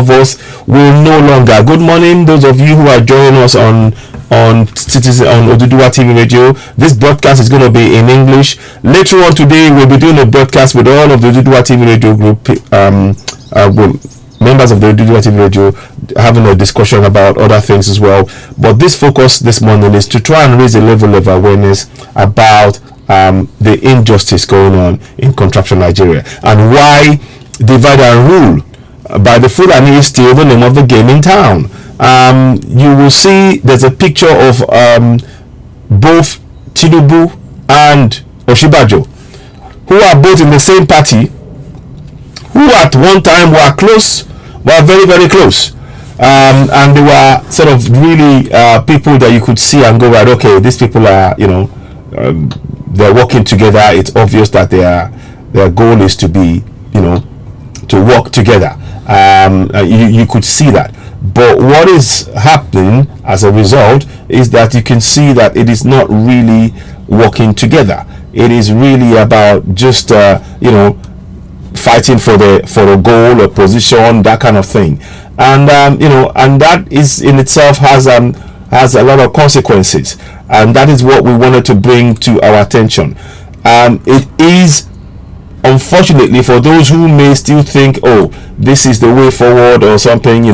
of us will no longer. Good morning, those of you who are joining us on Citizen on Oduduwa TV Radio. This broadcast is going to be in English. Later on today, we'll be doing a broadcast with all of the Oduduwa TV Radio group, members of the Oduduwa TV Radio, having a discussion about other things as well. But this focus this morning is to try and raise a level of awareness about the injustice going on in contraption Nigeria, and why divide and rule by the Fulani is still the name of the game in town. You will see there's a picture of both Tinubu and Oshibajo, who are both in the same party, who at one time were close, were very, very close. And they were sort of really people that you could see and go, right, okay, these people are, they're working together. It's obvious that their goal is to be, to work together. You could see that. But what is happening as a result is that you can see that it is not really working together. It is really about just fighting for a goal, a position, that kind of thing. And and that is in itself has a lot of consequences. And that is what we wanted to bring to our attention. It is, unfortunately, for those who may still think, oh, this is the way forward or something,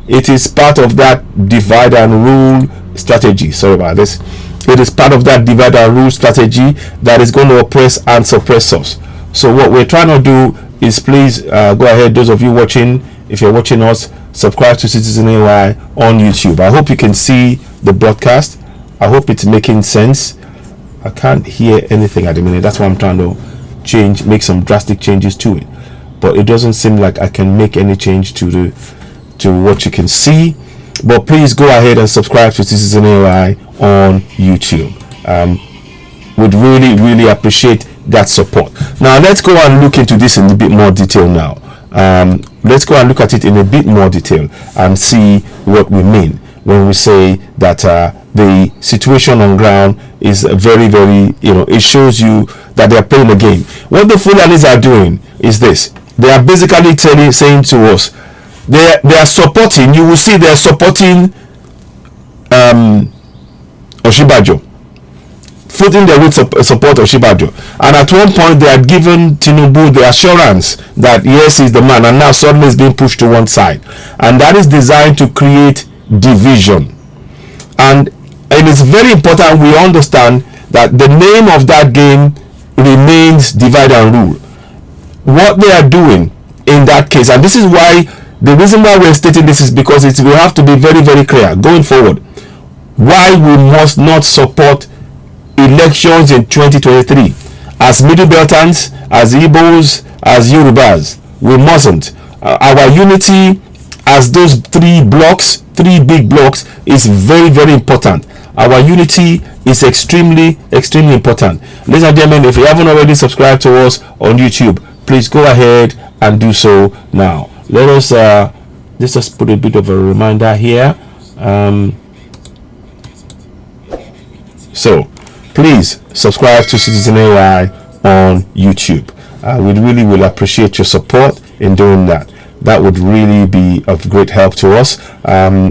it is part of that divide and rule strategy. Sorry about this. It is part of that divide and rule strategy that is going to oppress and suppress us. So what we're trying to do is, please go ahead, those of you watching, if you're watching us, subscribe to Citizen AY on YouTube. I hope you can see the broadcast. I hope it's making sense. I can't hear anything at the minute. That's why I'm trying to make some drastic changes to it. But it doesn't seem like I can make any change to what you can see. But please go ahead and subscribe to Citizen AY on YouTube. Would really, really appreciate that support. Now let's go and look into this in a bit more detail now. Let's go and look at it in a bit more detail and see what we mean when we say that the situation on ground is very, very, it shows you that they are playing the game. What the Fulanis are doing is this. They are basically saying to us, they are supporting, you will see they are supporting Oshibajo, footing their way to support Oshibajo. And at one point they had given Tinubu the assurance that yes, he's the man, and now suddenly it's being pushed to one side. And that is designed to create division. And it is very important we understand that the name of that game remains divide and rule. What they are doing in that case, and this is why, the reason why we're stating this is because it will have to be very, very clear going forward why we must not support elections in 2023 as Middle Beltans, as Igbos, as Yorubas. We mustn't. Our unity as those three big blocks, is very, very important. Our unity is extremely, extremely important. Ladies and gentlemen, if you haven't already subscribed to us on YouTube, please go ahead and do so now. Let's just put a bit of a reminder here. So please subscribe to Citizen AY on YouTube. We really will appreciate your support in doing that. That would really be of great help to us.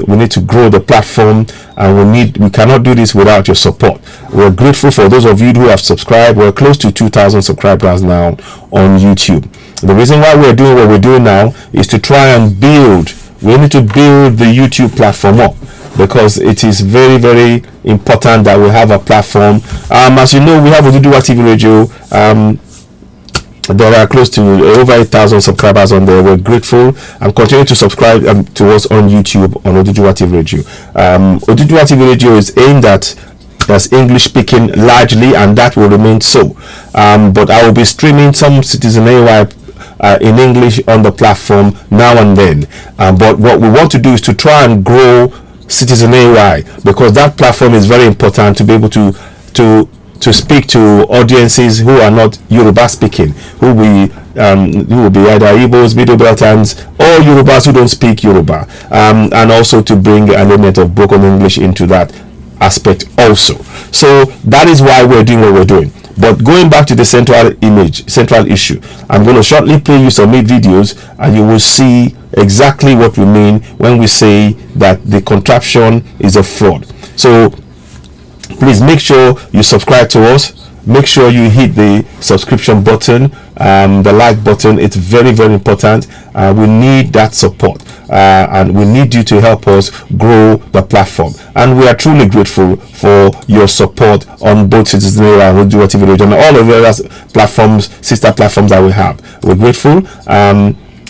We need to grow the platform, and we cannot do this without your support. We're grateful for those of you who have subscribed. We're close to 2,000 subscribers now on YouTube. The reason why we're doing what we're doing now is to try and build. We need to build the YouTube platform up, because it is very, very important that we have a platform. As you know, we have Oduduwa TV Radio. There are close to over 8,000 subscribers on there. We're grateful, and continue to subscribe to us on YouTube on Oduduwa TV Radio. Oduduwa TV Radio is aimed at English speaking largely, and that will remain so. But I will be streaming some Citizen AY in English on the platform now and then. But what we want to do is to try and grow Citizen AY, because that platform is very important to be able to speak to audiences who are not Yoruba speaking, who will be either Igbos, Middle Beltans, or Yorubas who don't speak Yoruba, and also to bring an element of broken English into that aspect also. So that is why we're doing what we're doing. But going back to the central issue, I'm going to shortly play you some videos, and you will see exactly what we mean when we say that the contraption is a fraud. So please make sure you subscribe to us. Make sure you hit the subscription button, the like button. It's very, very important. We need that support, and we need you to help us grow the platform. And we are truly grateful for your support on both Citizen and Oduwa TV Radio and all of the other platforms, sister platforms that we have. We're grateful.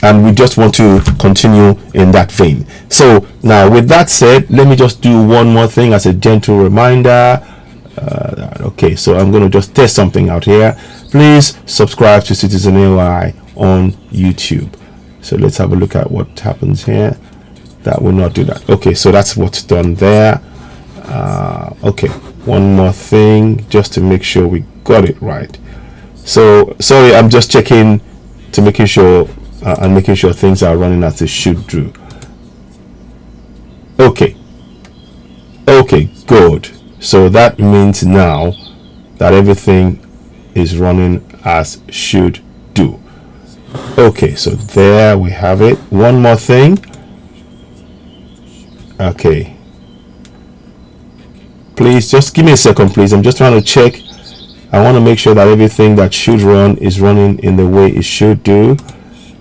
And we just want to continue in that vein. So now, with that said, let me just do one more thing as a gentle reminder. Okay, so I'm going to just test something out here. Please subscribe to Citizen AI on YouTube. So let's have a look at what happens here. That will not do that. Okay, so that's what's done there. Okay, one more thing just to make sure we got it right. So sorry, I'm just checking to making sure and making sure things are running as they should do. Okay, good. So that means now that everything is running as should do. Okay, so there we have it. One more thing. Okay, please just give me a second, please. I'm just trying to check. I want to make sure that everything that should run is running in the way it should do,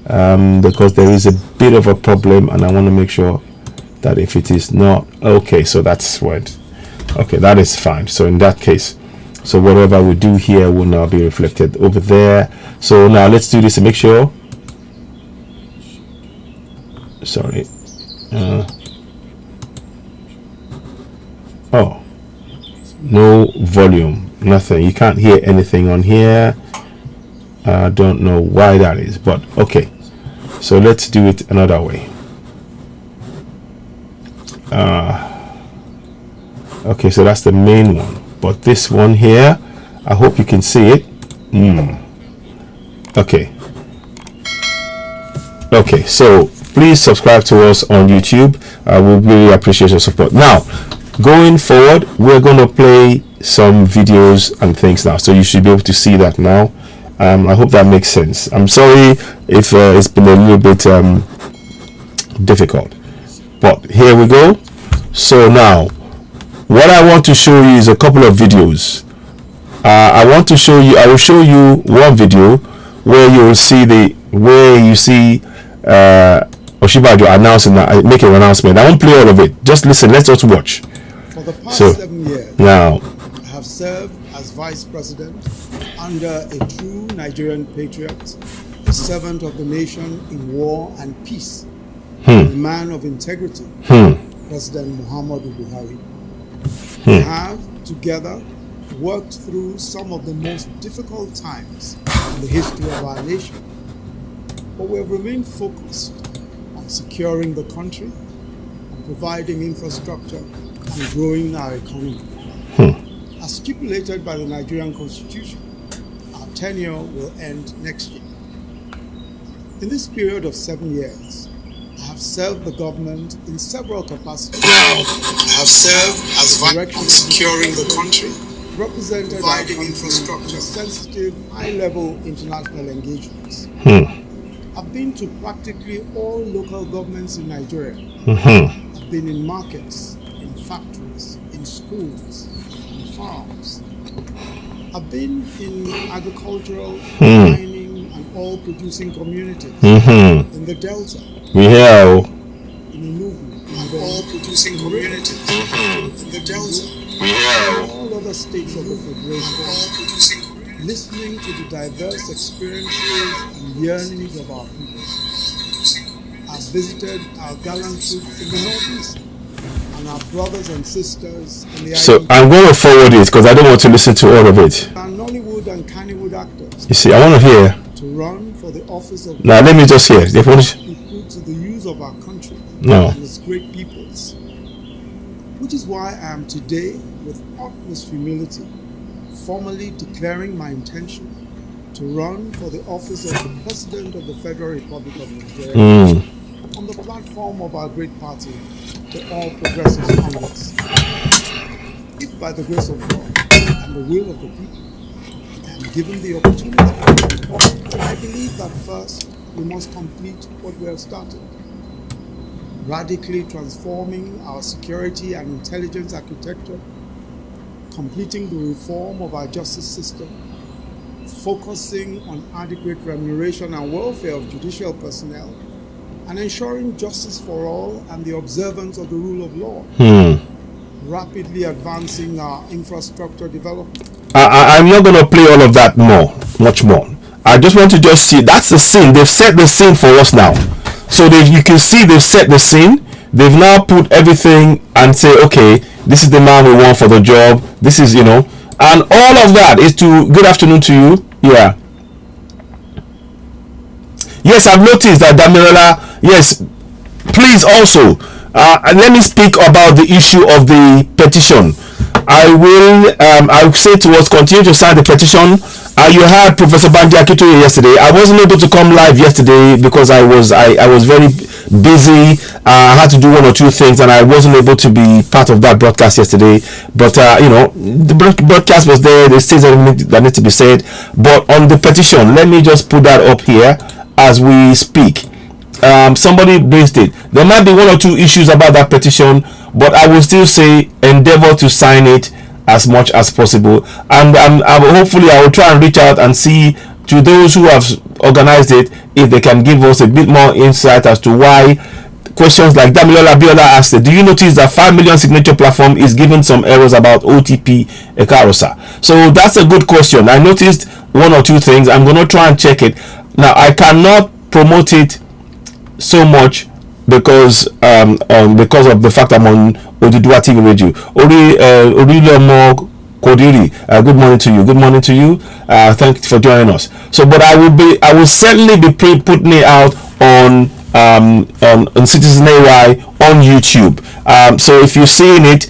because there is a bit of a problem, and I want to make sure that if it is not okay, so that's what. Okay, that is fine. So in that case, so whatever we do here will now be reflected over there. So now let's do this to make sure. Sorry. Oh, no volume, nothing. You can't hear anything on here. I don't know why that is, but okay. So let's do it another way. Okay, so that's the main one, but this one here, I hope you can see it. Okay, so please subscribe to us on YouTube. I will really appreciate your support. Now, going forward, we're going to play some videos and things now, so you should be able to see that now. I hope that makes sense. I'm sorry if it's been a little bit difficult, but here we go. So now, what I want to show you is a couple of videos. I will show you one video where you will see Osinbajo announcing that, making an announcement. I won't play all of it. Just listen. Let's just watch. For the past 7 years, now I have served as vice president under a true Nigerian patriot, a servant of the nation in war and peace, a man of integrity, President Muhammadu Buhari. We have together worked through some of the most difficult times in the history of our nation, but we have remained focused on securing the country and providing infrastructure and growing our economy. As stipulated by the Nigerian Constitution, our tenure will end next year. In this period of 7 years, I have served the government in several capacities. I have served as vice on securing the country, represented providing infrastructure, sensitive, high-level international engagements. I've been to practically all local governments in Nigeria. I've been in markets, in factories, in schools, in farms. I've been in agricultural, mining, and oil-producing communities in the Delta. In Enugu, and oil-producing communities in the Delta. And all other states of the Federation, listening to the diverse experiences and yearnings of our people. I've visited our gallant troops in the Northeast and our brothers and sisters in the So I'm going to forward it because I don't want to listen to all of it. Our Nollywood and Kannywood actors. You see, I want to hear. To run for the office of. Now let me just hear. Be put to the use of our country and its great peoples. Which is why I am today, with utmost humility, formally declaring my intention to run for the office of the President of the Federal Republic of Nigeria on the platform of our great party, the All Progressives Congress. If by the grace of God and the will of the people, I am given the opportunity, I believe that first we must complete what we have started. radically transforming our security and intelligence architecture, completing the reform of our justice system, focusing on adequate remuneration and welfare of judicial personnel, and ensuring justice for all and the observance of the rule of law, rapidly advancing our infrastructure development. I'm not going to play all of that much more. I just want to just see, that's the scene. They've set the scene for us now. So you can see they've set the scene. They've now put everything and say, okay, this is the man we want for the job. This is, and all of that is to, good afternoon to you. Yeah. Yes, I've noticed that Damilola, yes, please also, let me speak about the issue of the petition. I'll say to us, continue to sign the petition. You heard Professor Banji Akitoye yesterday. I wasn't able to come live yesterday because I was very busy. I had to do one or two things and I wasn't able to be part of that broadcast yesterday. But the broadcast was there. There's things that need to be said. But on the petition, let me just put that up here as we speak. Somebody raised it. There might be one or two issues about that petition, but I will still say endeavor to sign it as much as possible, and hopefully I will try and reach out and see to those who have organized it if they can give us a bit more insight as to why questions like Damilola Biola asked, do you notice that 5 million signature platform is giving some errors about OTP Ekarosa? So that's a good question. I noticed one or two things. I'm going to try and check it. Now I cannot promote it so much because of the fact I'm on Odudua TV radio. Orilomo Kodiri, good morning to you. Good morning to you. Thank you for joining us. So, but I will certainly be putting it out on Citizen AY on YouTube. So if you're seeing it,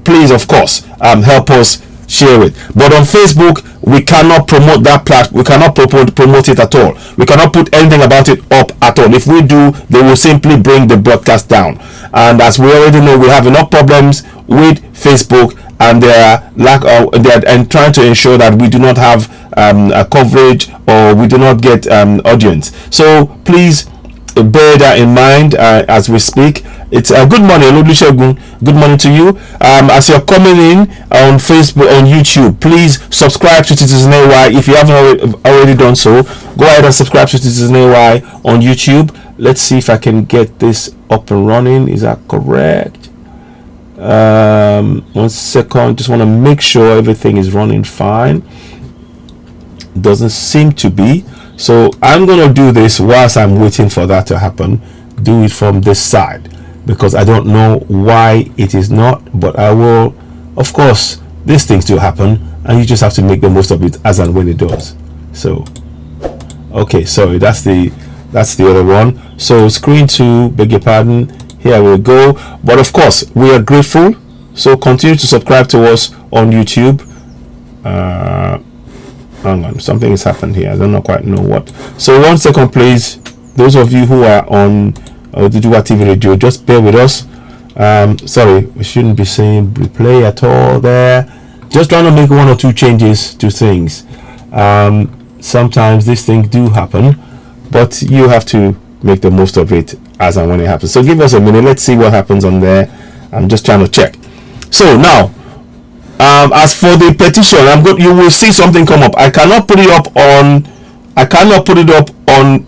please, of course, help us share it. But on Facebook, we cannot promote that platform. We cannot promote it at all. We cannot put anything about it up at all. If we do, they will simply bring the broadcast down. And as we already know, we have enough problems with Facebook, and they're trying to ensure that we do not have a coverage or we do not get audience. So please bear that in mind as we speak. It's good morning, Olusegun. Good morning to you. As you're coming in on Facebook, on YouTube, please subscribe to Citizen AY. If you haven't already done so, go ahead and subscribe to Citizen AY on YouTube. Let's see if I can get this up and running. Is that correct? 1 second. Just want to make sure everything is running fine. Doesn't seem to be. So I'm going to do this whilst I'm waiting for that to happen. Do it from this side, because I don't know why it is not, but I will. Of course, these things do happen, and you just have to make the most of it as and when it does. So, okay, sorry, that's the other one. So screen 2, beg your pardon. Here we go. But of course, we are grateful. So continue to subscribe to us on YouTube. Hang on, something has happened here. I don't quite know what. So 1 second, please. Those of you who are on Odudua TV radio, just bear with us. Sorry, we shouldn't be saying replay at all there. Just trying to make 1 or 2 changes to things. Sometimes these things do happen, but you have to make the most of it as and when it happens. So give us a minute. Let's see what happens on there. I'm just trying to check. So now, as for the petition, you will see something come up. I cannot put it up on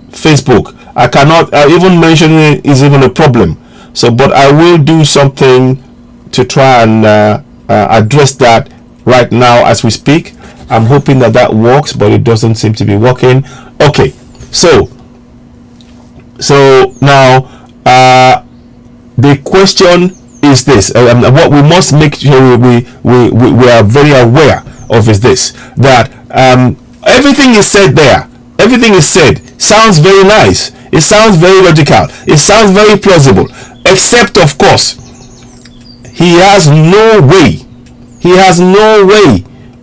Facebook. I cannot even mentioning it is even a problem. So, but I will do something to try and address that right now as we speak. I'm hoping that works, but it doesn't seem to be working. Okay, so now the question is this. What we must make sure we are very aware of is this, that everything is said there. Everything is said sounds very nice. It sounds very logical. It sounds very plausible. Except, of course, he has no way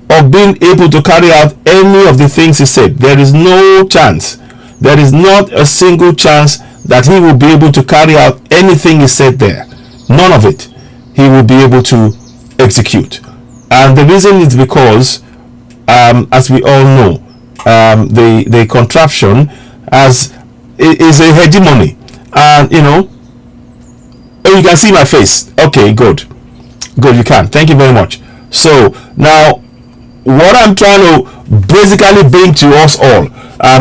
of being able to carry out any of the things he said. There is no chance. There is not a single chance that he will be able to carry out anything he said there. None of it he will be able to execute. And the reason is because, as we all know, the contraption is a hegemony, and Oh, you can see my face. Okay, good. Good, you can. Thank you very much. So now, what I'm trying to basically bring to us all,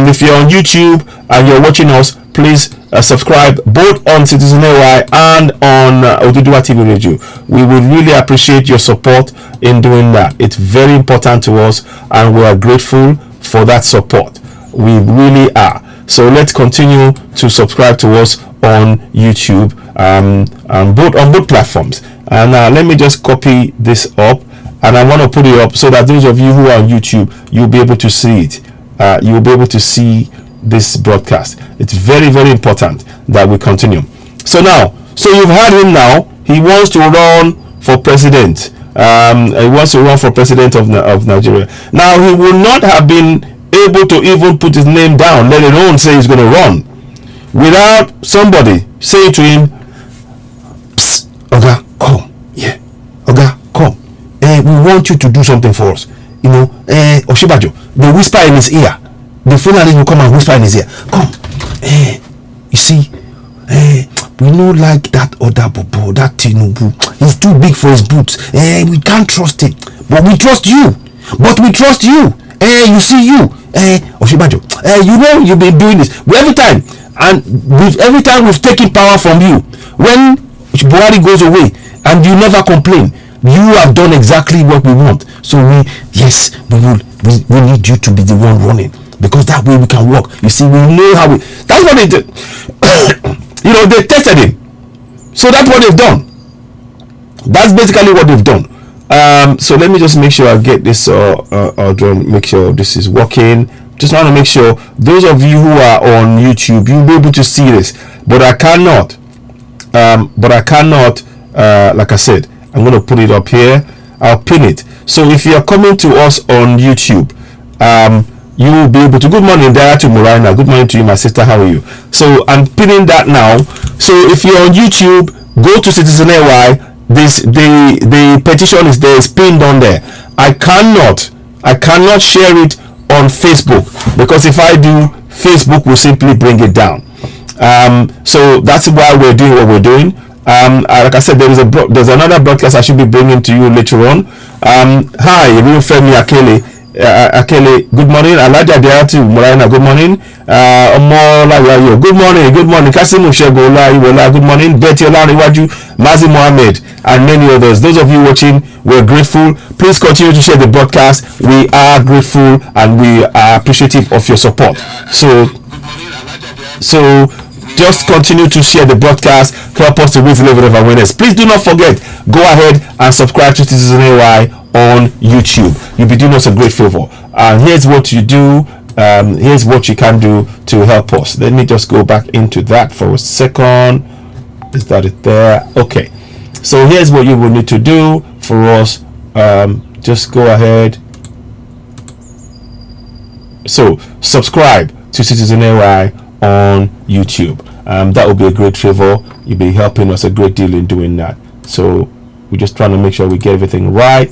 if you're on YouTube and you're watching us, please subscribe both on Citizen AY and on Oduduwa TV Radio. We would really appreciate your support in doing that. It's very important to us, and we are grateful for that support. We really are. So let's continue to subscribe to us on YouTube, on both platforms. And let me just copy this up, and I want to put it up so that those of you who are on YouTube, you'll be able to see it. You'll be able to see this broadcast. It's very, very important that we continue. So you've heard him now. He wants to run for president. He wants to run for president of Nigeria. Now, he will not have been able to even put his name down, let alone say he's going to run, without somebody saying to him, Oga, come. Yeah. Oga, come. We want you to do something for us. Oshibajo, they whisper in his ear. The Fulani will come and whisper in his ear. Come. You see, we don't like that other bobo, that Tinubu. He's too big for his boots. We can't trust him. But we trust you. You see you. Oshibajo, you've been doing this every time. And every time we've taken power from you. When Buhari goes away and you never complain, you have done exactly what we want. So we need you to be the one running, because that way we can work. You see, we know how that's what they did. They tested him. So that's what they've done. That's basically what they've done. So let me just make sure I get this make sure this is working. Just want to make sure those of you who are on YouTube, you'll be able to see this, but I cannot. Like I said, I'm going to put it up here. I'll pin it. So if you are coming to us on YouTube, you will be able to. Good morning, Dara to Muraina. Good morning to you, my sister. How are you? So I'm pinning that now. So if you're on YouTube, go to Citizen AY. The petition is there. It's pinned on there. I cannot share it on Facebook, because if I do, Facebook will simply bring it down. So that's why we're doing what we're doing. Like I said, there's another broadcast I should be bringing to you later on. Hi, real Femi Akele. Good morning. Alaja Diatu Muraina, good morning. Good morning. Kasim Ushegola Iwola, good morning. Betty Olaniwaju, Mazi Mohammed, and many others. Those of you watching, we're grateful. Please continue to share the broadcast. We are grateful and we are appreciative of your support. So just continue to share the broadcast, help us to raise the level of awareness. Please do not forget, go ahead and subscribe to Citizen AY on YouTube. You'll be doing us a great favor. And here's what you do. Here's what you can do to help us. Let me just go back into that for a second. Is that it there? Okay. So here's what you will need to do for us. Just go ahead. So subscribe to Citizen AY on YouTube. That will be a great favor. You'll be helping us a great deal in doing that. So we're just trying to make sure we get everything right.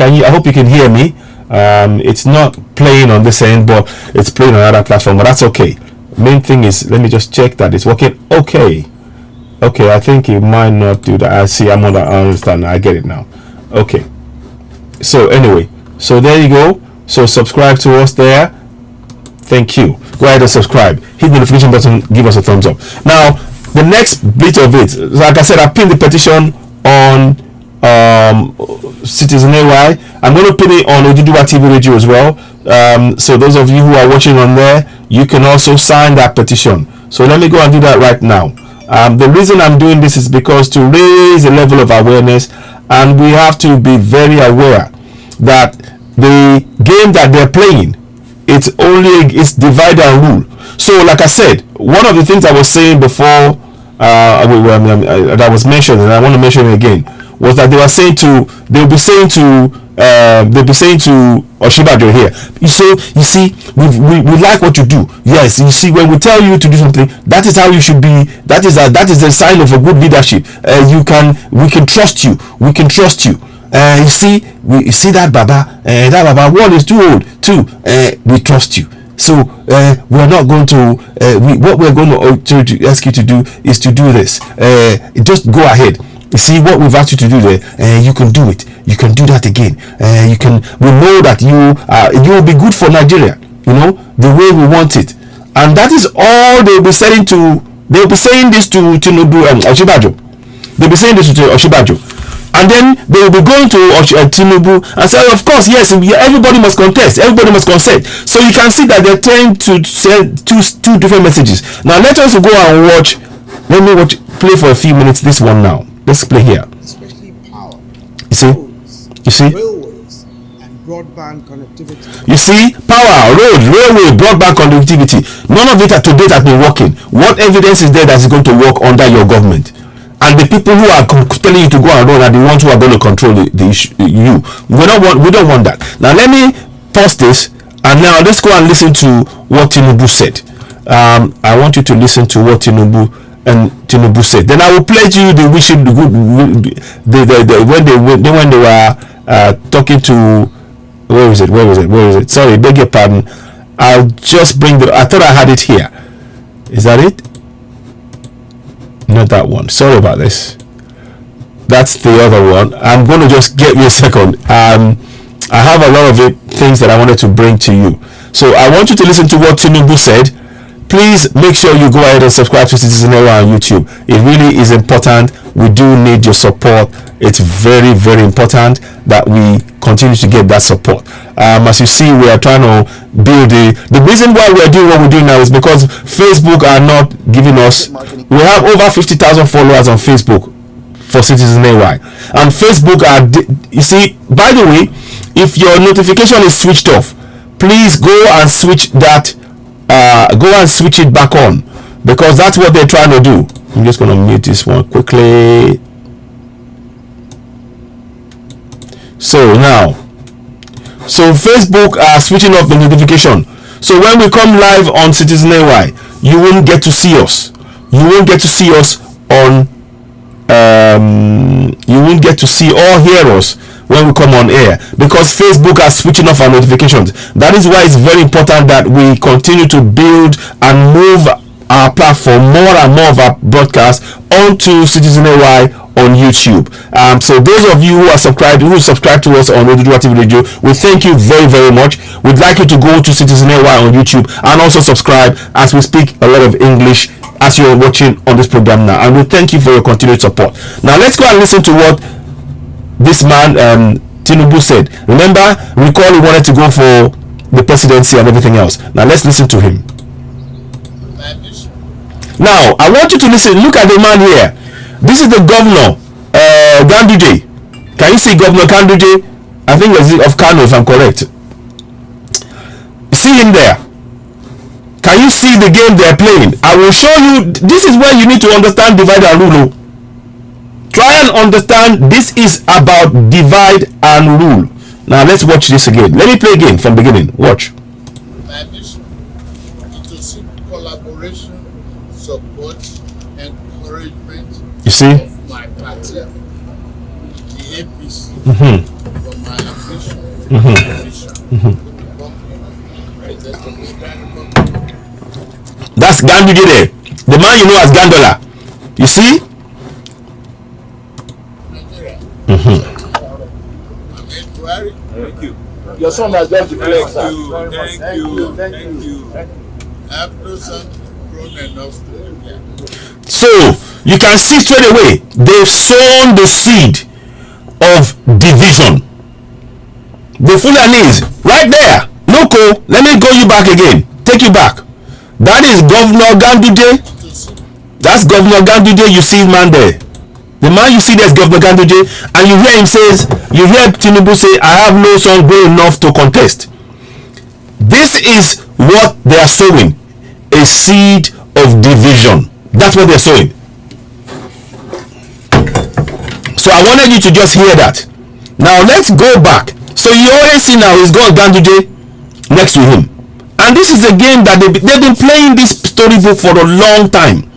I hope you can hear me. It's not playing on this end, but it's playing on another platform, but that's okay. Main thing is, let me just check that it's working. Okay, I think it might not do that. I understand. I get it now. Okay, so anyway, so there you go. So subscribe to us there. Thank you. Go ahead and subscribe. Hit the notification button. Give us a thumbs up. Now, the next bit of it, like I said, I pinned the petition on Citizen AY. I'm going to put it on Oduduwa TV Radio as well. So those of you who are watching on there, you can also sign that petition. So let me go and do that right now. The reason I'm doing this is because to raise the level of awareness, and we have to be very aware that the game that they're playing, it's divide and rule. So like I said, one of the things I was saying before that was mentioned, and I want to mention it again, was that they'll be saying to Oshibajo here, you see, we like what you do. Yes, you see, when we tell you to do something, that is how you should be. That is a sign of a good leadership. We can trust you. You see that Baba, one is too old. Two, we trust you. So we're not going to. What we're going to ask you to do is to do this. Just go ahead. You see what we've asked you to do there. You can do it. You can do that again. You can. We know that you will be good for Nigeria. You know the way we want it, and that is all they'll be saying to. They'll be saying this to Tinubu and Oshibajo. They'll be saying this to Oshibajo. And then they will be going to Tinubu and say, of course, yes, everybody must contest, everybody must consent. So you can see that they're trying to send two different messages. Now let us go and watch. Let me play for a few minutes this one now. Let's play here. Especially power, you see, railways, and broadband connectivity. You see, power, road, railway, broadband connectivity. None of it to date has been working. What evidence is there that is going to work under your government? And the people who are telling you to go and run are the ones who are going to control the issue. We don't want that. Now let me pause this, and now let's go and listen to what Tinubu said. I want you to listen to what Tinubu said. Then I will play to you the wishing the good. When they were talking to where is it? Sorry, beg your pardon. I'll just bring I thought I had it here. Is that it? Not that one. Sorry about this. That's the other one. I'm going to just get me a second. I have a lot of things that I wanted to bring to you. So I want you to listen to what Tinubu said. Please make sure you go ahead and subscribe to Citizen Era on YouTube. It really is important. We do need your support. It's very, very important that we continue to get that support. As you see, we are trying to build the reason why we are doing what we're doing now is because Facebook are not giving us. We have over 50,000 followers on Facebook for Citizen AY, and Facebook are. You see, by the way, if your notification is switched off, please go and switch that. Go and switch it back on, because that's what they're trying to do. I'm just going to mute this one quickly. So Facebook are switching off the notification. So when we come live on Citizen AY, you won't get to see us. You won't get to see us on. You won't get to see or hear us when we come on air, because Facebook are switching off our notifications. That is why it's very important that we continue to build and move our platform, more and more of our broadcast onto Citizen AY on YouTube. So those of you who subscribe to us on Oduduwa TV Radio, we thank you very, very much. We'd like you to go to Citizen AY on YouTube and also subscribe, as we speak a lot of English as you're watching on this program now, and we thank you for your continued support. Now let's go and listen to what this man Tinubu said. Recall he wanted to go for the presidency and everything else. Now let's listen to him. Now I want you to listen. Look at the man here. This is the governor, Ganduje. Can you see Governor Ganduje? I think it's of Kano, if I'm correct. See him there. Can you see the game they're playing? I will show you. This is where you need to understand divide and rule. Try and understand. This is about divide and rule. Now let's watch this again. Let me play again from beginning. Watch. My mission is to seek collaboration, support, encouragement. You see? Of my party, the APC, for my ambition, mission. That's Ganduje there. The man you know as Gandola. You see? Thank you. Your son has just declared. Thank you. I have no son grown enough to live here. So you can see straight away they've sown the seed of division. The Fulanis right there. Loco, let me go you back again. Take you back. That is Governor Ganduje. That's Governor Ganduje. You see man there. The man you see there is Governor Ganduje, and you hear Tinubu say, I have no son grown enough to contest. This is what they are sowing, a seed of division. That's what they're sowing. So I wanted you to just hear that. Now let's go back. So you always see now is God Ganduje next to him. And this is a game that they've been playing this storybook for a long time.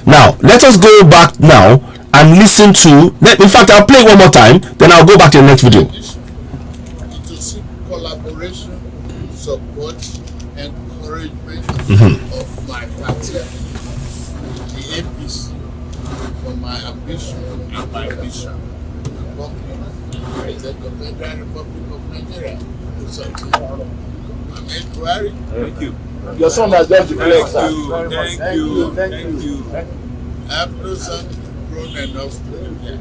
Now, let us go back now and listen to... In fact, I'll play it one more time, then I'll go back to the next video. To seek collaboration, support, of my party, the APC, for my ambition and my vision to become the President of the Federal Republic of Nigeria. Thank you. Your son has just declared, sir. Thank you. I have no son grown enough to declare.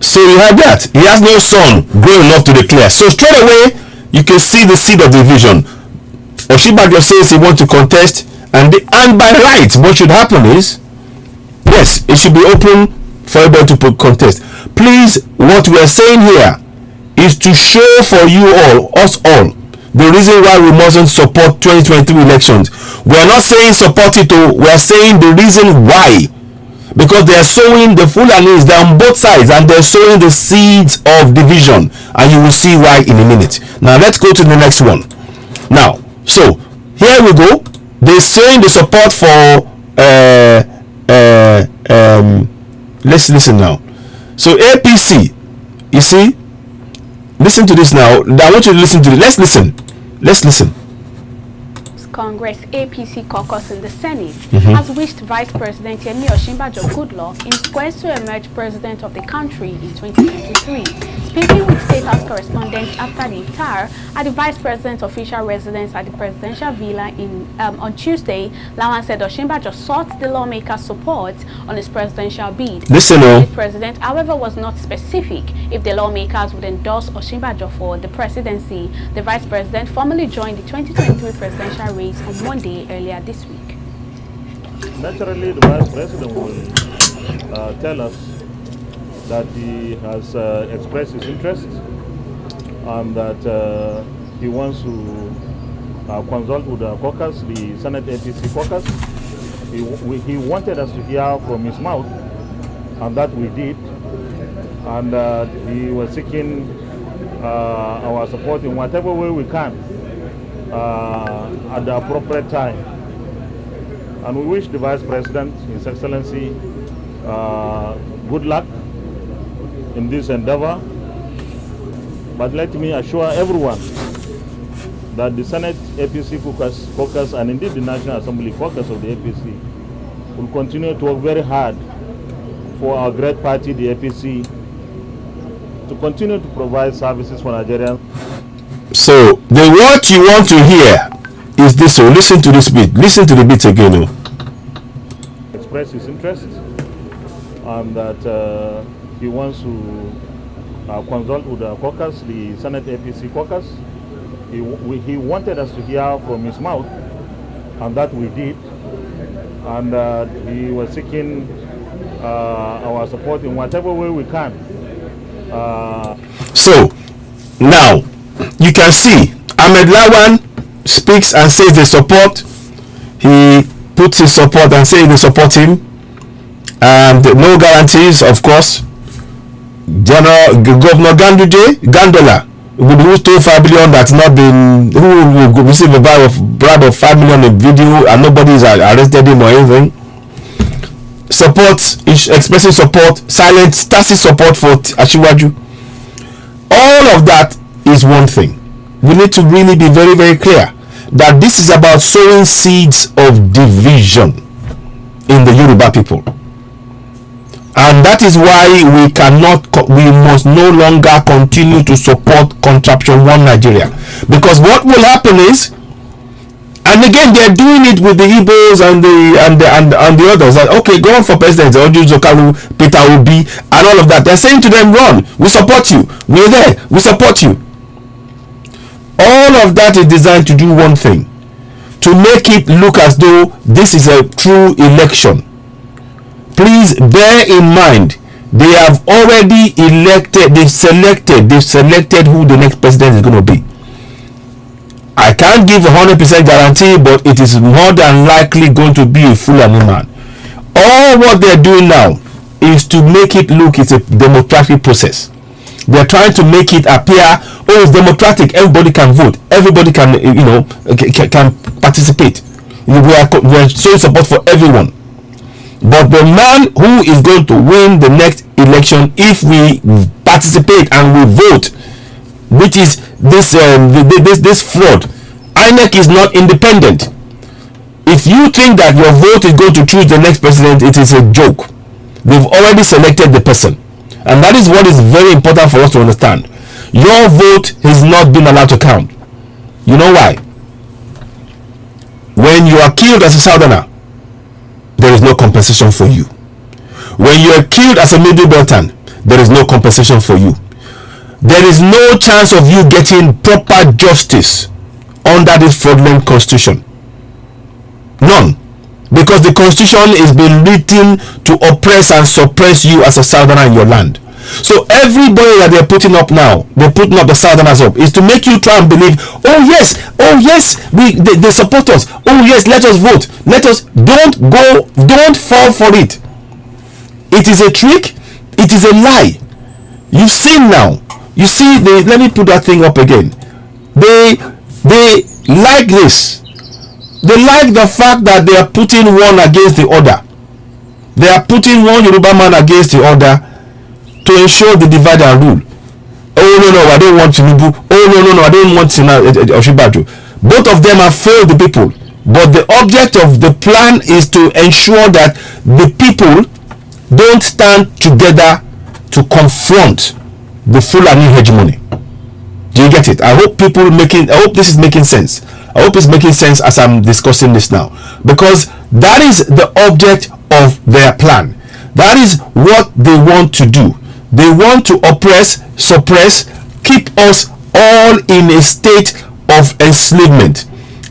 So you heard that. He has no son grown enough to declare. So straight away, you can see the seed of division. Oshibajo says he wants to contest, and by right, what should happen is, yes, it should be open for everybody to contest. Please, what we are saying here is to show for you all, us all, the reason why we mustn't support 2023 elections. We are not saying support it, we are saying the reason why. Because they are sowing the Fulanis, they're on both sides, and they're sowing the seeds of division, and you will see why in a minute. Now let's go to the next one. Now, so here we go. They're showing the support for let's listen now. So APC, you see, listen to this now. I want you to listen to it. Let's listen. Congress APC caucus in the Senate has wished Vice President Yemi Osinbajo good luck in quest to emerge president of the country in 2023. Speaking with State House correspondents after the iftar at the Vice President's official residence at the Presidential Villa on Tuesday, Lawan said Osinbajo sought the lawmakers' support on his presidential bid. The president, however, was not specific if the lawmakers would endorse Osinbajo for the presidency. The Vice President formally joined the 2023 presidential race on Monday earlier this week. Naturally, the Vice President will tell us that he has expressed his interest and that he wants to consult with the caucus, the Senate APC caucus. He wanted us to hear from his mouth, and that we did. And he was seeking our support in whatever way we can at the appropriate time. And we wish the Vice President, His Excellency, good luck in this endeavor. But let me assure everyone that the Senate APC caucus and indeed the National Assembly caucus of the APC will continue to work very hard for our great party, the APC, to continue to provide services for Nigerians. So the what you want to hear is this. So listen to this bit. Listen to the bit again. Express his interest and that he wants to consult with the caucus, the Senate APC caucus. He wanted us to hear from his mouth, and that we did. And he was seeking our support in whatever way we can. So now you can see Ahmed Lawan speaks and says they support. He puts his support and says they support him, and no guarantees, of course. Governor Gandola, who stole 5 billion, that's not been, who will receive a bribe of 5 million in video, and nobody's arrested him or anything. Support, expressing support, silent, tacit support for Asiwaju. All of that is one thing. We need to really be very, very clear that this is about sowing seeds of division in the Yoruba people. And that is why we must no longer continue to support Contraption 1 Nigeria. Because what will happen is, and again they're doing it with the Igbos and the others, that okay, go on for president, Oju Zokalu, Peter Obi, and all of that. They're saying to them, run, we support you, we're there, we support you. All of that is designed to do one thing: to make it look as though this is a true election. Please bear in mind, they have already elected, they've selected who the next president is going to be. I can't give 100% guarantee, but it is more than likely going to be a Fulani man. All what they're doing now is to make it look it's a democratic process. They're trying to make it appear, oh, it's democratic, everybody can vote, everybody can, can participate. We are showing support for everyone. But the man who is going to win the next election, if we participate and we vote, which is this fraud, INEC is not independent. If you think that your vote is going to choose the next president, it is a joke. They've already selected the person. And that is what is very important for us to understand. Your vote has not been allowed to count. You know why? When you are killed as a southerner, there is no compensation for you. When you are killed as a middle beltan, there is no compensation for you. There is no chance of you getting proper justice under this fraudulent constitution. None. Because the constitution is being written to oppress and suppress you as a southerner in your land. So everybody that they're putting up now, they're putting up the southerners up, is to make you try and believe, oh yes, they support us, oh yes, let us vote, don't fall for it. It is a trick, it is a lie. You've seen now, you see, let me put that thing up again. They like this. They like the fact that they are putting one against the other. They are putting one Yoruba man against the other to ensure the divide and rule. Oh no, I don't want Tinubu. Oh no, I don't want Oshibajo. Both of them have failed the people. But the object of the plan is to ensure that the people don't stand together to confront the Fulani hegemony. Do you get it? I hope this is making sense. I hope it's making sense as I'm discussing this now, because that is the object of their plan. That is what they want to do. They want to oppress, suppress, keep us all in a state of enslavement,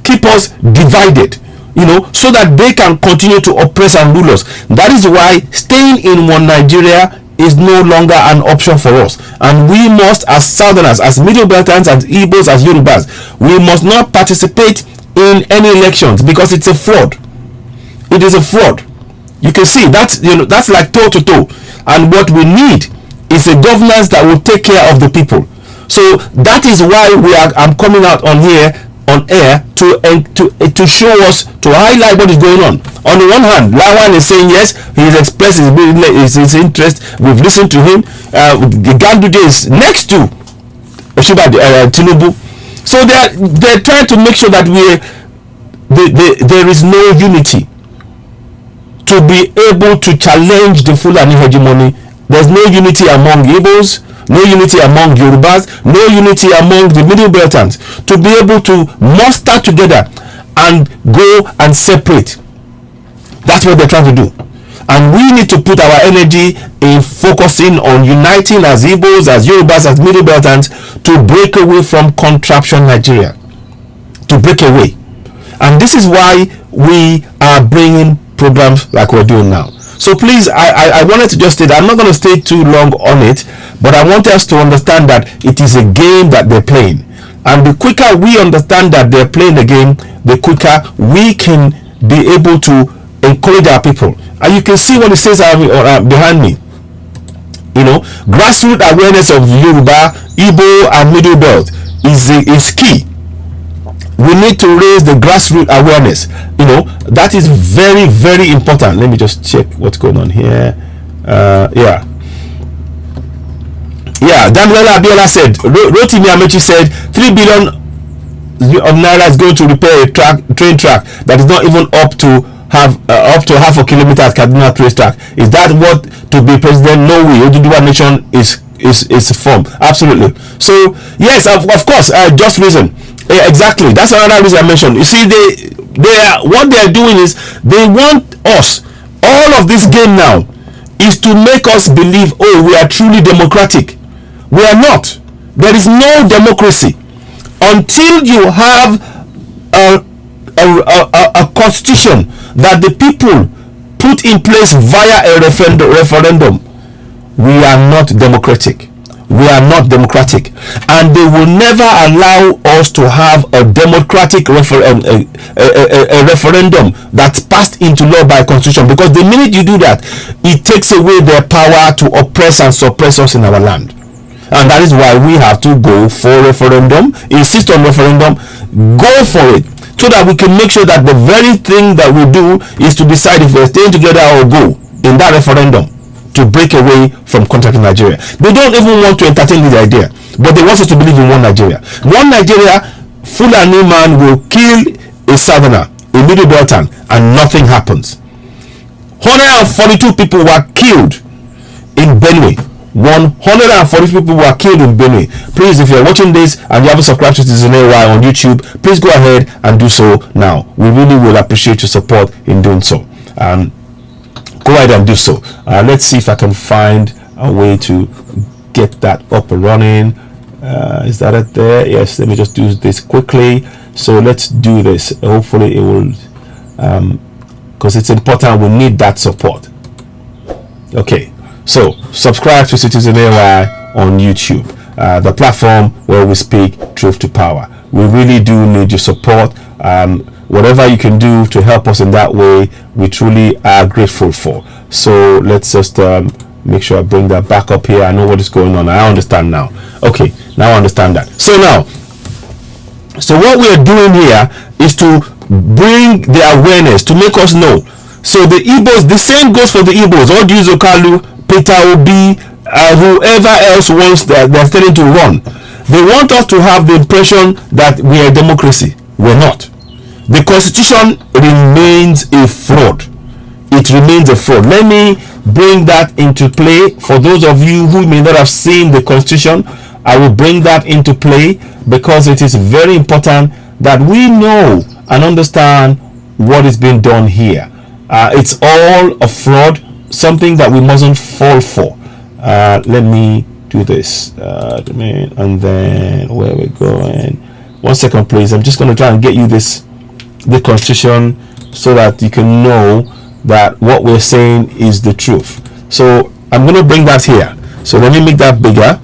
keep us divided, so that they can continue to oppress and rule us. That is why staying in one Nigeria is no longer an option for us, and we must, as southerners, as middle beltans, as Igbos, as Yorubas, we must not participate in any elections, because it's a fraud. It is a fraud. You can see that's like toe to toe, and what we need is a governance that will take care of the people. So that is why I'm coming out on here on air to show us, to highlight what is going on. On the one hand, Lawan is saying yes, he has expressed his interest. We've listened to him. Ganduje is next to Tinubu, so they're trying to make sure that there is no unity to be able to challenge the Fulani hegemony. There's no unity among Igbos, no unity among Yorubas, no unity among the Middle Beltans to be able to muster together and go and separate. That's what they're trying to do. And we need to put our energy in focusing on uniting as Igbos, as Yorubas, as Middle Beltans to break away from contraption Nigeria. To break away. And this is why we are bringing programs like we're doing now. So please, I wanted to just say that I'm not going to stay too long on it, but I want us to understand that it is a game that they're playing. And the quicker we understand that they're playing the game, the quicker we can be able to encourage our people. And you can see what it says behind me. Grassroots awareness of Yoruba, Igbo, and Middle Belt is key. We need to raise the grassroots awareness. That is very, very important. Let me just check what's going on here. Daniela Abiola said, Rotimi Amechi said 3 billion of naira is going to repair a train track that is not even up to half a kilometer at Kaduna train track. Is that what to be president? No way. Oduduwa nation is formed. Absolutely. So yes, of course, just reason. Exactly. That's another reason I mentioned. You see, what they are doing is they want us. All of this game now is to make us believe, oh, we are truly democratic. We are not. There is no democracy until you have a constitution that the people put in place via a referendum. We are not democratic. We are not democratic, and they will never allow us to have a democratic referendum that's passed into law by constitution, because the minute you do that, it takes away their power to oppress and suppress us in our land. And that is why we have to go for referendum, insist on referendum, go for it, so that we can make sure that the very thing that we do is to decide if we're staying together or go in that referendum, to break away from contracting Nigeria. They don't even want to entertain this idea, but they want us to believe in one Nigeria. One Nigeria, Fulani man will kill a southerner, a Middle Beltan, and nothing happens. 142 people were killed in Benue. 140 people were killed in Benue. Please, if you're watching this and you haven't subscribed to Citizen AY on YouTube, please go ahead and do so now. We really will appreciate your support in doing so. Go ahead and do so. Let's see if I can find a way to get that up and running. Is that it there? Yes, let me just do this quickly. So let's do this. Hopefully it will, because it's important. We need that support. Okay, so subscribe to Citizen AY on YouTube, the platform where we speak truth to power. We really do need your support. Whatever you can do to help us in that way, we truly are grateful for. So let's just make sure I bring that back up here. I know what is going on. I understand now. Okay, now I understand that. So what we are doing here is to bring the awareness, to make us know. So the Igbos, the same goes for the Igbos, Odius Okalu, Peter Obi, whoever else wants that they're starting to run. They want us to have the impression that we are a democracy. We're not. The constitution remains a fraud. It remains a fraud. Let me bring that into play. For those of you who may not have seen the constitution, I will bring that into play because it is very important that we know and understand what is being done here. It's all a fraud, something that we mustn't fall for. Let me do this, and then where we're going. 1 second, please. I'm just going to try and get you the constitution so that you can know that what we're saying is the truth. So I'm going to bring that here. So let me make that bigger.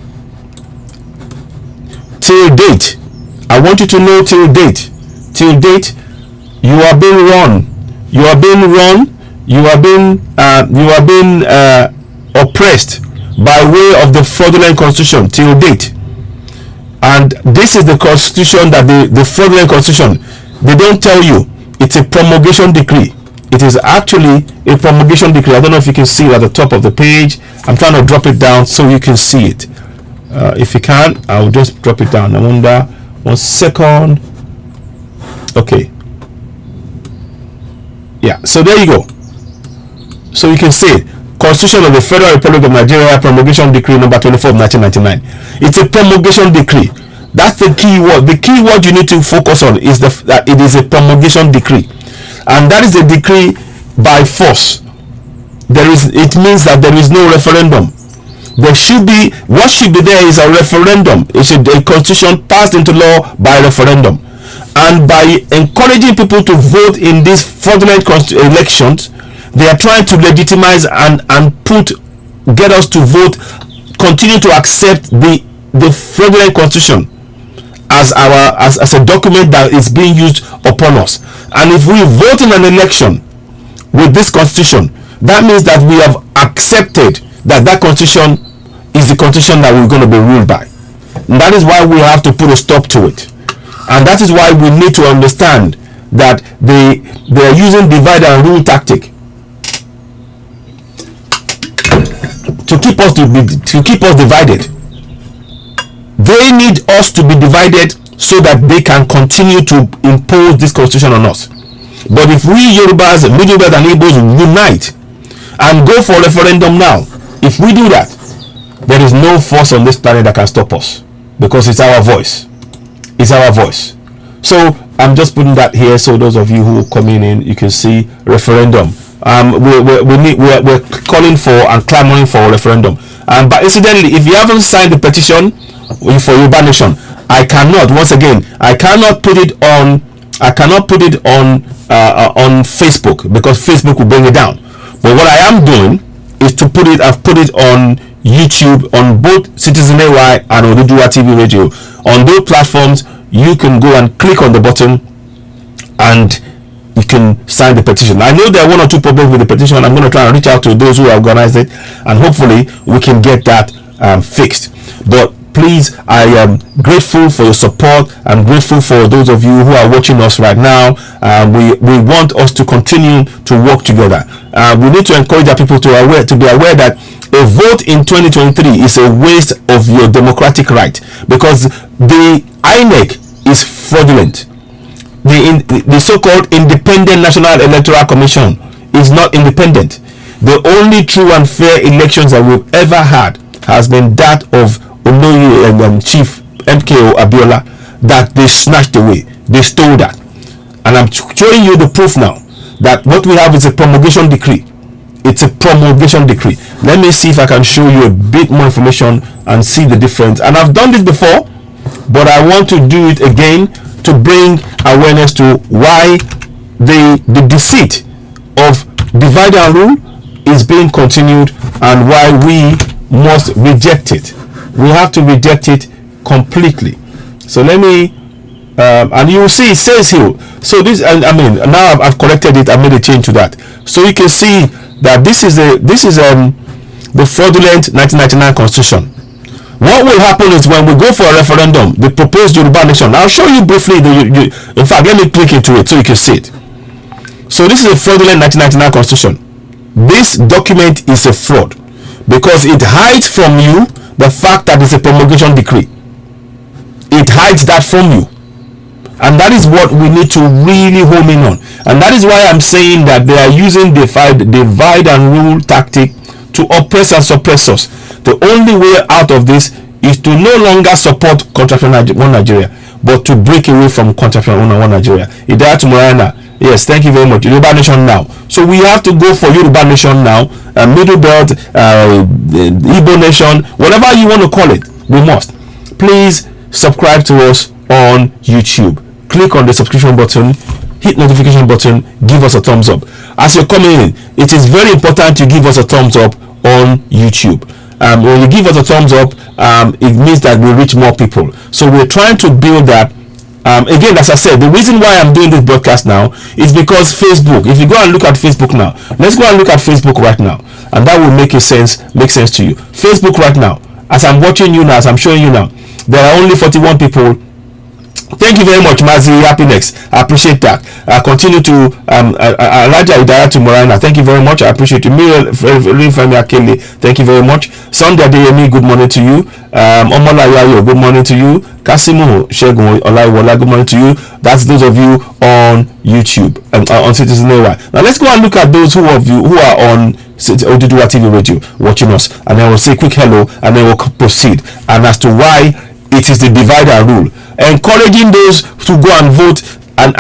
Till date, I want you to know till date, you are being run. You are being run. You are being oppressed by way of the fraudulent constitution till date. And this is the constitution that the fraudulent constitution, they don't tell you. It's a promulgation decree. It is actually a promulgation decree. I don't know if you can see it at the top of the page. I'm trying to drop it down so you can see it. If you can, I'll just drop it down. I wonder, 1 second. Okay. Yeah, so there you go. So you can see it. Constitution of the Federal Republic of Nigeria, promulgation decree number 24 of 1999. It's a promulgation decree. That's the key word. The key word you need to focus on is that it is a promulgation decree, and that is a decree by force. It means that there is no referendum. What should be there is a referendum. It should a constitution passed into law by referendum, and by encouraging people to vote in these fraudulent elections, they are trying to legitimize and get us to vote, continue to accept the fraudulent constitution as a document that is being used upon us. And if we vote in an election with this constitution, that means that we have accepted that constitution is the constitution that we're going to be ruled by. And that is why we have to put a stop to it. And that is why we need to understand that they are using divide and rule tactic to keep us divided. They need us to be divided so that they can continue to impose this constitution on us. But if we Yorubas, Midubas and Igbos unite and go for referendum now, if we do that, there is no force on this planet that can stop us, because it's our voice. It's our voice. So I'm just putting that here so those of you who are coming in, you can see referendum. We're calling for and clamoring for a referendum. But incidentally, if you haven't signed the petition for Yoruba Nation, I cannot put it on Facebook, because Facebook will bring it down. But what I am doing is I've put it on YouTube, on both Citizen AY and Oduduwa TV Radio. On those platforms, you can go and click on the button and you can sign the petition. I know there are 1 or 2 problems with the petition. I'm going to try and reach out to those who organized it, and hopefully we can get that fixed. But please, I am grateful for your support. I'm grateful for those of you who are watching us right now. We want us to continue to work together. We need to encourage our people to be aware that a vote in 2023 is a waste of your democratic right, because the INEC is fraudulent. the so-called Independent National Electoral Commission is not independent. The only true and fair elections that we've ever had has been that of Oloye Chief MKO Abiola, that they snatched away. They stole that. And I'm showing you the proof now that what we have is a promulgation decree. It's a promulgation decree. Let me see if I can show you a bit more information and see the difference. And I've done this before, but I want to do it again to bring awareness to why the deceit of divide and rule is being continued and why we must reject it. We have to reject it completely. So let me and you will see it says here. So this, I mean, now I've corrected it. I made a change to that, so you can see that this is the fraudulent 1999 constitution. What will happen is when we go for a referendum, the proposed Yoruba nation. I'll show you briefly. In fact, let me click into it so you can see it. So this is a fraudulent 1999 constitution. This document is a fraud because it hides from you the fact that it's a promulgation decree. It hides that from you, and that is what we need to really home in on. And that is why I'm saying that they are using the divide and rule tactic to oppress and suppress us. The only way out of this is to no longer support contraction one Nigeria, but to break away from contraction one Nigeria. Idaya Tumorana, yes, thank you very much. Yoruba Nation now. So we have to go for Yoruba Nation now, Middle Belt, Igbo Nation, whatever you want to call it. We must. Please subscribe to us on YouTube. Click on the subscription button, hit notification button, give us a thumbs up. As you're coming in, it is very important you give us a thumbs up on YouTube. When you give us a thumbs up, it means that we reach more people. So we're trying to build that. Again, as I said, the reason why I'm doing this broadcast now is because Facebook. If you go and look at Facebook now, let's go and look at Facebook right now, and that will make sense to you. Facebook right now, as I'm watching you now, as I'm showing you now, there are only 41 people. Thank you very much, Mazi Happiness. I appreciate that. I continue to Alaja Idaya Tumorana. Thank you very much. I appreciate you. Femi Akele. Thank you very much. Sunday Adeyemi, good morning to you. Omola Yayo, good morning to you. Kasimu Shegun Olaiwola, good morning to you. That's those of you on YouTube and on Citizen AY. Now let's go and look at those who are on Oduduwa TV radio watching us, and then we'll say quick hello, and then we'll proceed. And as to why it is the divide and rule, encouraging those to go and vote and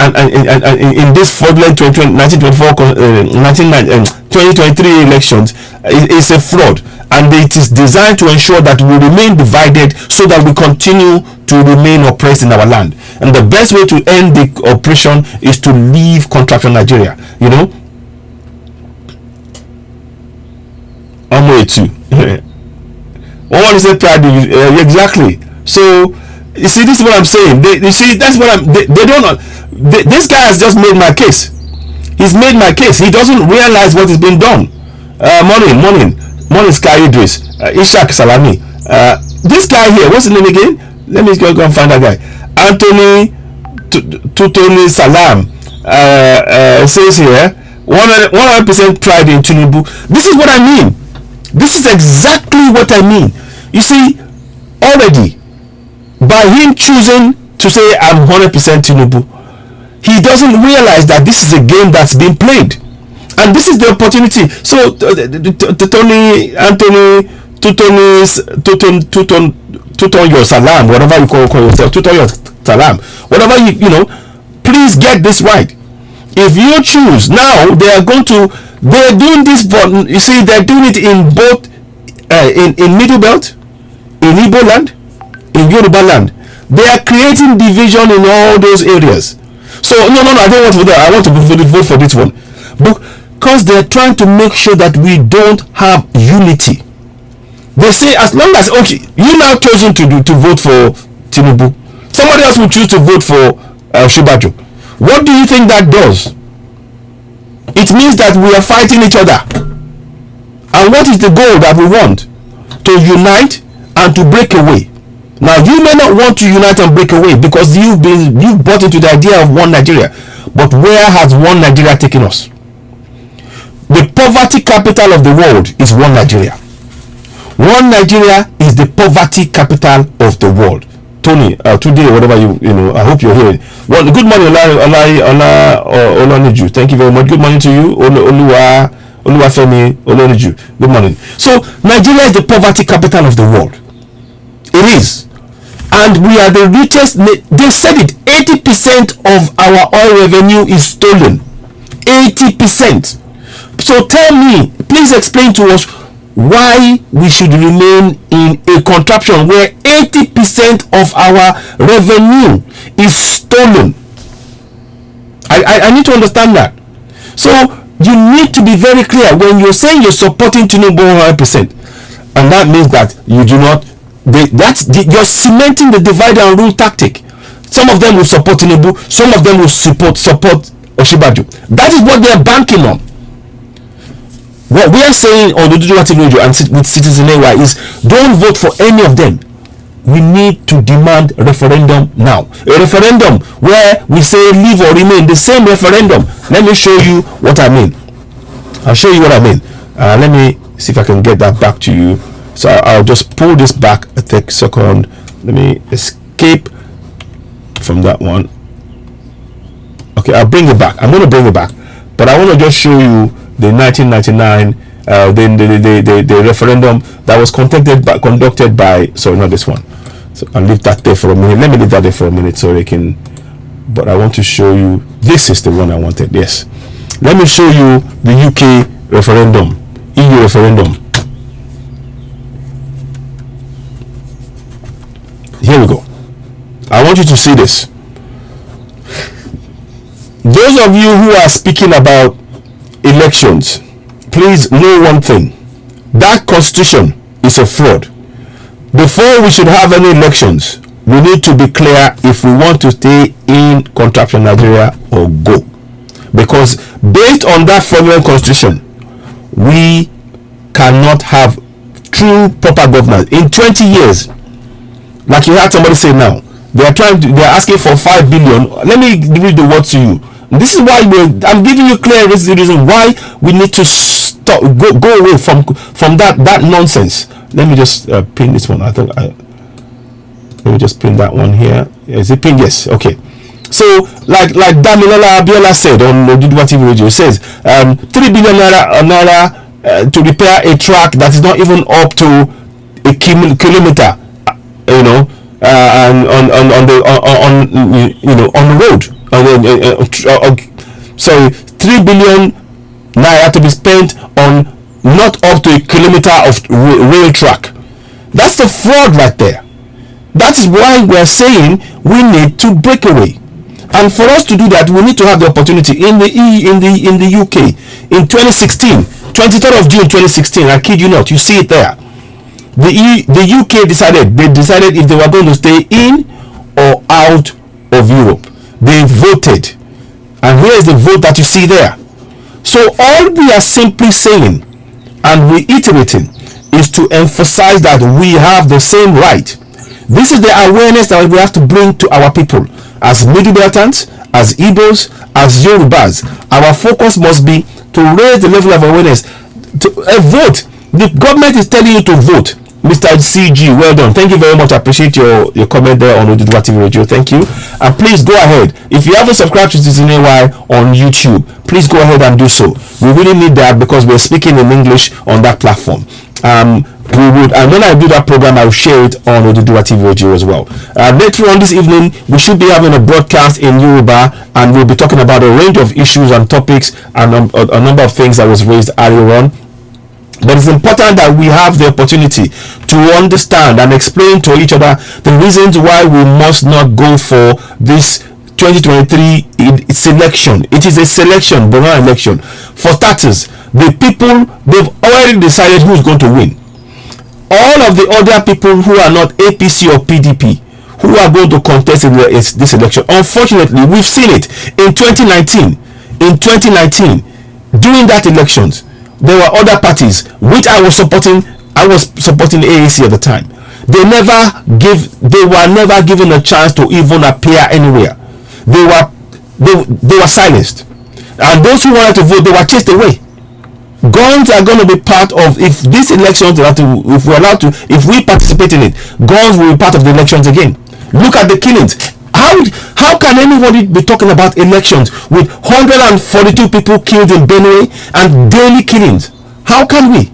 in this fraudulent 2023 elections is a fraud, and it is designed to ensure that we remain divided so that we continue to remain oppressed in our land. And the best way to end the oppression is to leave contraction Nigeria. You know, I'm way too. One is a pride, exactly. So you see, this is what I'm saying. You see, that's what they don't know. This guy has just made my case. He's made my case. He doesn't realize what is being done. Morning, Sky Idris, Ishak Salami. This guy here, what's his name again? Let me go and find that guy. Anthony Tutoni Salam says here, 100% pride in Tinubu. This is what I mean. This is exactly what I mean. You see, already, by him choosing to say I'm 100% Tinubu, he doesn't realize that this is a game that's being played, and this is the opportunity. So Tuton your salam, whatever you call yourself, Tuton your salam, whatever you know, please get this right. If you choose now, they're doing this, but you see, they're doing it in both in Middle Belt, in Igbo land, in Yoruba land. They are creating division in all those areas. So no, I don't want to vote. I want to vote for this one, because they're trying to make sure that we don't have unity. They say as long as, okay, you now chosen to vote for Tinubu, somebody else will choose to vote for Shibajo. What do you think that does? It means that we are fighting each other. And what is the goal that we want? To unite and to break away. Now, you may not want to unite and break away because you've bought into the idea of one Nigeria. But where has one Nigeria taken us? The poverty capital of the world is one Nigeria. One Nigeria is the poverty capital of the world. Tony today, whatever you know. I hope you're here. Well, good morning, Olaniju. Thank you very much. Good morning to you, Oluwafemi Oloniju. Good morning. So Nigeria is the poverty capital of the world. It is, and we are the richest. They said it. 80% of our oil revenue is stolen. 80%. So tell me, please explain to us why we should remain in a contraption where 80% of our revenue is stolen. I need to understand that. So you need to be very clear when you're saying you're supporting Tinubu 100%, and that means that you do not. You're cementing the divide and rule tactic. Some of them will support Tinubu, some of them will support Osinbajo. That is what they're banking on. What we are saying on the Oduduwa TV radio and with Citizen AY is don't vote for any of them. We need to demand referendum now. A referendum where we say leave or remain, the same referendum. Let me show you what I mean. I'll show you what I mean. Let me see if I can get that back to you. So I'll just pull this back a second. Let me escape from that one. Okay, I'll bring it back. I'm going to bring it back. But I want to just show you the 1999 the referendum that was conducted by sorry, not this one. So I'll leave that there for a minute. Let me leave that there for a minute so they can. But I want to show you. This is the one I wanted. Yes. Let me show you the UK referendum, EU referendum. Here we go. I want you to see this. Those of you who are speaking about elections, please know one thing. That constitution is a fraud. Before we should have any elections, we need to be clear if we want to stay in contraption Nigeria or go. Because based on that fraudulent constitution, we cannot have true proper governance. In 20 years, like you had somebody say now, they are asking for 5 billion. Let me read the words to you. This is why I'm giving you clear reason why we need to stop, go away from that nonsense. Let me just pin this one. Let me just pin that one here. Is it pinned? Yes. Okay. So like Damilola Abiola said on Oduduwa TV radio, it says 3 billion naira to repair a track that is not even up to a kilometer. You know, and on the road. So 3 billion naira to be spent on not up to a kilometer of rail track. That's a fraud right there. That is why we are saying we need to break away, and for us to do that, we need to have the opportunity in the UK in 2016, 23rd of June 2016. I kid you not, you see it there. The UK decided if they were going to stay in or out of Europe. They voted, and here is the vote that you see there. So all we are simply saying and reiterating is to emphasize that we have the same right. This is the awareness that we have to bring to our people as Middle Beltans, as Igbos, as Yorubas. Our focus must be to raise the level of awareness. To vote. The government is telling you to vote. Mr. CG, well done. Thank you very much. I appreciate your comment there on Oduduwa TV radio. Thank you. And please go ahead. If you haven't subscribed to Citizen AY on YouTube, please go ahead and do so. We really need that because we're speaking in English on that platform. We would, and when I do that program, I'll share it on Oduduwa TV radio as well. Later on this evening, we should be having a broadcast in Yoruba, and we'll be talking about a range of issues and topics and a number of things that was raised earlier on. But it's important that we have the opportunity to understand and explain to each other the reasons why we must not go for this 2023 selection. It is a selection, but not an election. For starters, the people, they've already decided who's going to win. All of the other people who are not APC or PDP, who are going to contest in this election, unfortunately, we've seen it in 2019. In 2019, during that elections, there were other parties which I was supporting. I was supporting AAC at the time. They were never given a chance to even appear anywhere. They were silenced, and those who wanted to vote, they were chased away. Guns are going to be part of, if these elections if we participate in it, guns will be part of the elections again. Look at the killings. How can anybody be talking about elections with 142 people killed in Benue and daily killings? How can we?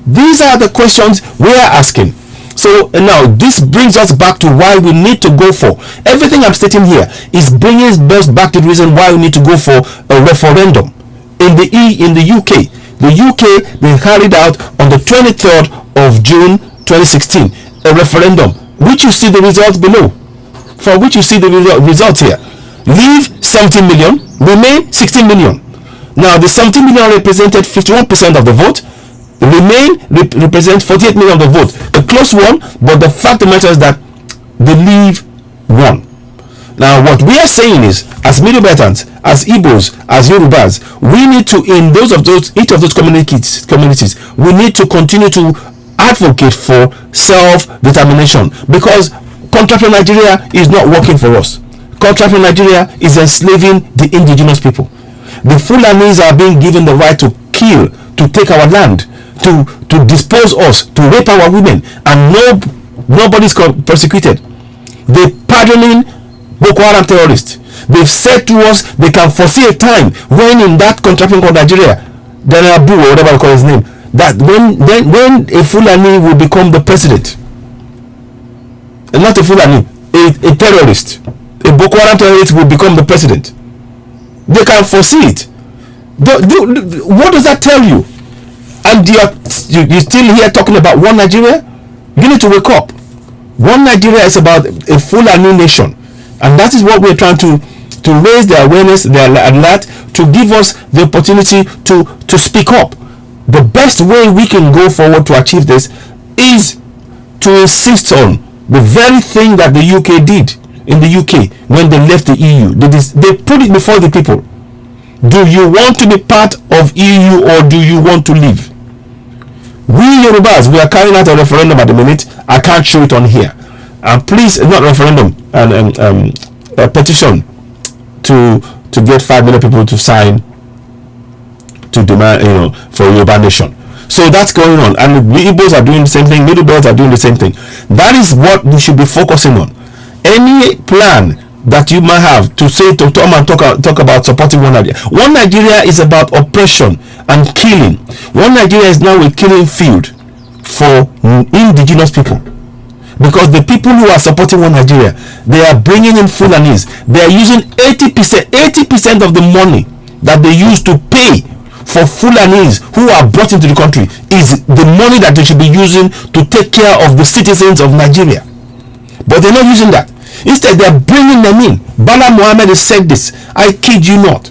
These are the questions we are asking. So now this brings us back to why we need to go for everything I'm stating here is bringing us back to the reason why we need to go for a referendum in the UK. The UK, they carried out on the 23rd of June 2016 a referendum, which you see the results below. For which you see the results here. Leave 17 million, remain 16 million. Now the 17 million represented 51% of the vote. Remain represents 48 million of the vote. A close one, but the fact of the matter is that the Leave won. Now what we are saying is, as Middle Beltans, as Igbos, as Yorubas, we need to, in each of those communities, we need to continue to advocate for self-determination, because contract from Nigeria is not working for us. Contract from Nigeria is enslaving the indigenous people. The Fulanis are being given the right to kill, to take our land, to dispose us, to rape our women, and nobody's persecuted. They're pardoning Boko Haram terrorists. They've said to us they can foresee a time when in that contraption called Nigeria, Abu or whatever I call his name, that when a Fulani will become the president, and not a Fulani, a terrorist, a Boko Haram terrorist will become the president. They can foresee it. What does that tell you? And you're still here talking about one Nigeria? You need to wake up. One Nigeria is about a Fulani nation, and that is what we're trying to raise the awareness, and that to give us the opportunity to speak up. The best way we can go forward to achieve this is to insist on the very thing that the UK did in the UK when they left the EU. They put it before the people. Do you want to be part of EU or do you want to leave? We Yorubas, we are carrying out a referendum at the minute. I can't show it on here. And please, not referendum, and a petition to get 5 million people to sign to demand, for Yoruba nation. So that's going on, and we Igbos are doing the same thing. Middle Belts are doing the same thing. That is what we should be focusing on. Any plan that you might have to say to come and talk about supporting one Nigeria. One Nigeria is about oppression and killing. One Nigeria is now a killing field for indigenous people, because the people who are supporting one Nigeria, they are bringing in Fulanis. They are using 80% of the money that they use to pay for Fulanis who are brought into the country is the money that they should be using to take care of the citizens of Nigeria. But they're not using that. Instead, they're bringing them in. Bala Mohammed has said this. I kid you not.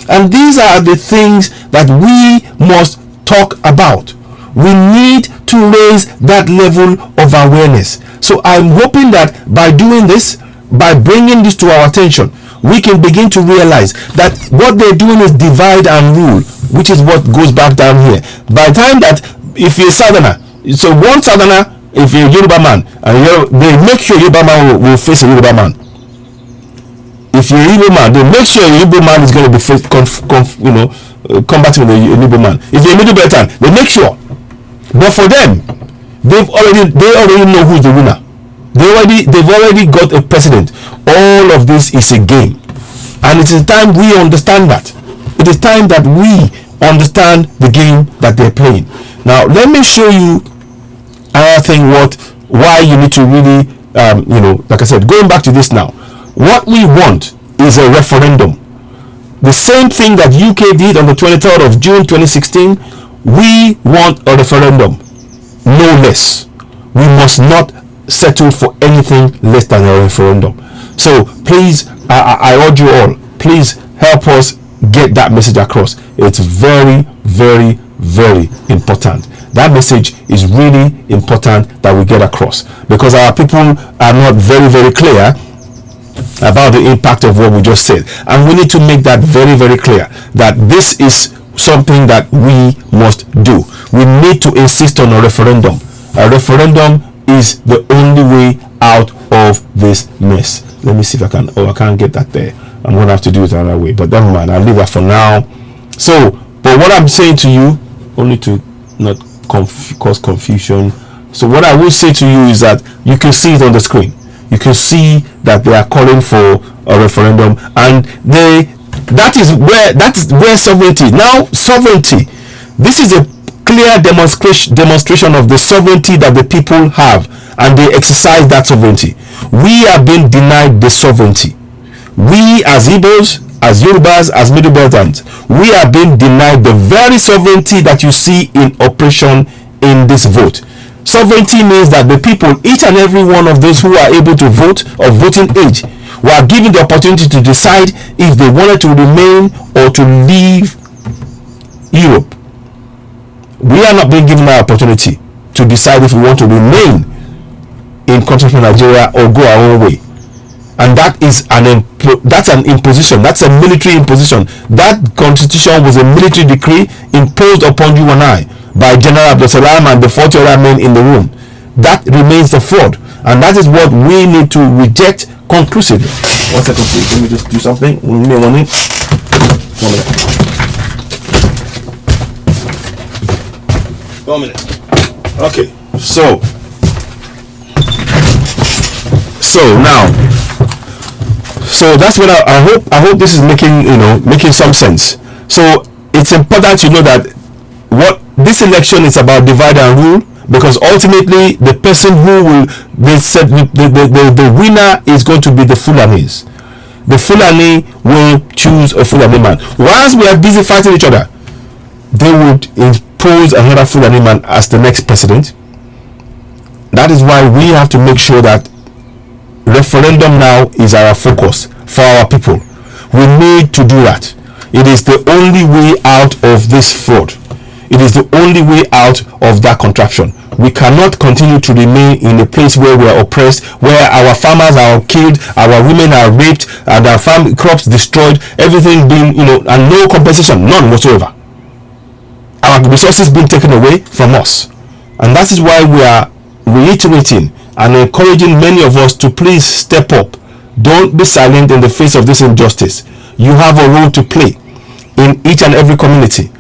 And these are the things that we must talk about. We need to raise that level of awareness. So I'm hoping that by doing this, by bringing this to our attention, we can begin to realize that what they're doing is divide and rule, which is what goes back down here. By the time that, if you're a Southerner, so one Southerner, if you're a Yoruba man, and they make sure Yoruba man will face a Yoruba man. If you're a Igbo man, they make sure a Igbo man is going to be combating with a Igbo man. If you're a Middle Beltan, they make sure. But for them, they already know who's the winner. They've already got a president. All of this is a game, and it is time we understand that. It is time that we understand the game that they're playing. Now, let me show you another thing. Why you need to really, like I said, going back to this now. What we want is a referendum. The same thing that UK did on the 23rd of June 2016. We want a referendum, no less. We must not settle for anything less than a referendum. So please, I urge you all, please help us get that message across. It's very, very, very important. That message is really important that we get across, because our people are not very, very clear about the impact of what we just said, and we need to make that very, very clear that this is something that we must do. We need to insist on a referendum. A referendum is the only way out of this mess. Let me see if I can. I can't get that there. I'm gonna have to do it another way, but never mind, I'll leave that for now. So, but what I'm saying to you, only to not cause confusion, so what I will say to you is that you can see it on the screen. you can see that they are calling for a referendum, and that's where sovereignty. Now sovereignty, this is a clear demonstration of the sovereignty that the people have, and they exercise that sovereignty. We are being denied the sovereignty. We as Igbos, as Yorubas, as Middle Beltans, we are being denied the very sovereignty that you see in operation in this vote. Sovereignty means that the people, each and every one of those who are able to vote or voting age, were given the opportunity to decide if they wanted to remain or to leave Europe. We are not being given that opportunity to decide if we want to remain in continental Nigeria or go our own way. And that is that's an imposition. That's a military imposition. That constitution was a military decree imposed upon you and I by General Abdul Salam and the 40 other men in the room. That remains the fraud, and that is what we need to reject conclusively. 1 second, please. Let me just do something. We may want it. 1 minute. 1 minute. Okay. So now. So that's what I hope this is making some sense. So it's important to know that what this election is about, divide and rule, because ultimately the person who will the winner is going to be the Fulanis. The Fulani will choose a Fulani man. Whilst we are busy fighting each other, they would impose another Fulani man as the next president. That is why we have to make sure that referendum now is our focus for our people. We need to do that. It is the only way out of this fraud. It is the only way out of that contraption. We cannot continue to remain in a place where we are oppressed, where our farmers are killed, our women are raped, and our farm crops destroyed, everything being, and no compensation, none whatsoever. Our resources being taken away from us. And that is why we are reiterating and encouraging many of us to please step up. Don't be silent in the face of this injustice. You have a role to play in each and every community,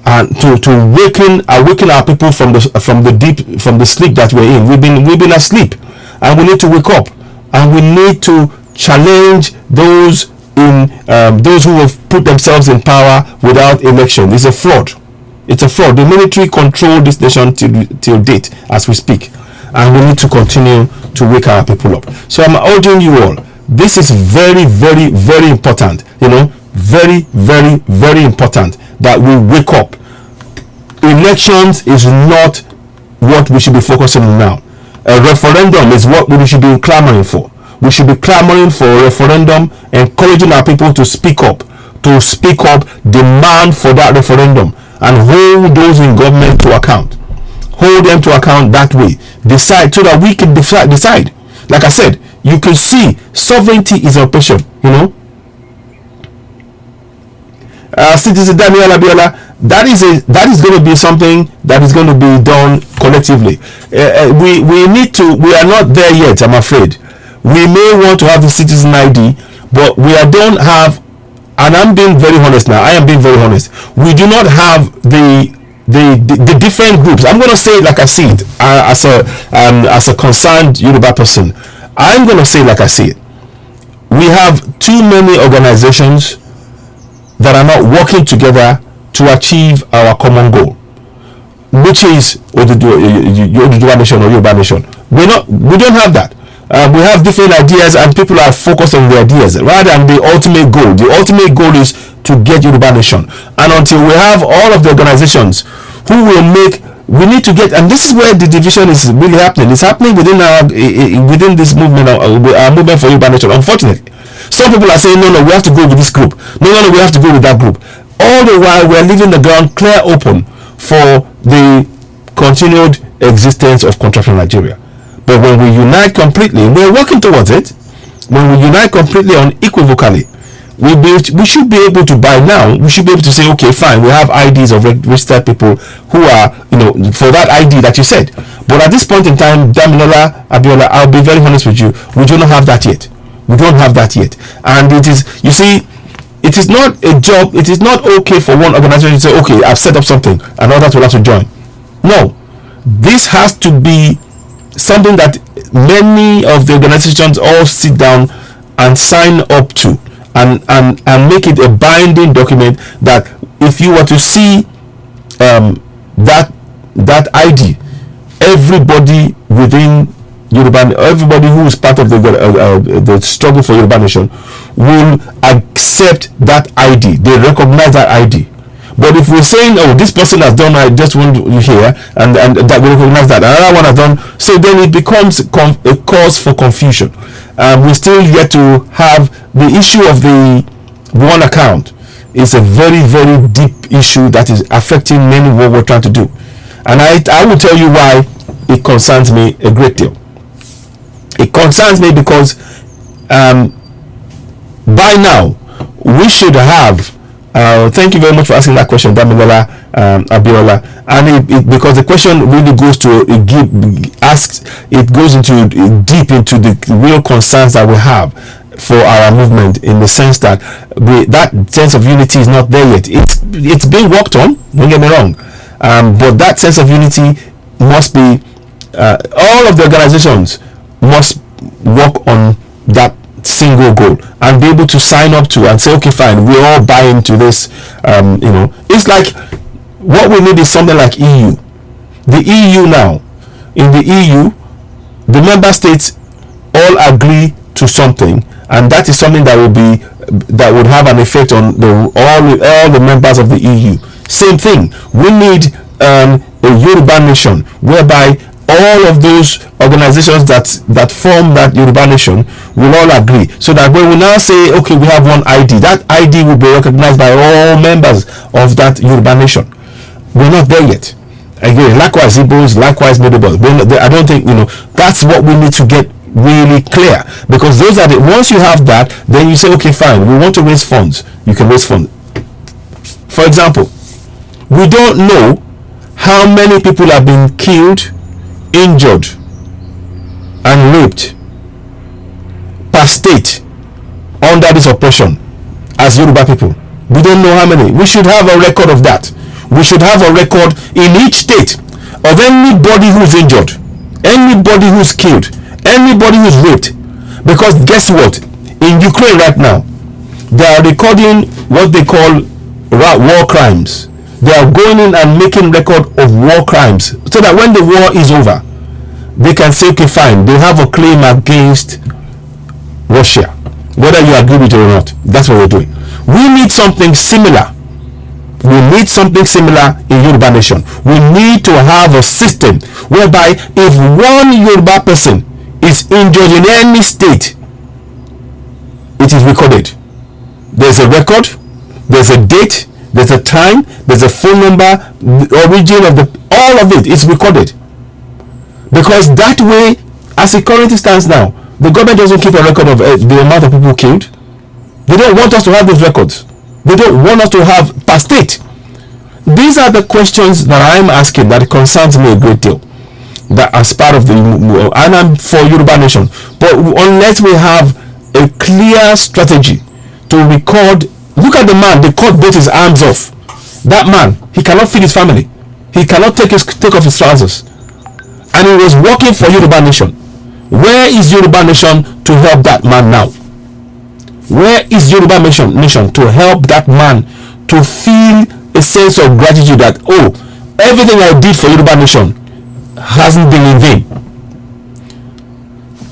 and to awaken our people from the sleep that we're in. We've been asleep, and we need to wake up, and we need to challenge those who have put themselves in power without election. It's a fraud. It's a fraud. The military control this nation till date as we speak. And we need to continue to wake our people up. So I'm urging you all, this is very, very, very important. Very, very, very important that we wake up. Elections is not what we should be focusing on now. A referendum is what we should be clamoring for. We should be clamoring for a referendum, encouraging our people to speak up, demand for that referendum, and hold those in government to account. Hold them to account that way. Decide so that we can decide. Like I said, you can see sovereignty is operation. Citizen Daniel Abiola, that is going to be something that is going to be done collectively. We are not there yet, I'm afraid. We may want to have the citizen ID, but we don't have, and I'm being very honest now. I am being very honest. We do not have the different groups. I'm going to say it like I see it, as a concerned Yoruba person. I'm going to say it like I see it. We have too many organizations that are not working together to achieve our common goal, which is Oduduwa Nation or Yoruba Nation. We don't have that. We have different ideas, and people are focused on the ideas rather than the ultimate goal. The ultimate goal is to get Yoruba Nation, and until we have all of the organizations who will we need to get, and this is where the division is really happening. It's happening within this movement, our movement for Yoruba Nation. Unfortunately, some people are saying no, we have to go with this group. No, we have to go with that group. All the while we are leaving the ground clear open for the continued existence of contraction in Nigeria. But when we unite completely, we're working towards it. When we unite completely unequivocally, we should be able to, by now, we should be able to say, okay, fine, we have IDs of registered people who are, for that ID that you said. But at this point in time, Damilola Abiola, I'll be very honest with you, we do not have that yet. We don't have that yet. And it is, you see, it is not a job, it is not okay for one organization to say, okay, I've set up something, and others will have to join. No. This has to be something that many of the organizations all sit down and sign up to, and make it a binding document that if you were to see that ID, everybody within Yoruba, everybody who is part of the struggle for Yoruba nation will accept that ID. They recognize that ID. But if we're saying, oh, this person has done, I just want you here, and that we recognize that another one has done, so then it becomes a cause for confusion. We still yet to have the issue of the one account. Is a very, very deep issue that is affecting many what we're trying to do, and I will tell you why it concerns me a great deal. It concerns me because by now we should have. Thank you very much for asking that question, Damilola Abiola. And because the question really goes to it goes into deep into the real concerns that we have for our movement, in the sense that that sense of unity is not there yet. It's being worked on. Don't get me wrong, but that sense of unity must be. All of the organizations must work on that single goal and be able to sign up to and say, okay, fine, we all buy into this. It's like what we need is something like EU. The EU now, in the EU, the member states all agree to something, and that is something that would have an effect on all the members of the EU. Same thing. We need a Yoruba nation whereby all of those organizations that form that Yoruba nation will all agree, so that when we now say, okay, we have one ID, that ID will be recognized by all members of that Yoruba nation. We're not there yet. Again, likewise Igbos, likewise Midobos. I don't think, that's what we need to get really clear, because those are once you have that, then you say, okay, fine, we want to raise funds. You can raise funds. For example, we don't know how many people have been killed, injured, and raped per state under this oppression as Yoruba people. We don't know how many. We should have a record of that. We should have a record in each state of anybody who's injured, anybody who's killed, anybody who's raped. Because guess what? In Ukraine right now, they are recording what they call war crimes. They are going in and making record of war crimes, so that when the war is over, they can say, okay, fine, they have a claim against Russia, whether you agree with it or not. That's what we're doing. We need something similar. We need something similar in Yoruba nation. We need to have a system whereby if one Yoruba person is injured in any state, it is recorded. There's a record, there's a date, there's a time, there's a phone number, the origin of all of it is recorded. Because that way, as it currently stands now, the government doesn't keep a record of the amount of people killed. They don't want us to have those records. They don't want us to have per state. These are the questions that I'm asking that concerns me a great deal. That as part of and I'm for Yoruba nation. But unless we have a clear strategy to record, look at the man, the court both his arms off. That man, he cannot feed his family. He cannot take off his trousers. And he was working for Yoruba nation. Where is Yoruba nation to help that man now? Where is Yoruba nation to help that man to feel a sense of gratitude that, oh, everything I did for Yoruba nation hasn't been in vain?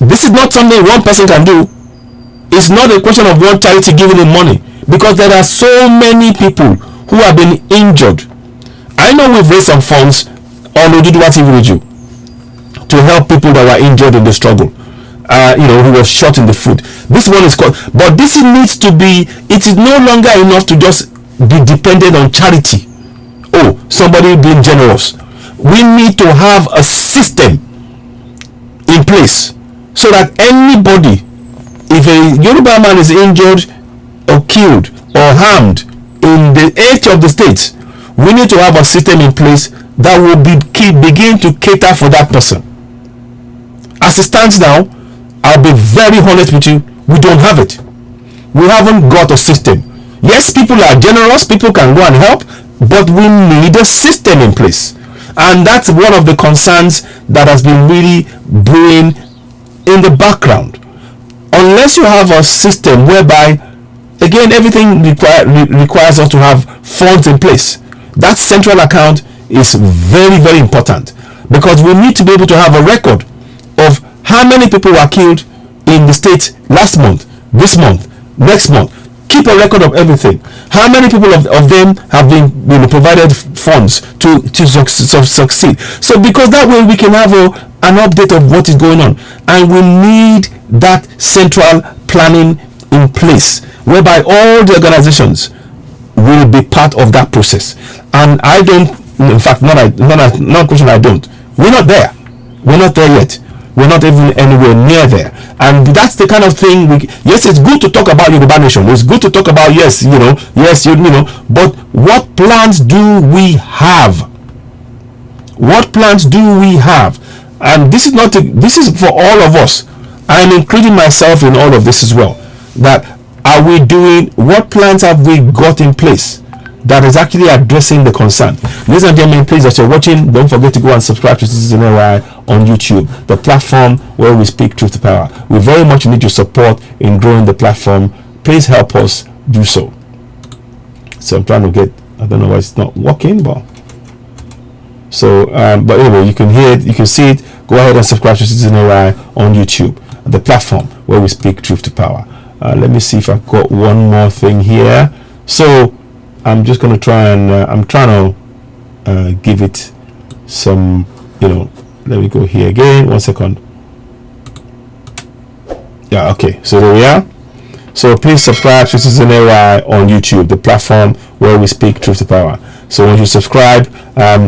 This is not something one person can do. It's not a question of one charity giving him money, because there are so many people who have been injured. I know we've raised some funds on Oduduwa TV Radio to help people that were injured in the struggle, who was shot in the foot. This one is called, but this needs to be, it is no longer enough to just be dependent on charity. Oh, somebody being generous. We need to have a system in place so that anybody, if a Yoruba man is injured or killed or harmed in the eight of the states, we need to have a system in place that will begin to cater for that person. As it stands now, I'll be very honest with you, we don't have it. We haven't got a system. Yes, people are generous, people can go and help, but we need a system in place. And that's one of the concerns that has been really brewing in the background, unless you have a system whereby, again, everything requires us to have funds in place. That central account is very, very important, because we need to be able to have a record of how many people were killed in the state last month, this month, next month. Keep a record of everything. How many people of them have been, provided funds to succeed. So because that way we can have an update of what is going on, and we need that central planning in place, whereby all the organizations will be part of that process. And I don't, in fact, not a question, I don't. We're not there. We're not there yet. We're not even anywhere near there. And that's the kind of thing yes, it's good to talk about Yoruba Nation. It's good to talk about, but what plans do we have? What plans do we have? And this is for all of us. I am including myself in all of this as well. That are we doing? What plans have we got in place that is actually addressing the concern? Ladies and gentlemen, please, as you're watching, don't forget to go and subscribe to Citizen AI on YouTube, the platform where we speak truth to power. We very much need your support in growing the platform. Please help us do so. So I'm trying to get, I don't know why it's not working, but but anyway, you can hear it, you can see it. Go ahead and subscribe to Citizen AI on YouTube, the platform where we speak truth to power. Let me see if I've got one more thing here. So I'm just going to try and I'm trying to give it some, let me go here again. 1 second. Yeah, okay. So there we are. So please subscribe to Citizen AI on YouTube, the platform where we speak truth to power. So when you subscribe,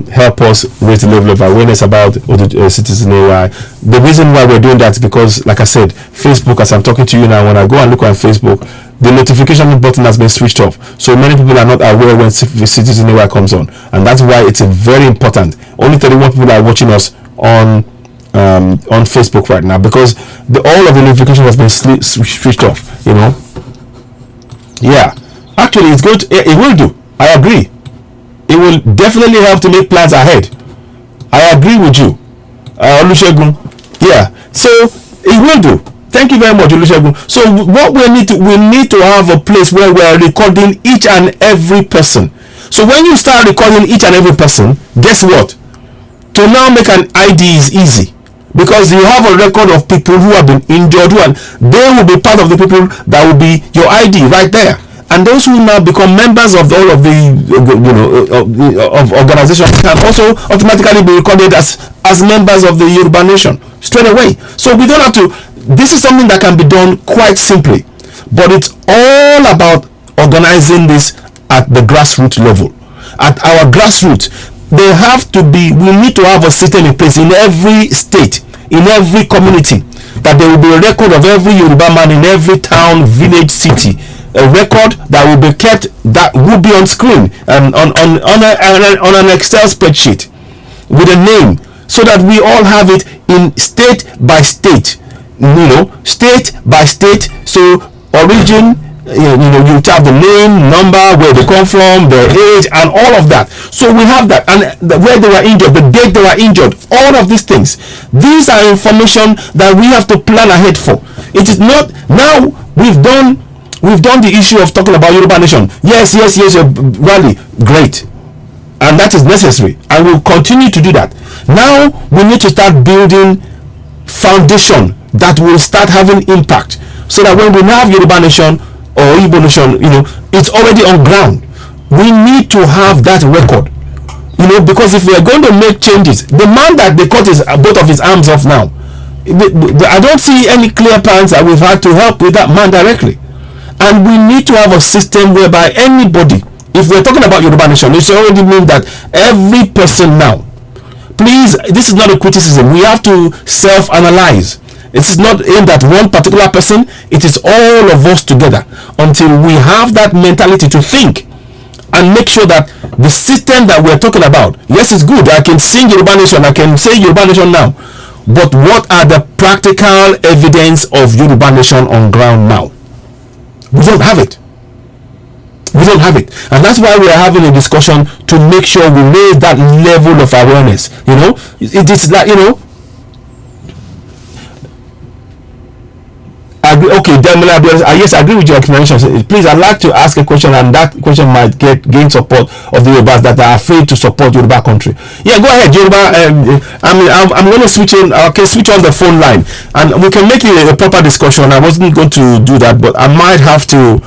help us raise the level of awareness about Citizen AI. The reason why we're doing that is because, like I said, Facebook, as I'm talking to you now, when I go and look on Facebook, the notification button has been switched off. So many people are not aware when Citizen AI comes on. And that's why it's very important. Only 31 people are watching us on Facebook right now, because all of the notification has been switched off. Yeah, actually, it's good. It will do. I agree. It will definitely help to make plans ahead. I agree with you, Olusegun. Yeah, so it will do. Thank you very much, Olusegun. So what we need to have a place where we are recording each and every person. So when you start recording each and every person, guess what? To now make an ID is easy, because you have a record of people who have been injured, and they will be part of the people that will be your ID right there. And those who now become members of all of the of organizations can also automatically be recorded as members of the Yoruba Nation straight away. So we don't have to. This is something that can be done quite simply, but it's all about organizing this at the grassroots level. At our grassroots, they have to be. We need to have a system in place in every state, in every community, that there will be a record of every Yoruba man in every town, village, city. A record that will be kept, that will be on screen and on an Excel spreadsheet with a name, so that we all have it in state by state, state by state. So origin, you have the name, number, where they come from, their age, and all of that. So we have that, and where they were injured, the date they were injured, all of these things. These are information that we have to plan ahead for. It is not now. We've done the issue of talking about Yoruba Nation. Yes, rally, great, and that is necessary, and we'll continue to do that. Now we need to start building foundation that will start having impact, so that when we now have Yoruba Nation or Igbo Nation, it's already on ground. We need to have that record, because if we are going to make changes, the man that they cut both of his arms off now, I don't see any clear plans that we've had to help with that man directly. And we need to have a system whereby anybody, if we're talking about Yoruba Nation, it already means that every person now, please, this is not a criticism, we have to self-analyze. It is not aimed at one particular person, it is all of us together, until we have that mentality to think and make sure that the system that we're talking about, yes, it's good, I can sing Yoruba Nation, I can say Yoruba Nation now, but what are the practical evidence of Yoruba Nation on ground now? We don't have it. We don't have it, and that's why we are having a discussion to make sure we raise that level of awareness. It is that agree. Okay, yes, I agree with your explanation. Please, I'd like to ask a question, and that question might gain support of the Yorubas that are afraid to support Yoruba country. Yeah, go ahead, Yoruba. I'm going to switch on. Okay, switch on the phone line, and we can make it a proper discussion. I wasn't going to do that, but I might have to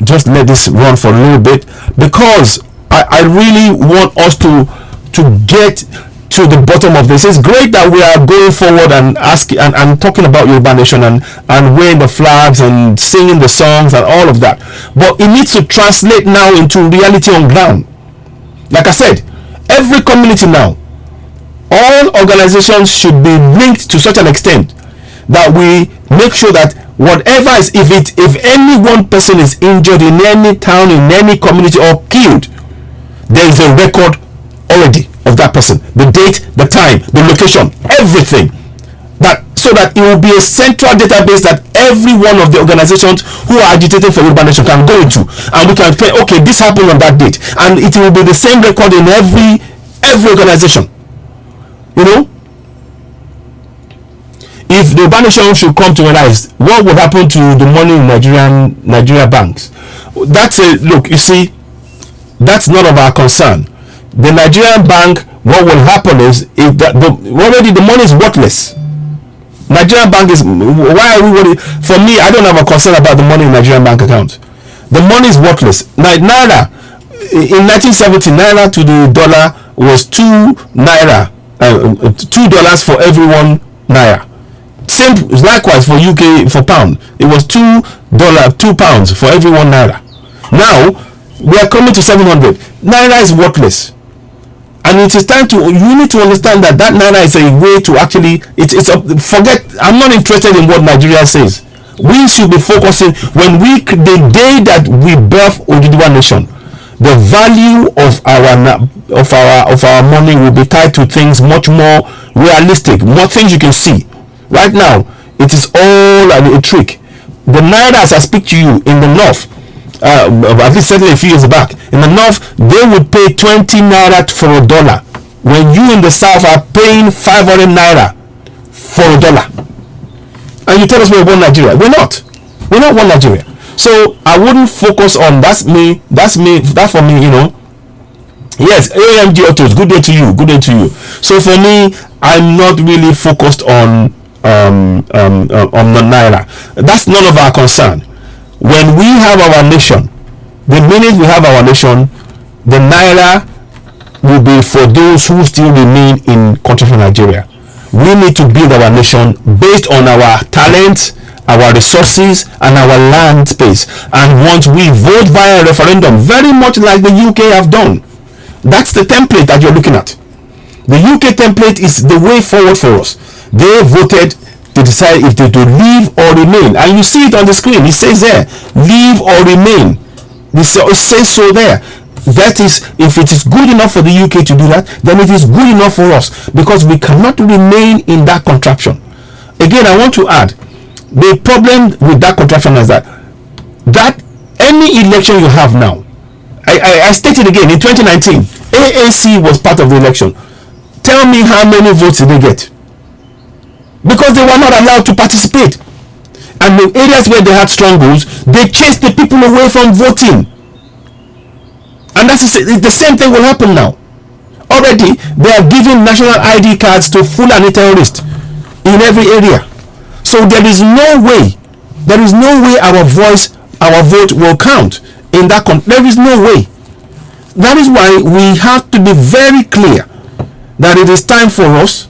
just let this run for a little bit, because I really want us to get to the bottom of this. It's great that we are going forward and asking and talking about Yoruba Nation and wearing the flags and singing the songs and all of that, but it needs to translate now into reality on ground. Like I said, every community now, all organizations should be linked to such an extent that we make sure that whatever is, if any one person is injured in any town, in any community, or killed, there is a record already of that person, the date, the time, the location, everything, that so that it will be a central database that every one of the organizations who are agitating for Yoruba Nation can go into, and we can say, okay, this happened on that date, and it will be the same record in every organization. You know, if the Yoruba Nation should come to realize what would happen to the money in Nigeria banks, that's a look. You see, that's none of our concern. The Nigerian bank, what will happen is already the money is worthless. Nigerian bank is, why are we worried? For me, I don't have a concern about the money in Nigerian bank account. The money is worthless. Naira, in 1970, naira to the dollar was $2 for every one naira. Same likewise for UK, for pound, it was £2 for every one naira. Now we are coming to 700. Naira is worthless, and it is time to, you need to understand that naira is a way to actually, forget, I'm not interested in what Nigeria says. We should be focusing, the day that we birth Oduduwa Nation, the value of our money will be tied to things much more realistic, more things you can see. Right now, it is all a trick. The naira, as I speak to you, in the north, at least certainly a few years back, in the north, they would pay 20 naira for a dollar, when you in the south are paying 500 naira for a dollar. And you tell us we're one Nigeria. We're not one Nigeria. So I wouldn't focus on that for me, you know. Yes, AMG Autos, good day to you. So for me, I'm not really focused on the naira. That's none of our concern. When we have our nation, the minute we have our nation, the naira will be for those who still remain in country from Nigeria. We need to build our nation based on our talents, our resources, and our land space. And once we vote via referendum, very much like the UK have done, that's the template that you're looking at. The UK template is the way forward for us. They voted to decide if they to leave or remain, and you see it on the screen. It says there, leave or remain. It says so there. That is, if it is good enough for the UK to do that, then it is good enough for us, because we cannot remain in that contraption. Again, I want to add, the problem with that contraption is that any election you have now, I stated again, in 2019, AAC was part of the election. Tell me how many votes did they get? Because they were not allowed to participate. And the areas where they had strongholds, they chased the people away from voting. And that's the same thing will happen now. Already, they are giving national ID cards to Fulani terrorists in every area. So there is no way our vote will count in that country. There is no way. That is why we have to be very clear that it is time for us,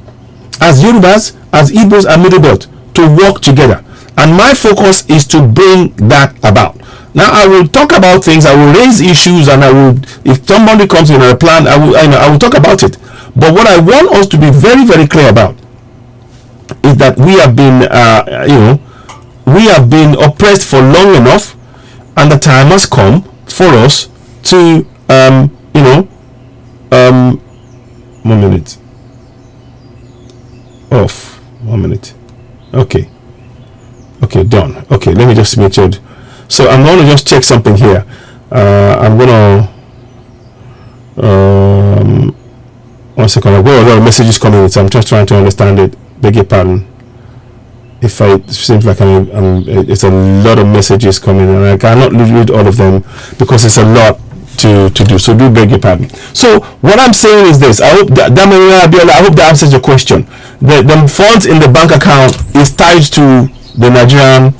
as Yorubas, as Igbos and Middle Belt, to work together. And my focus is to bring that about. Now I will talk about things, I will raise issues, and I will, if somebody comes in a plan, I will talk about it. But what I want us to be very, very clear about is that we have been oppressed for long enough, and the time has come for us to 1 minute off. 1 minute. Okay, done. Okay, let me just make sure. So I'm going to just check something here. I'm going to 1 second. I've got a lot of messages coming in, so I'm just trying to understand it. Beg your pardon. if I it seems like it's a lot of messages coming, and I cannot read all of them because it's a lot to do. So do beg your pardon. So what I'm saying is this: I hope that I hope that answers your question. The funds in the bank account is tied to the Nigerian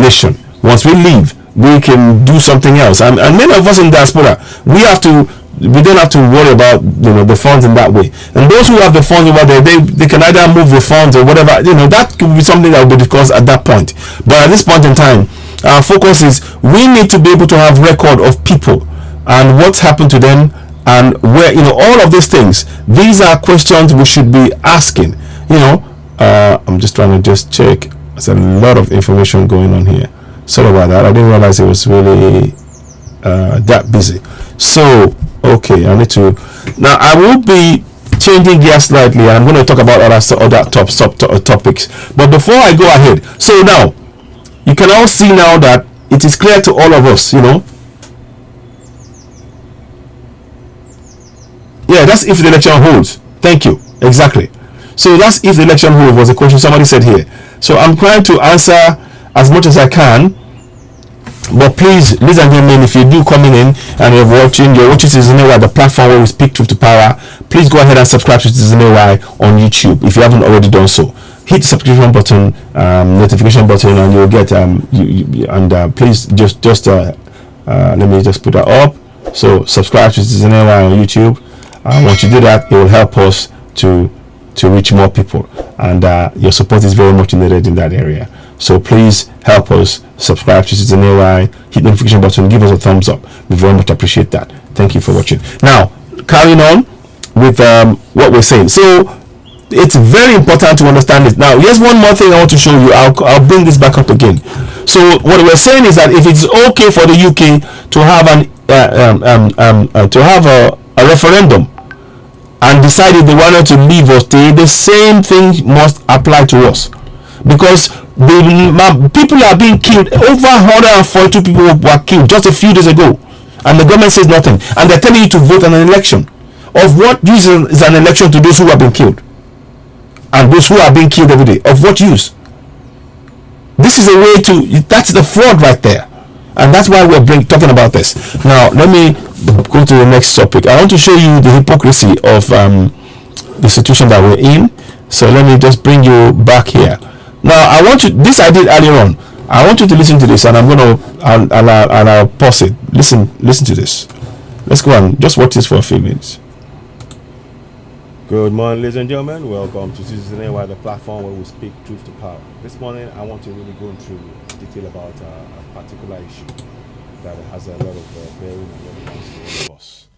nation. Once we leave, we can do something else. And many of us in diaspora, we don't have to worry about the funds in that way. And those who have the funds over there, they can either move the funds or whatever. That could be something that will be discussed at that point. But at this point in time, our focus is we need to be able to have record of people and what's happened to them and where all of these things. These are questions we should be asking. I'm just trying to just check. There's a lot of information going on here. Sorry about that. I didn't realize it was really that busy. So okay, I need to now. I will be changing gears slightly. I'm going to talk about other topics. But before I go ahead, so now you can all see now that it is clear to all of us. Yeah, that's if the election holds. Thank you. Exactly. So that's if the election holds was a question somebody said here. So I'm trying to answer as much as I can. But please, ladies and gentlemen, if you do coming in and you're watching Citizen AY, the platform where we speak truth to power, please go ahead and subscribe to Citizen AY on YouTube if you haven't already done so. Hit the subscription button, notification button, and you'll get please just let me just put that up. So subscribe to Citizen AY on YouTube. Once you do that, it will help us to reach more people, and your support is very much needed in that area. So please help us subscribe to Citizen AY, hit the notification button, give us a thumbs up. We very much appreciate that. Thank you for watching. Now, carrying on with what we're saying. So it's very important to understand it. Now, here's one more thing I want to show you. I'll bring this back up again. So what we're saying is that if it's okay for the UK to have a referendum and decide if they wanted to leave or stay, the same thing must apply to us, because people are being killed. Over 142 people were killed just a few days ago, and the government says nothing, and they're telling you to vote on an election. Of what use is an election to those who have been killed and those who are being killed every day? Of what use? This is a way that's the fraud right there, and that's why we're talking about this. Now let me go to the next topic. I want to show you the hypocrisy of the situation that we're in. So let me just bring you back here. Now I want this I did earlier on. I want you to listen to this, and I'll pause it. Listen to this. Let's go and just watch this for a few minutes. Good morning, ladies and gentlemen. Welcome to Citizen AY, the platform where we speak truth to power. This morning I want to really go into detail about a particular issue that has a lot of bearing and relevance to us.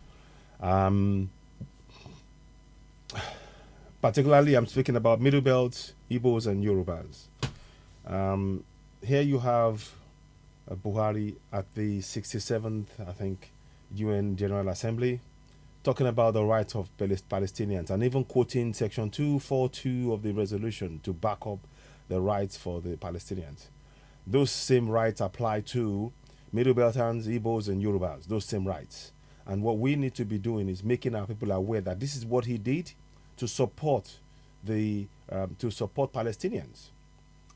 Particularly, I'm speaking about Middle Belt, Igbos, and Yorubas. Here you have Buhari at the 67th, I think, UN General Assembly, talking about the rights of Palestinians, and even quoting Section 242 of the resolution to back up the rights for the Palestinians. Those same rights apply to Middle Beltans, Igbos, and Yorubas, those same rights. And what we need to be doing is making our people aware that this is what he did to support Palestinians.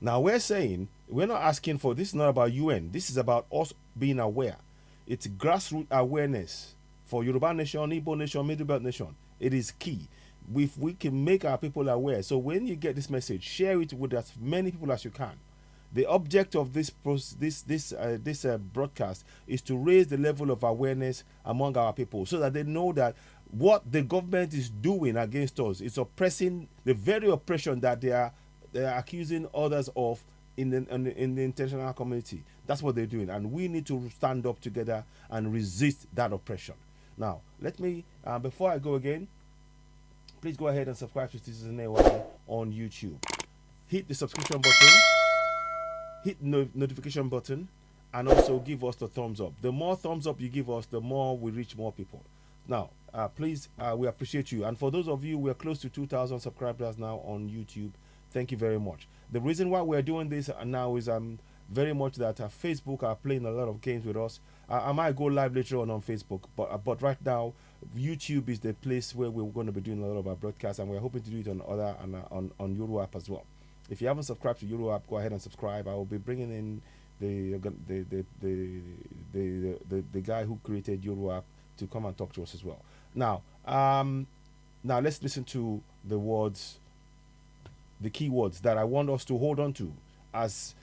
Now we're saying, we're not asking for, this is not about UN, this is about us being aware. It's grassroots awareness for Yoruba nation, Igbo nation, Middle Belt nation. It is key. If we can make our people aware, so when you get this message, share it with as many people as you can. The object of this broadcast is to raise the level of awareness among our people, so that they know that what the government is doing against us is oppressing the very oppression that they are accusing others of in the international community. That's what they're doing, and we need to stand up together and resist that oppression. Now, let me before I go again, please go ahead and subscribe to Citizen AY on YouTube. Hit the subscription button, hit notification button, and also give us the thumbs up. The more thumbs up you give us, the more we reach more people. Now, please, we appreciate you. And for those of you, we're close to 2,000 subscribers now on YouTube. Thank you very much. The reason why we're doing this now is very much that Facebook are playing a lot of games with us. I might go live later on Facebook, but right now YouTube is the place where we're going to be doing a lot of our broadcasts, and we're hoping to do it on other on Euro app as well. If you haven't subscribed to Euro app, go ahead and subscribe. I will be bringing in the guy who created Euro app to come and talk to us as well. Now, now let's listen to the words, the key words that I want us to hold on to as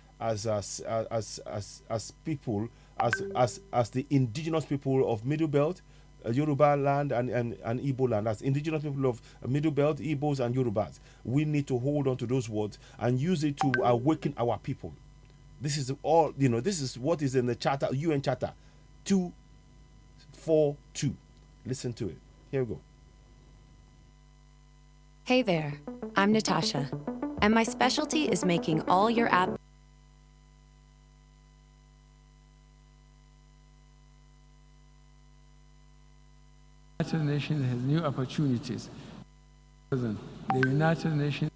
people, as the indigenous people of Middle Belt, Yoruba land and Igbo land, as indigenous people of Middle Belt, Igbos and Yorubas. We need to hold on to those words and use it to awaken our people. This is all, this is what is in the charter, UN Charter 242. Listen to it. Here we go. Hey there, I'm Natasha, and my specialty is making all your app. The United Nations has new opportunities. The United Nations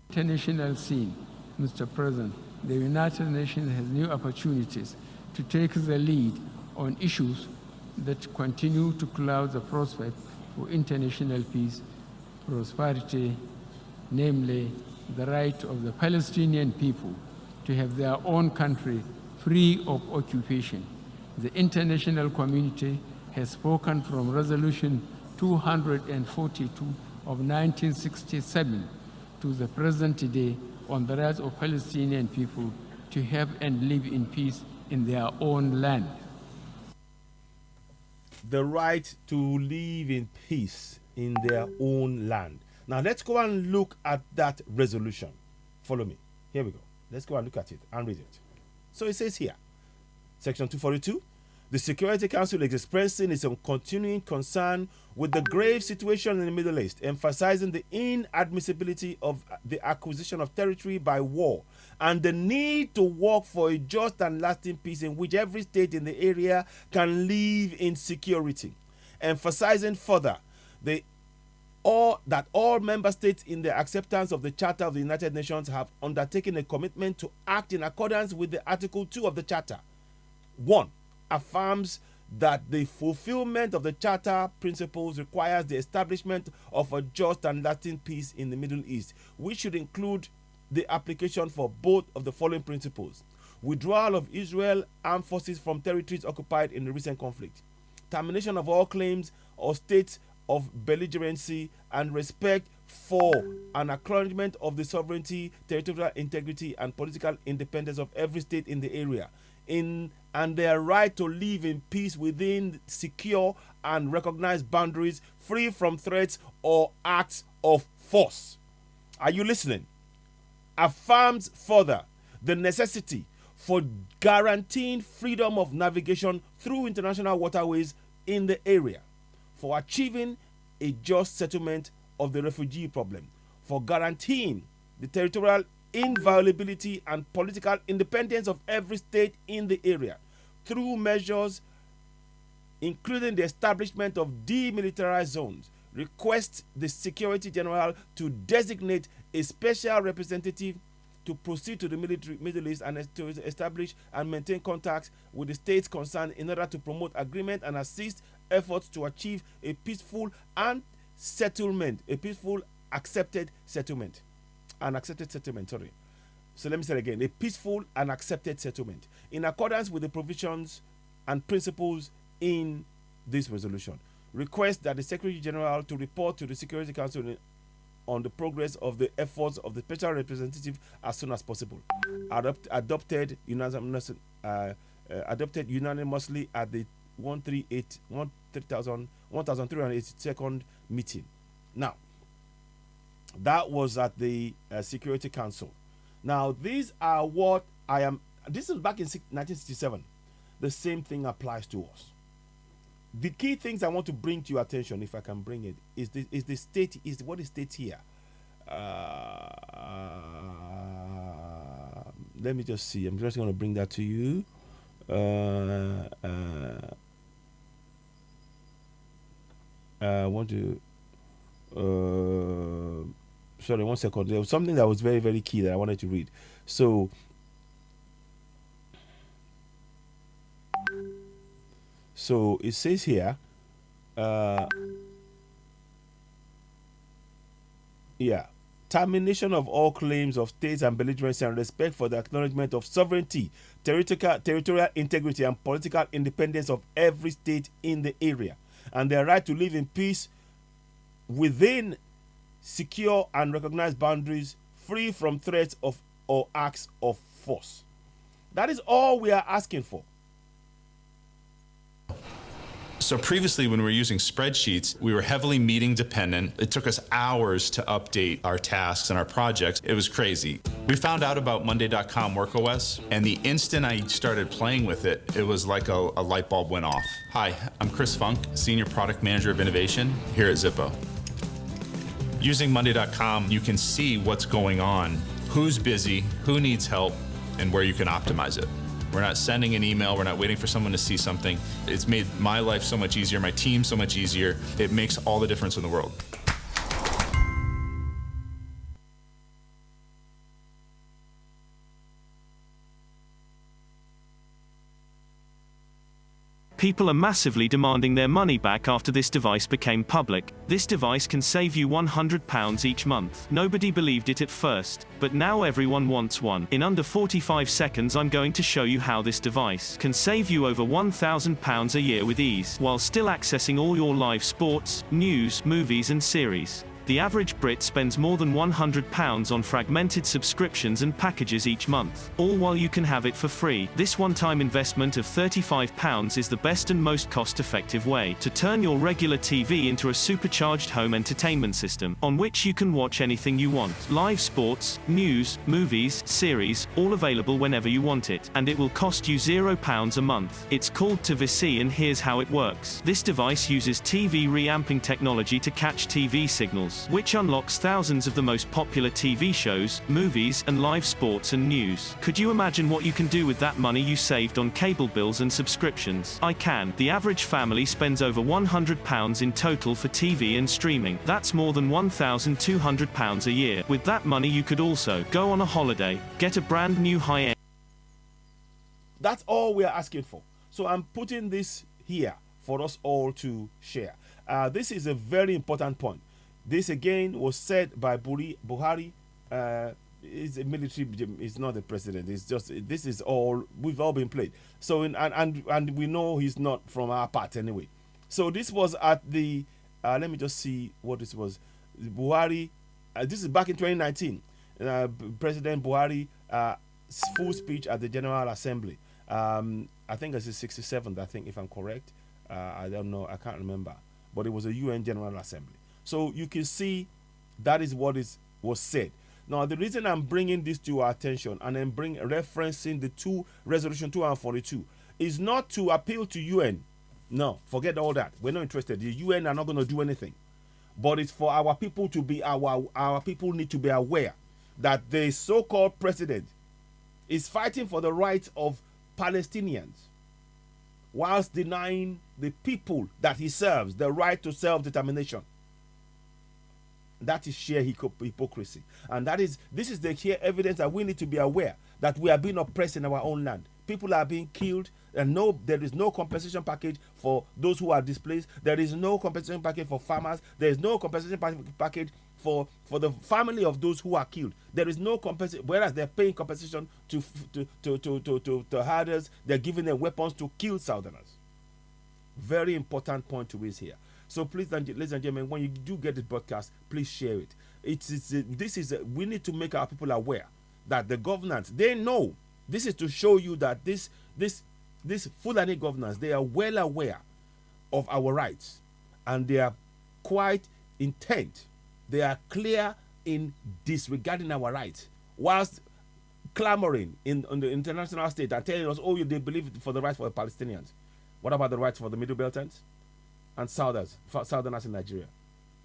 international scene, Mr. President, the United Nations has new opportunities to take the lead on issues that continue to cloud the prospect for international peace, prosperity, namely the right of the Palestinian people to have their own country free of occupation. The international community has spoken from Resolution 242 of 1967 to the present day on the right of Palestinian people to have and live in peace in their own land. The right to live in peace in their own land. Now let's go and look at that resolution. Follow me. Here we go. Let's go and look at it and read it. So it says here, Section 242, the Security Council is expressing its continuing concern with the grave situation in the Middle East, emphasizing the inadmissibility of the acquisition of territory by war and the need to work for a just and lasting peace in which every state in the area can live in security. Emphasizing further that all member states in the acceptance of the Charter of the United Nations have undertaken a commitment to act in accordance with the Article 2 of the Charter. 1. Affirms that the fulfillment of the Charter principles requires the establishment of a just and lasting peace in the Middle East, which should include the application for both of the following principles: withdrawal of Israel armed forces from territories occupied in the recent conflict, termination of all claims or states of belligerency, and respect for an acknowledgement of the sovereignty, territorial integrity, and political independence of every state in the area, and their right to live in peace within secure and recognized boundaries, free from threats or acts of force. Are you listening? Affirms further the necessity for guaranteeing freedom of navigation through international waterways in the area, for achieving a just settlement of the refugee problem, for guaranteeing the territorial inviolability and political independence of every state in the area through measures including the establishment of demilitarized zones, request the Secretary General to designate a special representative to proceed to the Middle East and to establish and maintain contacts with the states concerned in order to promote agreement and assist efforts to achieve a peaceful and accepted settlement. So let me say it again, a peaceful and accepted settlement in accordance with the provisions and principles in this resolution. Request that the Secretary General to report to the Security Council on the progress of the efforts of the special representative as soon as possible. Adopted unanimously at the 1382nd meeting. Now, that was at the Security Council. Now, these are what I am. This is back in 1967. The same thing applies to us. The key things I want to bring to your attention, if I can bring it, is the state, is what is stated here. Let me just see. I'm just going to bring that to you. I want to. Sorry, 1 second. There was something that was very, very key that I wanted to read. So it says here, yeah, termination of all claims of states and belligerency and respect for the acknowledgement of sovereignty, territorial integrity, and political independence of every state in the area, and their right to live in peace within secure and recognized boundaries, free from threats of or acts of force. That is all we are asking for. So previously, when we were using spreadsheets, we were heavily meeting dependent. It took us hours to update our tasks and our projects. It was crazy. We found out about Monday.com WorkOS, and the instant I started playing with it, it was like a light bulb went off. Hi, I'm Chris Funk, Senior Product Manager of Innovation here at Zippo. Using Monday.com, you can see what's going on, who's busy, who needs help, and where you can optimize it. We're not sending an email, we're not waiting for someone to see something. It's made my life so much easier, my team so much easier. It makes all the difference in the world. People are massively demanding their money back after this device became public. This device can save you £100 each month. Nobody believed it at first, but now everyone wants one. In under 45 seconds I'm going to show you how this device can save you over £1,000 a year with ease, while still accessing all your live sports, news, movies and series. The average Brit spends more than £100 on fragmented subscriptions and packages each month, all while you can have it for free. This one-time investment of £35 is the best and most cost-effective way to turn your regular TV into a supercharged home entertainment system, on which you can watch anything you want. Live sports, news, movies, series, all available whenever you want it, and it will cost you £0 a month. It's called TVC, and here's how it works. This device uses TV reamping technology to catch TV signals, which unlocks thousands of the most popular TV shows, movies, and live sports and news. Could you imagine what you can do with that money you saved on cable bills and subscriptions? I can. The average family spends over £100 in total for TV and streaming. That's more than £1,200 a year. With that money you could also go on a holiday, get a brand new high-end. That's all we are asking for. So I'm putting this here for us all to share. This is a very important point. This again was said by Buhari. Is a military. He's not the president. It's just this is all we've all been played. So and we know he's not from our part anyway. So this was at the. Let me just see what this was. Buhari. This is back in 2019. President Buhari full speech at the General Assembly. I think it's the 67th. I think if I'm correct. I don't know. I can't remember. But it was a UN General Assembly. So you can see that is what was said. Now, the reason I'm bringing this to our attention and then referencing the resolution 242 is not to appeal to UN. No, forget all that. We're not interested. The UN are not going to do anything. But it's for our people to be, our people need to be aware that the so-called president is fighting for the rights of Palestinians whilst denying the people that he serves the right to self-determination. That is sheer hypocrisy. And this is the sheer evidence that we need to be aware that we are being oppressed in our own land. People are being killed, and there is no compensation package for those who are displaced. There is no compensation package for farmers. There is no compensation package for the family of those who are killed. There is no compensation, whereas they're paying compensation to herders. They're giving them weapons to kill Southerners. Very important point to raise here. So please, ladies and gentlemen, when you do get the broadcast, please share it. We need to make our people aware that the governance, they know. This is to show you that this Fulani governance, they are well aware of our rights, and they are quite intent. They are clear in disregarding our rights, whilst clamoring on the international state and telling us, they believe for the rights for the Palestinians. What about the rights for the Middle Beltans and Southerners in Nigeria?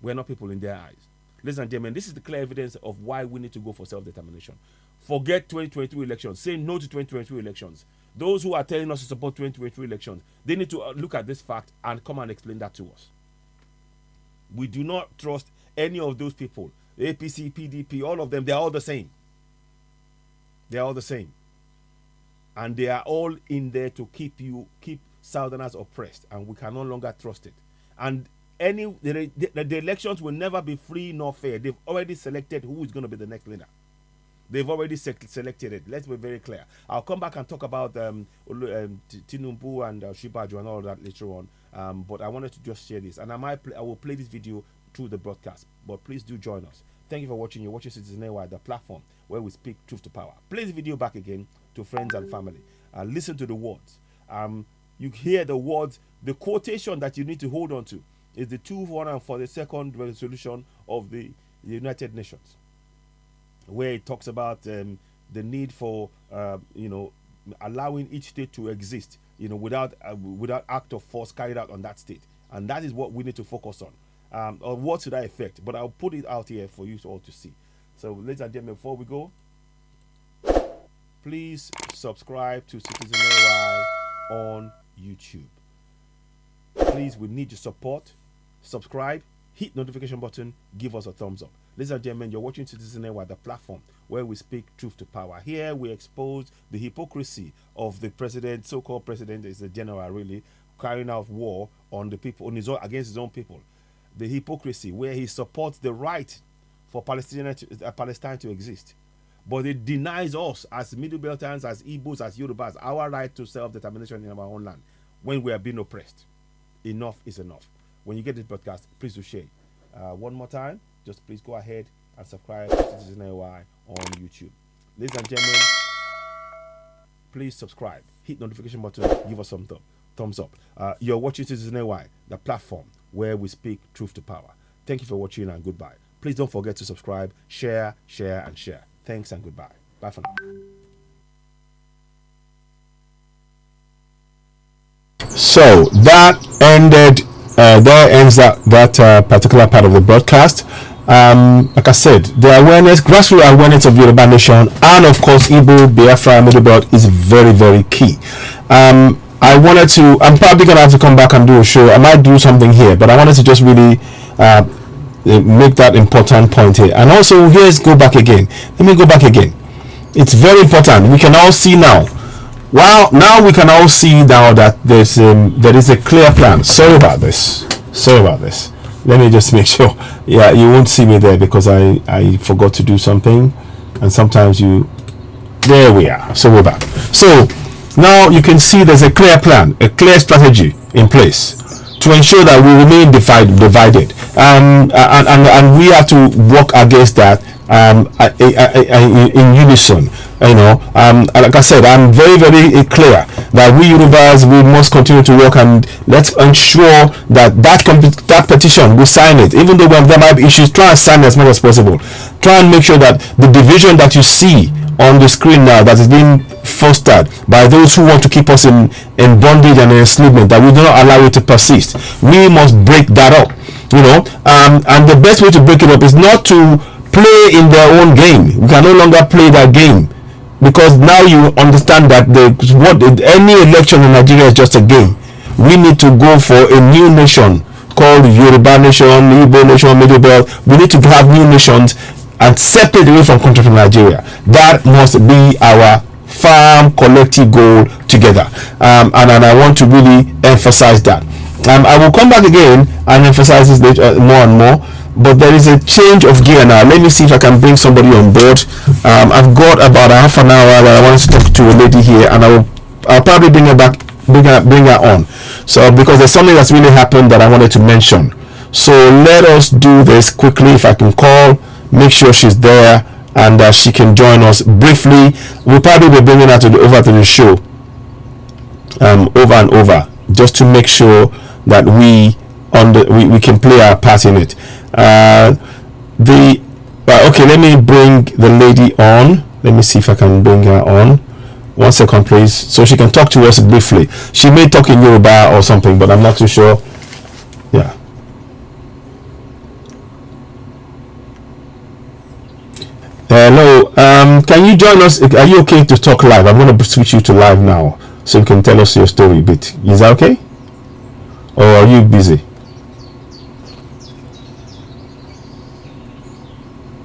We're not people in their eyes. Ladies and gentlemen, this is the clear evidence of why we need to go for self-determination. Forget 2022 elections. Say no to 2022 elections. Those who are telling us to support 2022 elections, they need to look at this fact and come and explain that to us. We do not trust any of those people. APC, PDP, all of them, they're all the same. They're all the same. And they are all in there to keep Southerners oppressed, and we can no longer trust it. And the elections will never be free nor fair. They've already selected who is going to be the next leader. They've already selected it. Let's be very clear. I'll come back and talk about Tinubu and Shibaju and all that later on. But I wanted to just share this, and I will play this video through the broadcast. But please do join us. Thank you for watching. You're watching Citizen AY, the platform where we speak truth to power. Play the video back again to friends and family. Listen to the words. You hear the words. The quotation that you need to hold on to is the 242nd resolution of the United Nations, where it talks about the need for allowing each state to exist, without act of force carried out on that state, and that is what we need to focus on, or what to that effect. But I'll put it out here for you all to see. So, ladies and gentlemen, before we go, please subscribe to Citizen AY on YouTube. Please, we need your support. Subscribe, hit notification button, give us a thumbs up. Ladies and gentlemen, you're watching Citizen AY, the platform where we speak truth to power. Here we expose the hypocrisy of the president, so-called president, is a general really, carrying out war on the people, against his own people. The hypocrisy where he supports the right for Palestine to exist, but it denies us as Middle Belters, as Igbos, as Yorubas, our right to self-determination in our own land when we are being oppressed. Enough is enough. When you get this broadcast, please do share. One more time, just please go ahead and subscribe to Citizen AY on YouTube. Ladies and gentlemen, please subscribe, hit notification button, give us some thumbs up. You're watching Citizen AY, the platform where we speak truth to power. Thank you for watching and goodbye. Please don't forget to subscribe, share, and share. Thanks and goodbye. Bye for now. So that ended. There ends that particular part of the broadcast. Like I said, the awareness, grassroots awareness of Yoruba Nation, and of course Igbo, Biafra, Middle Belt is very, very key. I'm probably gonna have to come back and do a show. I might do something here, but I wanted to just really make that important point here. And also, go back again. Let me go back again. It's very important. We can all see now. Well, now we can all see now that there is a clear plan. Sorry about this. Let me just make sure. Yeah, you won't see me there because I forgot to do something, and sometimes there we are. So we're back. So now you can see there's a clear plan, a clear strategy in place to ensure that we remain divided, and we have to work against that in unison. Like I said, I'm very, very clear that we Yorubas, we must continue to work, and let's ensure that petition, we sign it. Even though there might be issues, try and sign it as much as possible. Try and make sure that the division that you see on the screen now, that is being fostered by those who want to keep us in bondage and enslavement, that we do not allow it to persist. We must break that up. And the best way to break it up is not to play in their own game. We can no longer play that game, because now you understand that any election in Nigeria is just a game. We need to go for a new nation called Yoruba Nation, Igbo Nation, Middle Belt. We need to have new nations and separate away from country from Nigeria. That must be our firm collective goal together. And I want to really emphasize that. I will come back again and emphasize this more and more. But there is a change of gear now. Let me see if I can bring somebody on board. I've got about a half an hour that I want to talk to a lady here, and I'll probably bring her on. So because there's something that's really happened that I wanted to mention. So let us do this quickly. If I can call, make sure she's there, and she can join us briefly. We'll probably be bringing her over to the show, over and over, just to make sure that we can play our part in it. Okay, let me bring the lady on. Let me see if I can bring her on. 1 second, please, so she can talk to us briefly. She may talk in Yoruba or something, but I'm not too sure. Yeah. Hello. Can you join us? Are you okay to talk live? I'm going to switch you to live now, so you can tell us your story a bit. Is that okay? Or are you busy?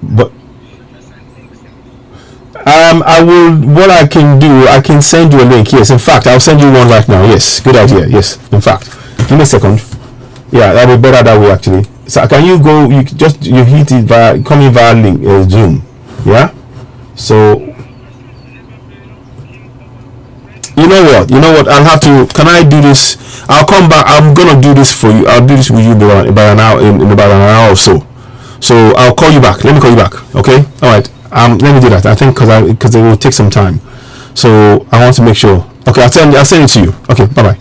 But what I can do, I can send you a link. Yes, in fact, I'll send you one right now. Yes, good idea. Yes, in fact, give me a second. Yeah, that'll be better that way actually. So can you go? You hit it via coming via link Zoom. Yeah. So you know what? I'll have to. Can I do this? I'll come back. I'm gonna do this for you. I'll do this with you about an hour in about an hour or so. So I'll call you back. Let me call you back. Okay. All right. Let me do that. I think because it will take some time. So I want to make sure. Okay. I'll send it to you. Okay. Bye.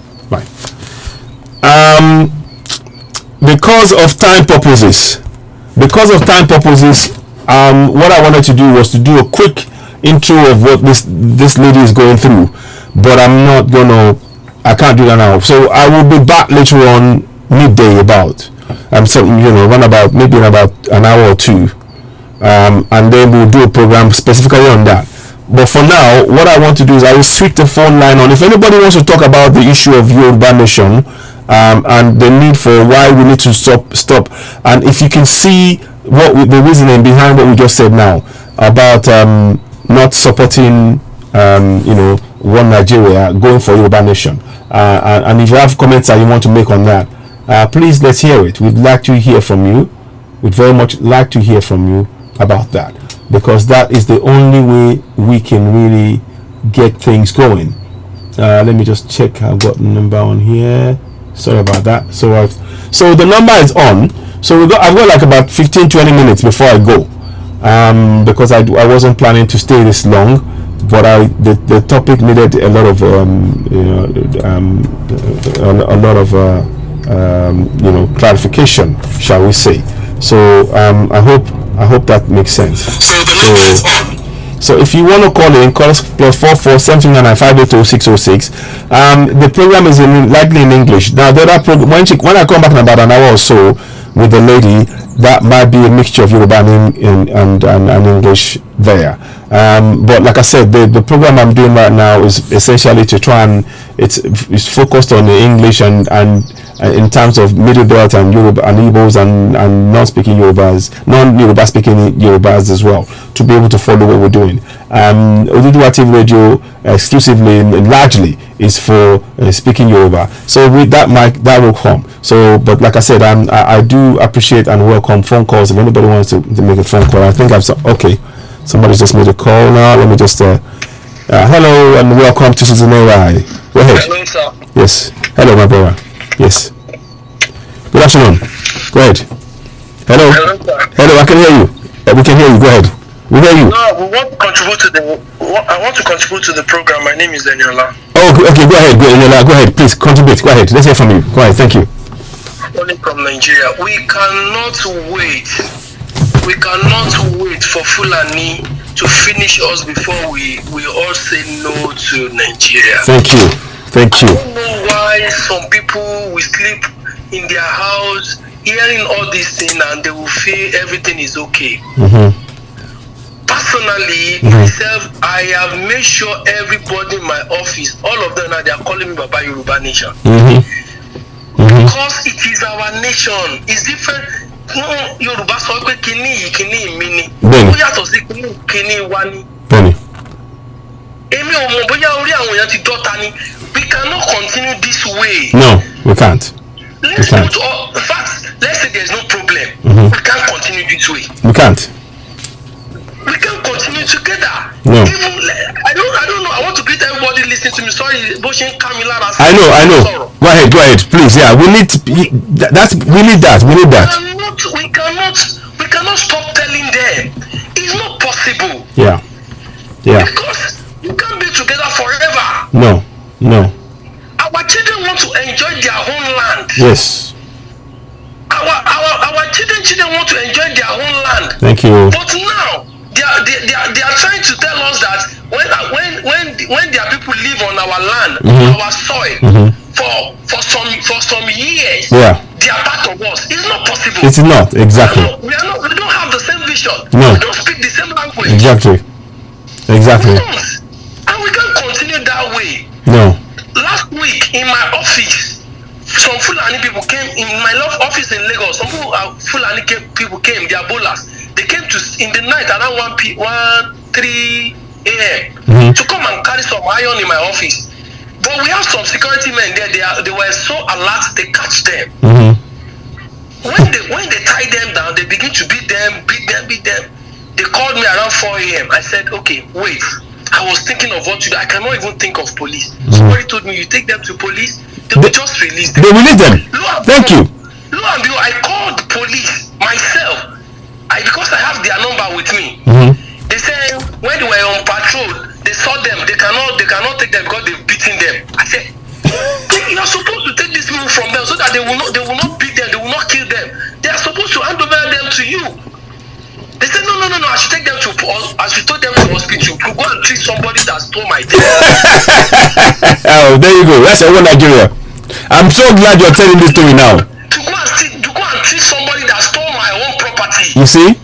Because of time purposes, what I wanted to do was to do a quick intro of what this lady is going through, but I can't do that now. So I will be back later on midday run about maybe in about an hour or two, and then we'll do a program specifically on that. But for now, what I want to do is I will switch the phone line on. If anybody wants to talk about the issue of Yoruba Nation, and the need for why we need to stop, and if you can see the reasoning behind what we just said now about not supporting one Nigeria, going for Yoruba Nation, and if you have comments that you want to make on that, please let's hear it. We'd like to hear from you. We'd very much like to hear from you about that, because that is the only way we can really get things going. Let me just check. I've got the number on here. Sorry about that. So the number is on. So I've got like about 15-20 minutes before I go, because I wasn't planning to stay this long, but the topic needed a lot of clarification, shall we say. So I hope that makes sense. So the number is on. So if you want to call in, call us +44 759 580 606. The program is likely in English. Now the other program, when I come back in about an hour or so with the lady, that might be a mixture of Yoruba and English there. But like I said, the program I'm doing right now is essentially to try and it's focused on the English and in terms of Middle Belt and Yoruba and Igbos and non-speaking Yorubas, non-Yoruba speaking Yorubas as well, to be able to follow what we're doing. Oduduwa TV Radio exclusively and largely is for speaking Yoruba. So with that that will come. So, but like I said, I do appreciate and welcome phone calls. If anybody wants to make a phone call, I think okay. Somebody just made a call now. Let me just hello and welcome to Suzunerai. Go ahead. Hello, sir. Yes. Hello, my brother. Yes. Good afternoon. Go ahead. Hello. Hello, sir. Hello, I can hear you. We can hear you. Go ahead. We hear you. No, we want to contribute to I want to contribute to the program. My name is Daniela. Oh, okay. Go ahead. Go ahead. Please contribute. Go ahead. Let's hear from you. Go ahead. Thank you. Calling from Nigeria. We cannot wait. We cannot wait for Fulani to finish us before we all say no to Nigeria. Thank you. I don't know why some people will sleep in their house hearing all these things and they will feel everything is okay. Personally, myself, I have made sure everybody in my office, all of them now, they are calling me Baba Yoruba Nation. Because it is our nation. It's different. Yoruba sọ pé kíní mi ni. Ó yàtọ̀ sí kíní wa ni. Èmi ò mọ̀ bóyá orí àwọn èèyàn ti dọ́ta ni. We cannot continue this way. No, we can't. In fact, let's say there's no problem. We can't continue this way. We can't. We can continue together. No. Even, I don't know. I want to greet everybody listening to me. Sorry, Boshin Kamila. I know. Go ahead, please. Yeah, we need that. We cannot stop telling them. It's not possible. Yeah. Because you can't be together forever. No. Our children want to enjoy their own land. Yes. Our children want to enjoy their own land. Thank you. But now they are trying to tell us that when their people live on our land, our soil, for some years, they are part of us. It's not possible. It's not, exactly. We don't have the same vision. No. We don't speak the same language. Exactly. And we can't continue that way. No. Last week in my office, some Fulani people came in my office in Lagos. Some Fulani people came, they are bowlers. They came in the night around 3 a.m. to come and carry some iron in my office. But we have some security men there. They were so alert, they catch them. when they tie them down, they begin to beat them. They called me around 4 a.m. I said, okay, wait. I was thinking of what to do. I cannot even think of police. Somebody told me, you take them to police, they will just release them. They release them. Thank you. Lo and behold, I called the police myself. Because I have their number with me. They say when they were on patrol, they saw them. They cannot take them because they've beaten them. I said, you are supposed to take this move from them so that they will not beat them, they will not kill them. They are supposed to hand over them to you. They said no. I should take them to hospital to go and treat somebody that stole my thing. Oh, there you go. That's a whole Nigeria. I'm so glad you're telling this story now. To go and treat somebody that stole my own property. You see?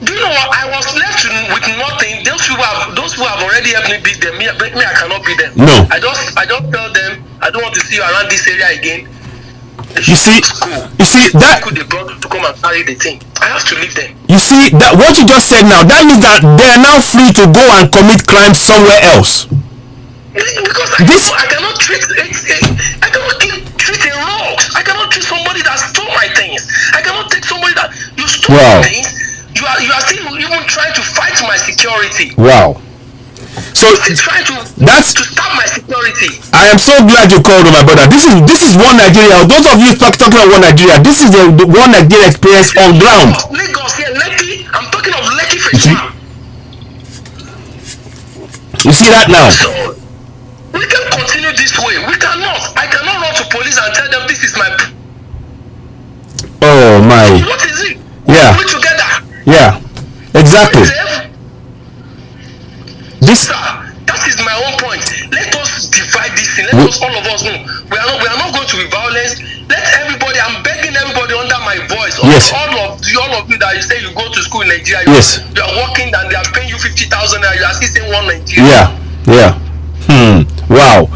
Do you know what? I was left with nothing. Those who have already helped me beat them. Me, I cannot beat them. No. I just tell them I don't want to see you around this area again. You see that they brought to come and carry the thing. I have to leave them. You see that what you just said now, that means that they are now free to go and commit crimes somewhere else. Because I cannot treat a rogue. I cannot treat somebody that stole my things. I cannot take somebody that you stole my things. You are still even trying to fight my security. Wow. So trying to stop my security. I am so glad you called on my brother. This is one Nigeria. Those of you talking about one Nigeria, this is the one Nigeria experience on ground. Lagos, yeah, Lekki. I'm talking of Lekki Festival. You see that now? So, we can continue this way. We cannot. I cannot run to police and tell them this is my. Oh my. What is it? Yeah. We together. Yeah. Exactly. That is my own point. Let us divide this thing. Let us all of us know we are not going to be violent. Let everybody. I'm begging everybody under my voice. Yes. All of you that you say you go to school in Nigeria. Yes. You are working and they are paying you 50,000 and you are still saying one Nigeria. Yeah. Wow.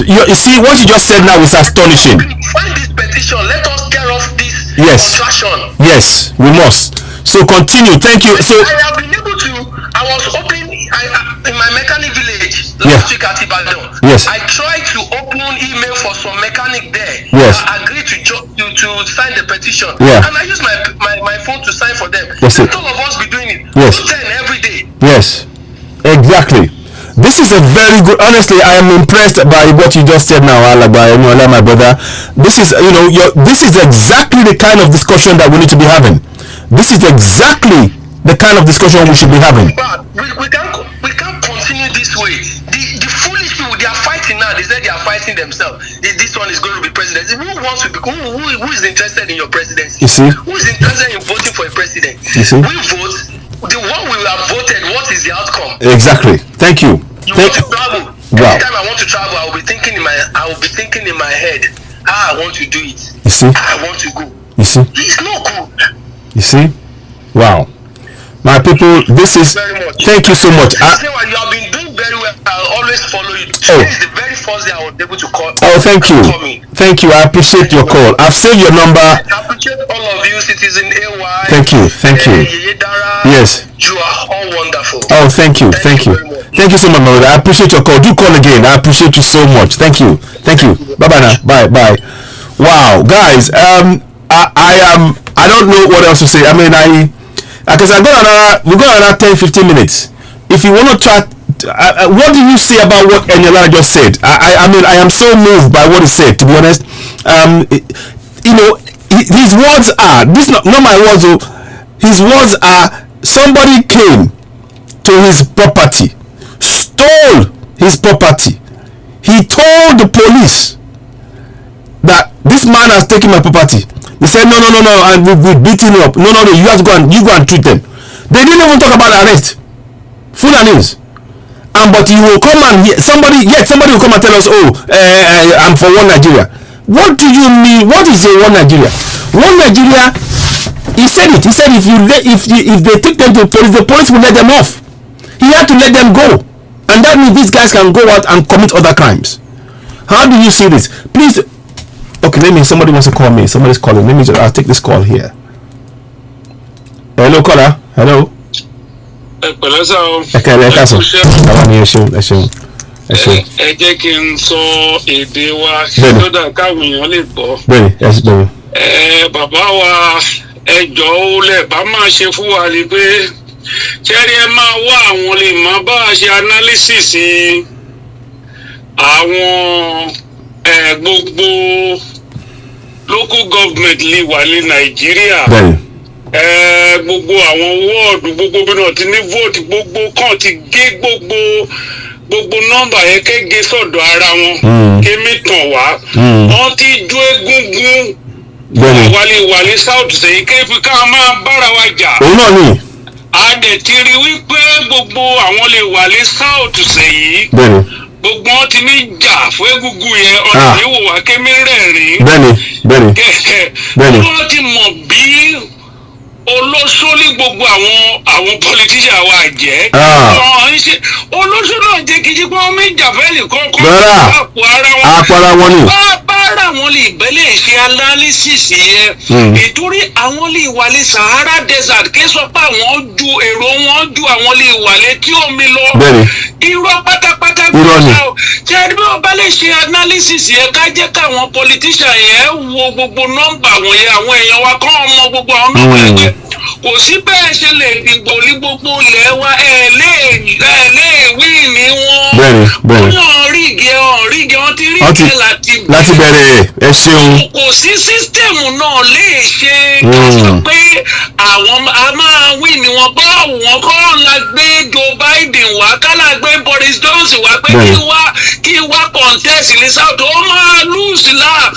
You see what you just said now is astonishing. Find this petition. Let us get off this distraction. Yes, we must. So continue. Thank you. So I have been able to. I was open in my mechanic village last week at Ibadan. Yes. I tried to open email for some mechanic there. Yes. I agreed to sign the petition. Yeah. And I use my phone to sign for them. Yes. Let all of us be doing it. Yes. 10 every day. Yes. Exactly. This is a very good. Honestly, I am impressed by what you just said now, Alaba, my brother. This is, this is exactly the kind of discussion that we need to be having. This is exactly the kind of discussion we should be having. But we can't continue this way. The foolish people, they are fighting now. They said they are fighting themselves. This one is going to be president. Who wants to be? Who is interested in your presidency? You see? Who is interested in voting for a president? You see? We vote. The one we have voted. What is the outcome? Exactly. Thank you. You want to travel. Wow. Every time I want to travel, I will be thinking in my head how I want to do it. You see? How I want to go. You see? It's not good. You see? Wow. My people, this is. Thank you so much. You have been doing very well. I'll always follow you. Today is the very first day I was able to call. Oh, thank you. Thank you. I appreciate your call. I've saved your number. I appreciate all of you, Citizen AY. Thank you. Yes. You are all wonderful. Oh, thank you. Thank you so much, my brother. I appreciate your call. Do call again. I appreciate you so much. Thank you. Bye bye now. Bye. Wow, guys. I don't know what else to say. I mean, because we got another 10-15 minutes. If you want to chat, what do you say about what Eniola just said? I mean, I am so moved by what he said, to be honest. His words are, this not my words, his words are, somebody came to his property, stole his property. He told the police that this man has taken my property. They said no, and we beat him up. No, you have to go and treat them. They didn't even talk about arrest. Fulanis. But you will come and somebody will come and tell us, I'm for one Nigeria. What do you mean? What is a one Nigeria? One Nigeria. He said it. He said if they take them to the police will let them off. He had to let them go, and that means these guys can go out and commit other crimes. How do you see this? Please. Okay, somebody wants to call me. Somebody's calling. I'll take this call here. Hello, caller. Hello. Ẹ jẹ́ kí n sọ èdè wa so that káwọn èèyàn lè gbọ́. bàbá wa ẹjọ́ ó lẹ̀ bá máa ṣe fún wa ni pé ṣẹ́rí ẹ máa wá àwọn lè máa bá a ṣe analysis àwọn gbogbo local government lè wà ní Nàìjíríà gbogbo àwọn wọ́ọ̀dù gbogbo bí náà ti ní vote gbogbo kan ti gé gbogbo nọ́mbà yẹn kége sọ́dọ̀ ara wọn kémi tàn wá wọ́n ti jó egungun wàlíwàlí south sèyí kéfì ká máa bára wa jà. òun náà ni. a dẹ̀ ti rí wípé gbogbo àwọn lè wàlí south sèyí. gbogbo wọn ti ní jà fún egungun yẹn ọ̀nà ìwò wá kémi rẹ̀rìn. bẹ́ẹ̀ni. wọ́n ti mọ̀ bí olóṣòlì gbogbo àwọn politician wa jẹ́. olóṣòlì náà jẹ́ kí jíjẹ́ wọn méjà fẹ́lẹ̀ kọ́kọ́ àpò ara wọn ni. bára wọn lè bẹ́lẹ̀ ṣe analysis yẹn. ìtorí àwọn lè wàlẹ̀ Sahara desert kí sọ pé àwọn ju èrò wọn ju àwọn lè wàlẹ̀ tí omi lọ. irọ́ pátápátá gbọ́dọ̀ ṣe ẹni bí wọ́n bá lè ṣe analysis yẹn ká jẹ́ káwọn politician yẹn wo gbogbo nọ́mbà wọ̀nyẹn àwọn èèyàn wa kọ́ ọmọ gbogbo àwọn nọ́mbà yẹn kò sí bẹ́ẹ̀ ṣe lè dìgbò ní gbogbo ilẹ̀ wa ẹ̀ lè wí ní wọn. wọ́n rígi wọn ti rígi láti bẹ̀rẹ̀ ẹ ṣeun. kò sí sísítẹ̀mù náà lè ṣe ká sọ pé àwọn a máa wí ní wọn bá wọn kọ́ la gbé Joe Biden wá kálá gbé Boris Johnson wá pé kí wá contest ní South ó máa lose la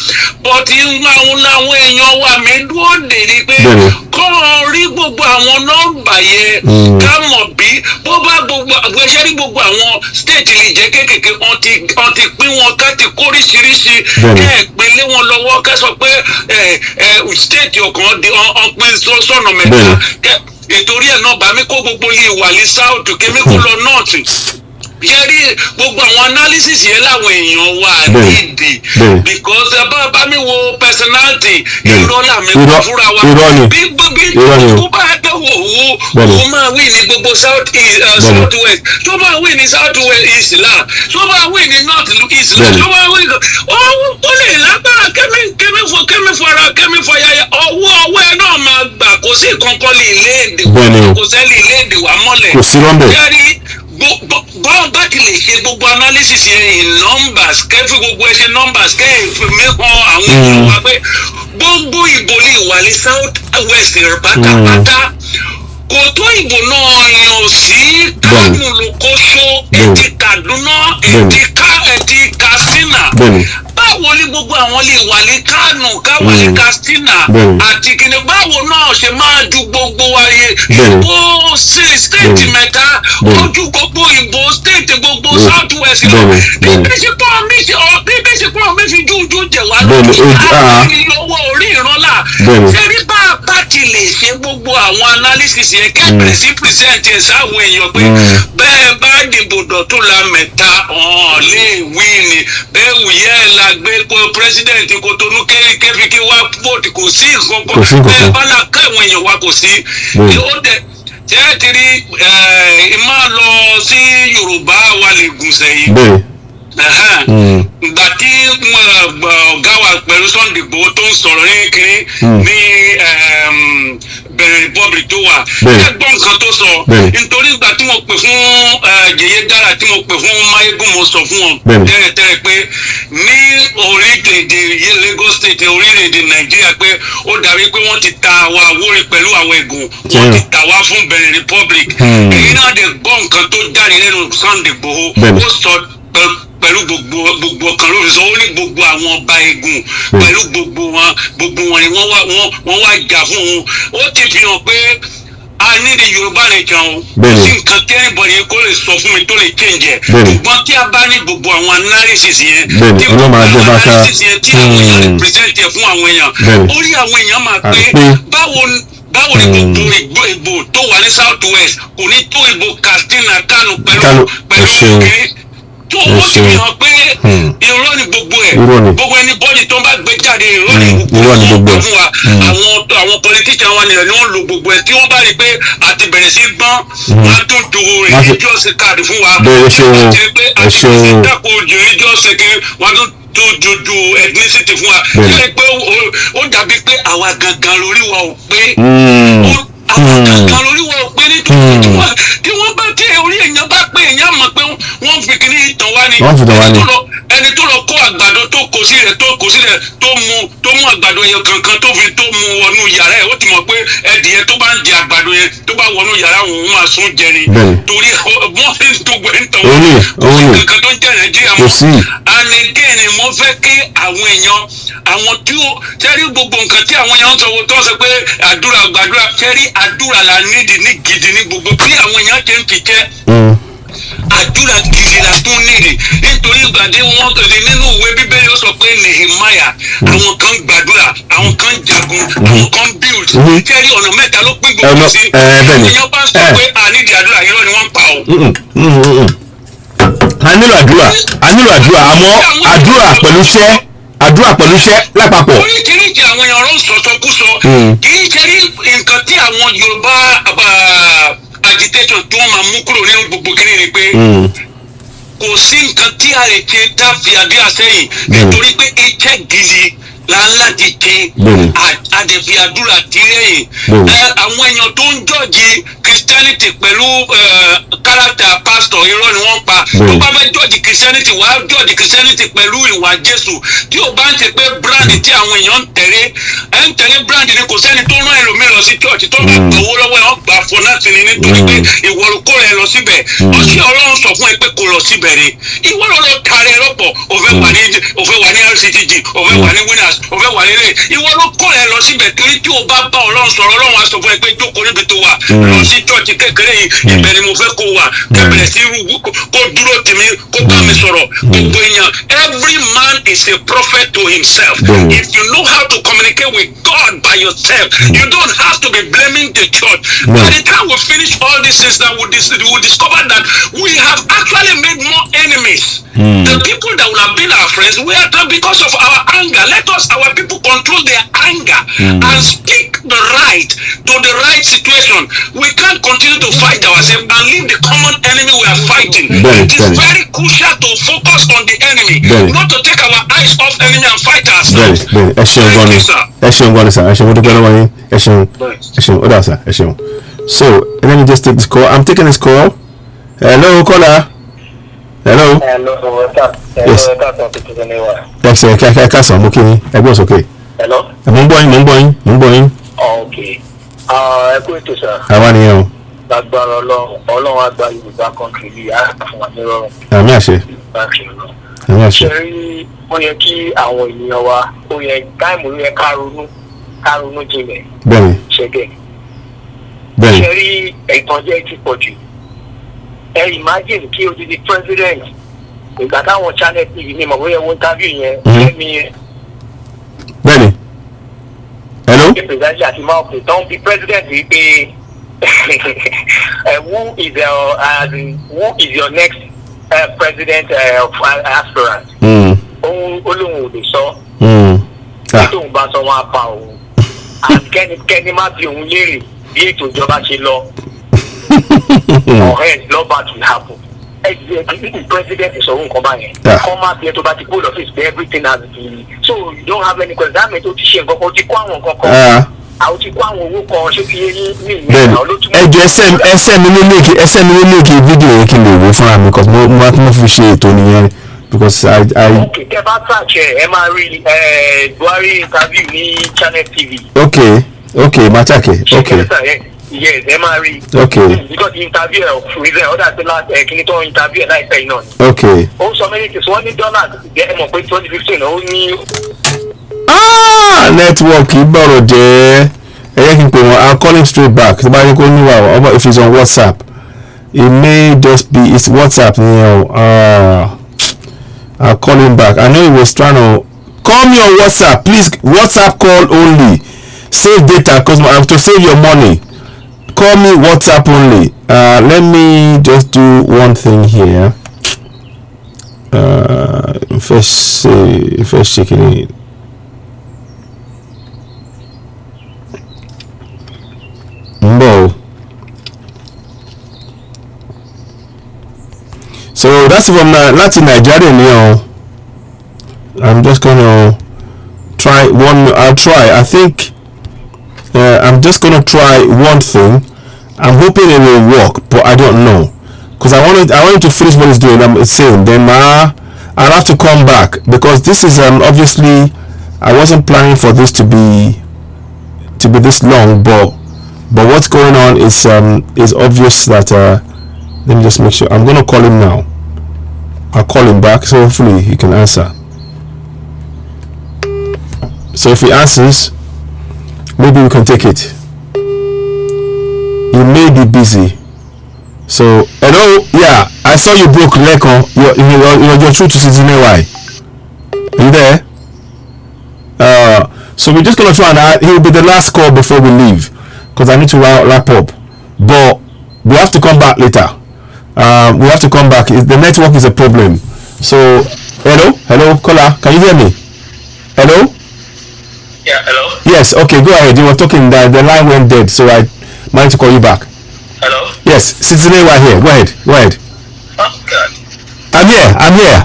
but àwọn èèyàn wa mi dúró dè ní pé kọ́ rí gbogbo àwọn nọ́mbà yẹn ká mọ̀ bí bó bá gbogbo àgbẹ̀ṣẹ́ rí gbogbo àwọn state lè jẹ́ kéékèèké wọ́n ti pín wọn ká ti kóríṣiríṣi pín lé wọn lọ́wọ́ ká sọ pé state ọ̀kan pín sọ́nà mẹ́ta ìtorí ẹ̀ náà bá mi kó gbogbo lè wà ní south kémi kó lọ north yẹ́rí gbogbo àwọn analysis yẹn láwọn èèyàn wà nídìí because bá mi wo personality irọ́ làmì kọ́ fúnra wa bí kó bá dé wò máa wí ní gbogbo south west tó máa wí ní south west east la tó máa wí ní north east la tó máa wí ó lè lágbára kẹ́mi fọyà ọwọ́ ẹ náà máa gbà kò sí kankan lè léèdè kò sẹ́lì léèdè wà mọ́lẹ̀ yẹ́rí bọ́ọ̀ bá ti lè ṣe gbogbo analysis yẹn in numbers kẹ́fì gbogbo ẹ ṣe numbers kẹ́ẹ̀fì mẹ́kàn àwọn èèyàn wa pé gbogbo ìbò lè wà ní south west pátápátá kò tó ìbò náà yàn sí Kánò lókoṣó ẹ̀dí Kaduna ẹ̀dí Katsina báwo ni gbogbo àwọn lè wà ní Kánò káwà ní Katsina àti kìnnì báwo náà ṣe máa ju gbogbo wáyé ìbò state mẹ́ta ojú gbogbo ìbò state gbogbo south west lọ bíbí ṣe pọ́n mi fi jújú jẹ̀ wá lójú àwọn ìlọ́wọ́ orí ìrànlá ṣe rí bá ti lè ṣe gbogbo àwọn analysis yẹn kẹ́bẹ̀rẹ̀ sí present ẹ̀ sáwọn èèyàn pé bẹ́ẹ̀ bá dìbò dọ̀tún la mẹ́ta lè wí ni bẹ́ẹ̀ wùyẹ́ la gbé president Kotonu kẹ́fi kí wá vote kò sí nǹkan bẹ́ẹ̀ bá la káwọn èèyàn wa kò sí ó dẹ̀ tẹ́ ti rí máa lọ sí Yorùbá wa lè gùn sẹ́yìn ìgbà tí ọ̀gá wa pẹ̀lú Sunday Igboho tó ń sọ̀rọ̀ ní kiri ní Benin Republic tó wà ẹgbọ́n nǹkan tó sọ nítorí ìgbà tí mo pè fún Jèyé Dára tí mo pè fún Máyégún mo sọ fún wọn tẹ́lẹ̀tẹ́lẹ̀ pé ní orílẹ̀-èdè Lagos State orílẹ̀-èdè Nàìjíríà pé ó dàbí pé wọ́n ti ta wa Àwórì pẹ̀lú àwọn Ẹ̀gùn wọ́n ti tà wá fún Benin Republic èyí náà dẹ̀ gbọ́ nǹkan tó jáde lẹ́nu Sunday Igboho ó sọ pẹ̀lú gbogbo ọkàn lórí sọ ó ní gbogbo àwọn ọba Ẹ̀gùn pẹ̀lú gbogbo wọn ni wọ́n wá jà fún un ó ti fi hàn pé a ní the Yorùbá nation o kò sí nǹkan tí anybody kò lè sọ fún mi tó lè change ẹ̀ ṣùgbọ́n tí a bá ní gbogbo àwọn analysis yẹn tí gbogbo àwọn analysis yẹn tí àwọn èèyàn lè present ẹ̀ fún àwọn èèyàn orí àwọn èèyàn máa pé báwo ni gbogbo ìbò tó wà ní south west kò ní tó ìbò Katsina Kano pẹ̀lú òkè tó ó sì fi hàn pé irọ́ ni gbogbo ẹ̀ gbogbo ẹni bọ́ọ̀lì tó ń bá gbé jáde irọ́ ni gbogbo ẹ̀ fún wa àwọn politician wa nìyẹn ni wọ́n lo gbogbo ẹ̀ tí wọ́n bá rí i pé àti bẹ̀rẹ̀ sí gbọ́n wọ́n á tún do religious card fún wa àti pé àti bẹ̀rẹ̀ sí dàpọ̀ religious card wọ́n á tún tó jojú ethnicity fún wa ṣe pé ó dàbí pé àwa gangan lórí wa ò pé àwa gangan lórí wa ò pé nítorí tí wọ́n bá tí orí èèyàn bá pé èèyàn mọ̀ pé wọ́n fi kíní ìtàn wá ni ẹni tó lọ kó àgbàdo tó kó sílẹ̀ tó mú àgbàdo yẹn kankan tó mú wọnú yàrá ẹ̀ ó ti mọ̀ pé ẹdìyẹ tó bá ń jẹ àgbàdo yẹn tó bá wọnú yàrá òun máa sún jẹ ni torí wọ́n fi tó gbẹ̀ ń tàn wọ́n kò sí kankan tó ń jẹ́ nàìjíríà mọ́ and again mo fẹ́ kí àwọn èèyàn àwọn tí ó tẹ́rí gbogbo nǹkan tí àwọn èèyàn ń sọ tó ń sọ pé àdúrà gbàdúrà tẹ́rí àdúrà là nídìí ní gidi ní gbogbo bí àwọn èèyàn ti ń kìkẹ́ àdúrà gidi la tún nídìí nítorí ìgbàdé wọn tòde nínú ìwé bíbélì ó sọ pé Nehemiah àwọn kan gbàdúrà àwọn kan jagun àwọn kan build tẹ́rí ọ̀nà mẹ́ta ló pín gbogbo sí àwọn èèyàn bá sọ pé ànídìí àdúrà irọ́ ni wọ́n ń pa o. a nílò àdúrà àmọ́ àdúrà pẹ̀lú iṣẹ́ lápapọ̀. oríṣiríṣi àwọn èèyàn ọ̀rọ̀ sọ̀sọ̀kúsọ kì í ṣe nǹkan tí àwọn Yorùbá agitation tó máa mú kúrò nínú gbogbo kiri ni pé kò sí nǹkan tí a lè ṣe tá a fi àdúrà sẹ́yìn nítorí pé iṣẹ́ gidi la láti ṣe àdẹ̀fi àdúrà tirẹ̀yìn àwọn èèyàn tó ń jọ́ọ̀jì Christianity pẹ̀lú character pastor irọ́ ni wọ́n pa tó bá fẹ́ jọ́ọ̀jì Christianity wàá jọ́ọ̀jì Christianity pẹ̀lú ìwà Jésù tí o bá ń ṣe pé brand tí àwọn èèyàn ń tẹ̀lé brand ni kò sẹ́ni tó rán ẹlòmíràn lọ sí church tó bá gbowó lọ́wọ́ ẹ̀ wọ́n gbà fún náà sí ni nítorí pé ìwọ ló kó rẹ lọ síbẹ̀ ọ̀sẹ̀ Ọlọ́run sọ fún ẹ pé kò lọ síbẹ̀ rẹ̀ ìwọ ló lọ kárẹ̀ rọ́pọ̀ òfẹ́ wà ní RCTG òfẹ́ wà ní winners òfẹ́ wà nílé ìwọ ló kó rẹ lọ síbẹ̀ torí tí o bá bá Ọlọ́run sọ̀rọ̀ Ọlọ́run á sọ fún ẹ pé jókòó níbi tó wà lọ sí church kékeré yìí ibẹ̀ ni mo fẹ́ kó wà kẹ́bẹ̀rẹ̀ sí kó dúró tèmi kó bá mi sọ̀rọ̀ gbogbo èèyàn every man is a prophet to himself if you know how to communicate with God by yourself you don't have to be blaming the church by the time we finish all these things that we discover that we have actually made more enemies the people that would have been our friends we are because of our anger let us our people control their anger and speak the right to the right situation we can't continue to fight ourselves and leave the common enemy we are fighting it is very crucial to focus on the enemy not to take our eyes off enemy and fight ourselves. ẹ ṣeun gan ni sir ẹ ṣeun mo dúpẹ́ lọ́wọ́ yín ẹ ṣeun ó dà sir ẹ ṣeun so let me just take this call I'm taking this call hello caller hello yes ẹ ṣe ẹ ká sọ mo kí yín ẹ gbọ́ sókè mo ń gbọ́ yín. ok ẹ kú ètò sir. àwa nìyẹn o. lágbára Ọlọ́run àgbà Yorùbá country bíi àfún wa nírọ̀rùn. àmì àṣẹ. àmì àṣẹ. ṣe rí ó yẹ kí àwọn ènìyàn wa ó yẹ táìmù yẹ ká ronú jinlẹ̀. bẹ́ẹ̀ni. ṣẹ́gẹ̀. bẹ́ẹ̀ni. ṣe rí ìtànjẹ ti pọ̀ jù. ẹ imagine kí odidi president ìgbà táwọn channel tv ní ìmọ̀ bóyá wọ́n interview yẹn lẹ́mi yẹn. bẹ́ẹ̀ni. hello. ṣé president àti máa pè tán bí president yìí pé who is your next president aspirant. Olóhùn ò lè sọ. Tóun bá sọ wọn á pa òun. Kẹ́ni má fi òun léèrè bí ètò ìjọba ṣe lọ. Ọ̀rẹ́ lọ́ba to happen. The president is ọ̀hún kan báyẹn. Kọ́ máa fi ẹ tó bá ti kó lọ sí everything has been so you don't have any question. That means o ti ṣe nǹkan kan o ti kó àwọn nǹkan kan. Àwọn ti kó àwọn owó kan ṣé fi yé ní ìyẹn àwọn ló túmọ̀. ẹjọ ẹsẹ mi ló léèkì fídíò yẹn kí n lè wò fúnra mi because mo fi ṣe ètò nìyẹn because I. ok tẹ bá tàṣẹ ẹ máa rí Buhari interview ní Channel TV. ok matake ok. yes ẹ máa rí. ok because the interview ẹ reason ọ̀dà tó láti kí ni tó interview ẹ láìpẹ́ yìí náà ni. ok. ó sọ many things wọ́n ní dọ́là ẹ mọ̀ pé 2015 ó ní. network ìbọ̀rọ̀ jẹ́ ẹ yẹ kí n pè wọ́n I'll call him straight back tí bá yẹ kó níwà ọba if he's on WhatsApp it may just be his WhatsApp nìyẹn o I'll call him back I know he was trying to call me on WhatsApp please WhatsApp call only save data because I have to save your money call me WhatsApp only let me just do one thing here first checking it. So that's from láti Nigeria ni o I'm just gonna try one. I'll try. I think I'm just gonna try one thing. I'm hoping it will work, but I don't know, because I wanted to finish what it's doing. I'm saying then I'll have to come back, because this is obviously I wasn't planning for this to be this long, but what's going on is obvious that let me just make sure. I'm gonna call him now. I'll call him back, so hopefully he can answer. So if he answers, maybe we can take it. You may be busy. So hello, yeah, I saw you broke Leko. Your truth is in why. Are you there? So we're just gonna try and he'll be the last call before we leave, because I need to wrap up. But we have to come back later. We have to come back. The network is a problem. So hello, caller, can you hear me? Hello? Yeah, hello? Yes, okay, go ahead. You were talking, the line went dead, so I managed to call you back. Hello? Yes, Citizen A right here. Go ahead. Oh, God. I'm here.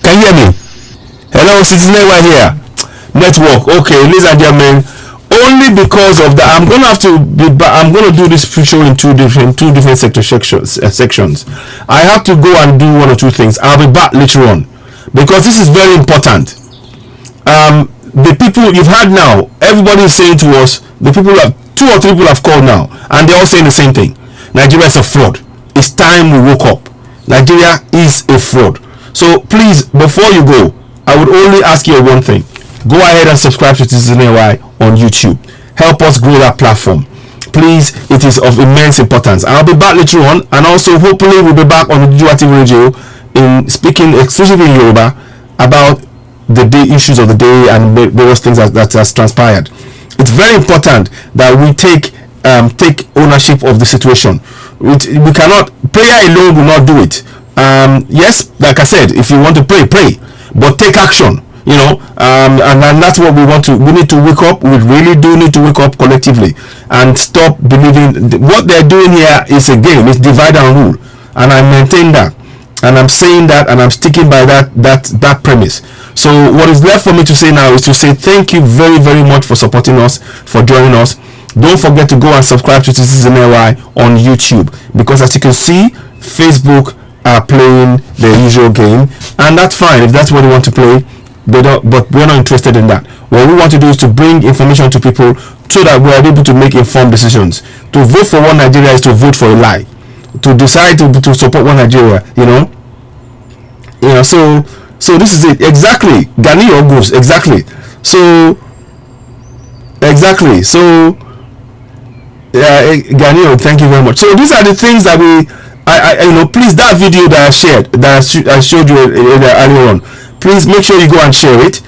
Can you hear me? Hello, Citizen A right here. Network. Okay, ladies and gentlemen, only because of that, I'm going to have to be back. I'm going to do this show in two different sections. I have to go and do one or two things. I'll be back later on, because this is very important. The people you've had now, everybody is saying to us, the people have 2 or 3 people have called now, and they're all saying the same thing. Nigeria is a fraud. It's time we woke up. Nigeria is a fraud. So please, before you go, I would only ask you one thing. Go ahead and subscribe to Citizen AY on YouTube. Help us grow that platform. Please, it is of immense importance. I'll be back later on, and also hopefully we'll be back on the Duati Radio in speaking exclusively in Yoruba about the day issues of the day and various things that has transpired. It's very important that we take ownership of the situation. We cannot, prayer alone will not do it. Yes, like I said, if you want to pray, but take action. And that's what we want to. We need to wake up. We really do need to wake up collectively and stop believing what they're doing here is a game. It's divide and rule, and I maintain that, and I'm saying that, and I'm sticking by that premise. So what is left for me to say now is to say thank you very, very much for supporting us, for joining us. Don't forget to go and subscribe to Citizen AY on YouTube, because as you can see, Facebook are playing their usual game, and that's fine if that's what you want to play. But we're not interested in that. What we want to do is to bring information to people so that we are able to make informed decisions. To vote for one Nigeria is to vote for a lie. To decide to support one Nigeria, so this is it. Exactly. Gani or goes. Exactly. So Gani, thank you very much. So these are the things that please, that video that I shared, that I showed you earlier on, please make sure you go and share it.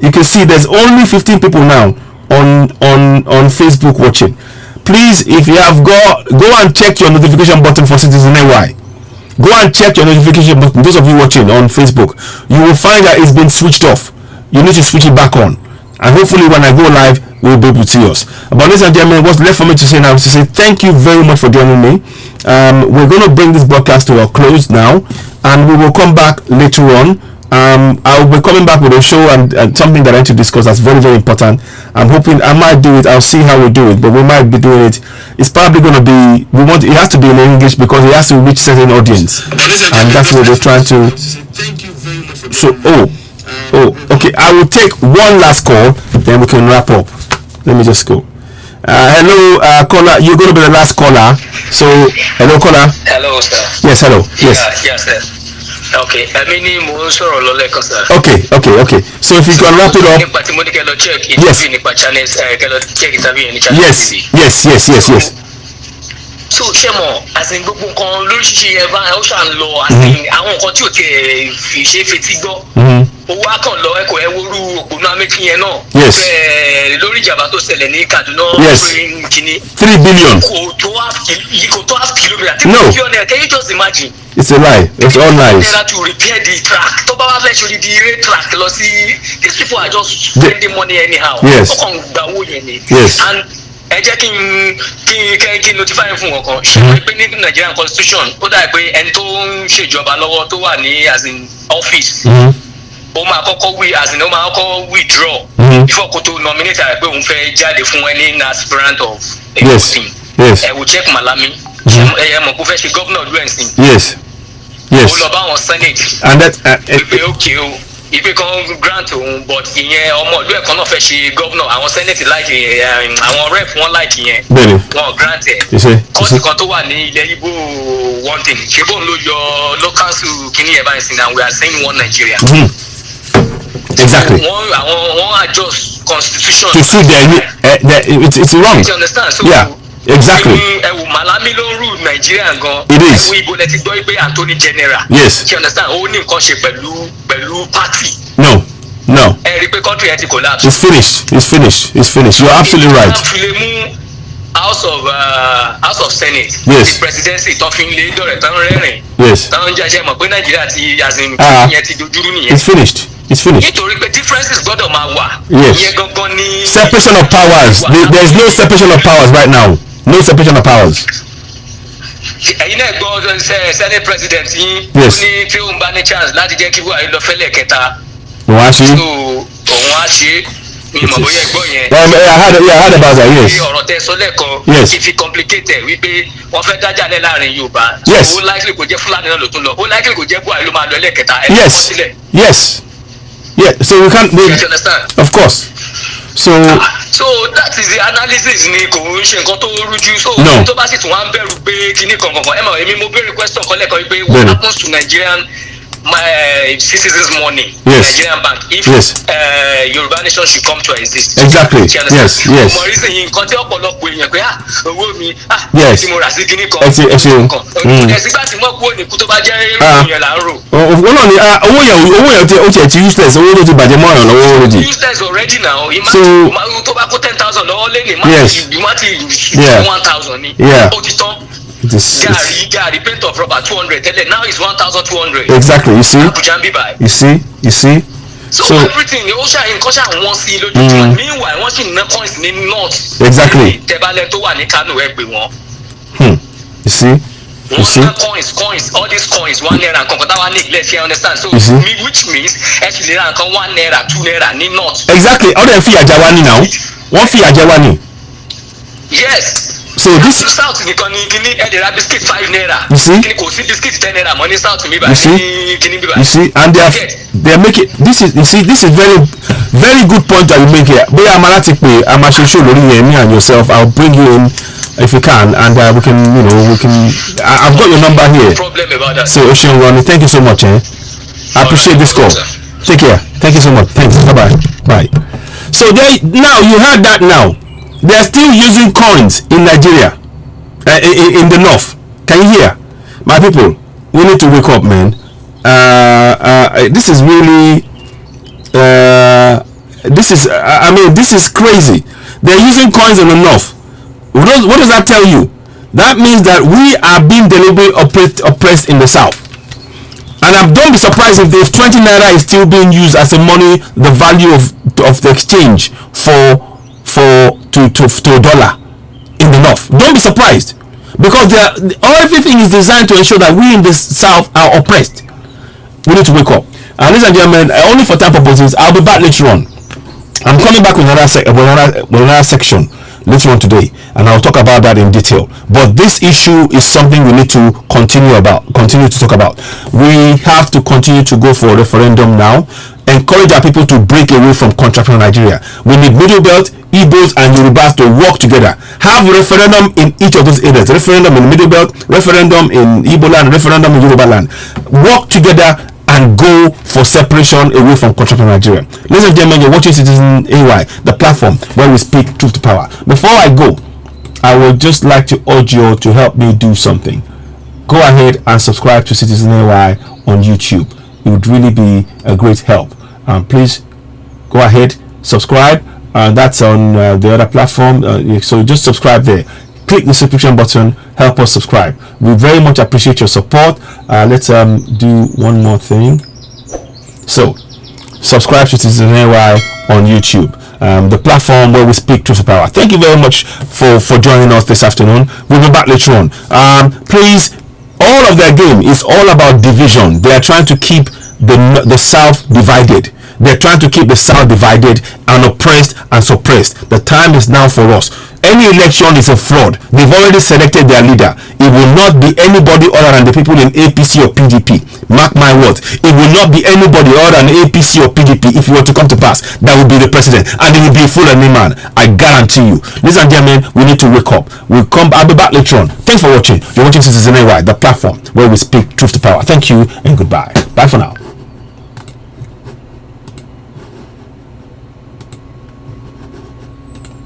You can see there's only 15 people now on Facebook watching. Please, if you have go and check your notification button for Citizen AY. Go and check your notification button. Those of you watching on Facebook, you will find that it's been switched off. You need to switch it back on, and hopefully when I go live, we'll be able to see us. But ladies and gentlemen, what's left for me to say now is to say thank you very much for joining me. We're going to bring this broadcast to a close now, and we will come back later on. I'll be coming back with a show and something that I need to discuss that's very, very important. I'm hoping I might do it. I'll see how we do it, but we might be doing it. It's probably going to be, it has to be in English because it has to reach certain audience, and that's what we're trying to. So okay, I will take one last call, then we can wrap up. Let me just go. Hello, caller, you're going to be the last caller. So hello, caller. Hello, sir. Yes, hello. Yes. Yes, sir. Okay, okay. So if you can wrap it up. Yes. So Shemo, as in gbogbo nǹkan lóríṣiríṣi ẹ bá ó ṣàn lọ àti àwọn nǹkan tí ò tiẹ̀ fi ṣe fetí gbọ́. Owó akàn lọ ẹ̀kọ́ ẹ wóoru ògbóná méjì yẹn náà. Yes. Lórí ìjàmbá tó ṣẹlẹ̀ ní Kaduna. Yes. 3 billion. Kò tó half kilometre. No. Can you just imagine? It's a lie. It's all lies. To repair the track. Tó bá wá fẹ́ ṣe the rail track lọ sí. These people are just spending money anyhow. Yes. Ọkàn gba owó yẹn ni. Yes. And ẹ jẹ́ kí n notify fún wọn kan ṣe pé ní Nigerian constitution ó dà pé ẹni tó ń ṣèjọba lọ́wọ́ tó wà ní as in office ó máa kọ́kọ́ as in ó máa kọ́kọ́ withdraw before kó tó nominate àrẹ pé òun fẹ́ jáde fún any aspirant of anything. Ẹ wò check Malami ẹ mọ̀ kó fẹ́ ṣe gómìnà ìlú ẹ̀sìn. Ó lọ bá wọn senate. And that ìpè okay o ìpè kan grant òun but ìyẹn ọmọ ìlú ẹ̀kan náà fẹ́ ṣe gómìnà àwọn senate like àwọn rep wọn like ìyẹn wọn grant ẹ̀. kọ́ọ̀tù kan tó wà ní ilẹ̀ Igbo one thing ṣé bóun ló yọ local council kìíní ẹ̀ báyìí sí and we are saying one Nigeria. Exactly. One adjust constitution to suit it's wrong. You understand? So exactly. Malami ló ń rule Nigeria gan. It is. Ibo lẹ ti gbọ́ pé Anthony General. Yes. You understand? Ó ní nǹkan ṣe pẹ̀lú party. No. Ẹ rí pé country yẹn ti collapse. It's finished. You're absolutely right. Àfilẹ̀ mú House of Senate. Yes. The presidency tó fi ń lé dọ̀rẹ̀ tán rẹ́rìn. Yes. Táwọn jẹ́ mọ̀ pé Nàìjíríà ti yẹn ti dojúrú nìyẹn. It's finished. Nítorí pé differences gbọ́dọ̀ máa wà. Yes. Separation of powers. There's no separation of powers right now. No separation of powers. Ẹ̀yin náà gbọ́ Senate president yín. Yes. Ó ní tí òun bá ní chance láti jẹ́ kí Buhari lọ fẹ́lẹ̀ kẹta. Òun á ṣe. So òun á ṣe. Mi mọ̀ bóyá ẹgbọ́n yẹn. I heard about that, yes. Ọ̀rọ̀ tẹ sọ lẹ́ẹ̀kan. If it complicated wípé wọ́n fẹ́ dájà lẹ́ láàrin Yorùbá. Yes. Ó likely kò jẹ́ Fulani náà ló tún lọ. Ó likely kò jẹ́ Buhari ló máa lọ ẹlẹ́kẹta. Yes. Yeah, so we can't. You understand? Of course. So that is the analysis ni kò ń ṣe nǹkan tó rújú. So tó bá sì tún wá ń bẹ̀rù pé kíní kankan ẹ mọ̀ èmi mo béèrè question kan lẹ́kọ̀ọ́ wípé what happens to Nigerian citizens' money? Nigerian bank if Yoruba nation should come to exist. Exactly. Yes. Mo rí sèyí nǹkan tí ọ̀pọ̀lọpọ̀ èèyàn pé owó mi tí mo rà sí kíní kan. Ẹ̀sìn gbà tí mo kú òní kú tó bá jẹ́ èèyàn là ń rò. Wọ́n náà ni owó yẹn ó tiẹ̀ ti useless owó tó ti bàjẹ́ mọ́ ọ̀yàn lọ́wọ́ already. Useless already now. Imagine tó bá kó 10,000 lọ́wọ́ lé ní má ti 1,000 ni. Ó ti tán. Gari paint of rubber 200 tẹ́lẹ̀ now it's 1,200. Exactly. You see. Abuja ń bí báyìí. You see. So everything ó nǹkan ṣáà wọ́n sí lójoojúmọ́. Meanwhile wọ́n sì ná coins ní north. Exactly. Tẹ́bálẹ̀ tó wà ní Kano ẹ pè wọ́n. You see. Coins, all these coins, 1 naira, nǹkan táwa neglect, you understand? So, which means, ẹ sì lè ra nǹkan 1 naira, 2 naira ní north. Exactly. Ọ̀dọ̀ fi àjà wa ni now. Wọ́n fi àjà wa ni. Yes. So this south nìkan ni kíní ẹ lè ra biscuit 5 naira. You see. Kíní kò sí biscuit 10 naira mọ́ ní south mi báyìí. Kíní bí báyìí. You see, and they are making this is very good point that you make here. Bóyá a máa láti pè a máa ṣe show lórí yẹn me and yourself. I'll bring you in. If you can, and we can. I've got your number here. No problem about that. So, Ocean Ronnie, thank you so much. I appreciate this call. Take care. Thank you so much. Thanks. Bye. So now you heard that. Now they are still using coins in Nigeria, in the north. Can you hear, my people? We need to wake up, man. This is really. This is crazy. They're using coins in the north. What does that tell you? That means that we are being deliberately oppressed in the south. And don't be surprised if the 20 naira is still being used as a money, the value of the exchange to a dollar in the north. Don't be surprised, because everything is designed to ensure that we in the south are oppressed. We need to wake up. And ladies and gentlemen, only for time purposes, I'll be back later on. I'm coming back with another section later on today, and I'll talk about that in detail. But this issue is something we need to continue to talk about. We have to continue to go for a referendum now, encourage our people to break away from contract from Nigeria. We need Middle Belt, Igbos and Yorubas to work together. Have a referendum in each of those areas. Referendum in Middle Belt, referendum in Igbo land, referendum in Yoruba land. Work together and go for separation away from contract in Nigeria. Ladies and gentlemen, you're watching Citizen AY, the platform where we speak truth to power. Before I go, I would just like to urge you to help me do something. Go ahead and subscribe to Citizen AY on YouTube. It would really be a great help. Please go ahead, subscribe. That's on the other platform. So just subscribe there. Click the subscription button, help us subscribe. We very much appreciate your support. Let's do one more thing. So subscribe to Citizen AY on YouTube, the platform where we speak truth to power. Thank you very much for joining us this afternoon. We'll be back later on. Please, all of their game is all about division. They are trying to keep the South divided. They're trying to keep the South divided and oppressed and suppressed. The time is now for us. Any election is a fraud. They've already selected their leader. It will not be anybody other than the people in APC or PDP. Mark my words. It will not be anybody other than APC or PDP if it were to come to pass. That will be the president. And it will be a Fulani man. I guarantee you. Ladies and gentlemen, we need to wake up. I'll be back later on. Thanks for watching. You're watching Citizen AY, the platform where we speak truth to power. Thank you and goodbye. Bye for now.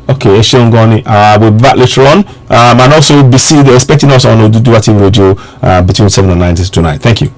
Okay, Sean Goni, we'll be back later on. And also, they're expecting us on Oduduwa TV Radio between 7 and 9 tonight. Thank you.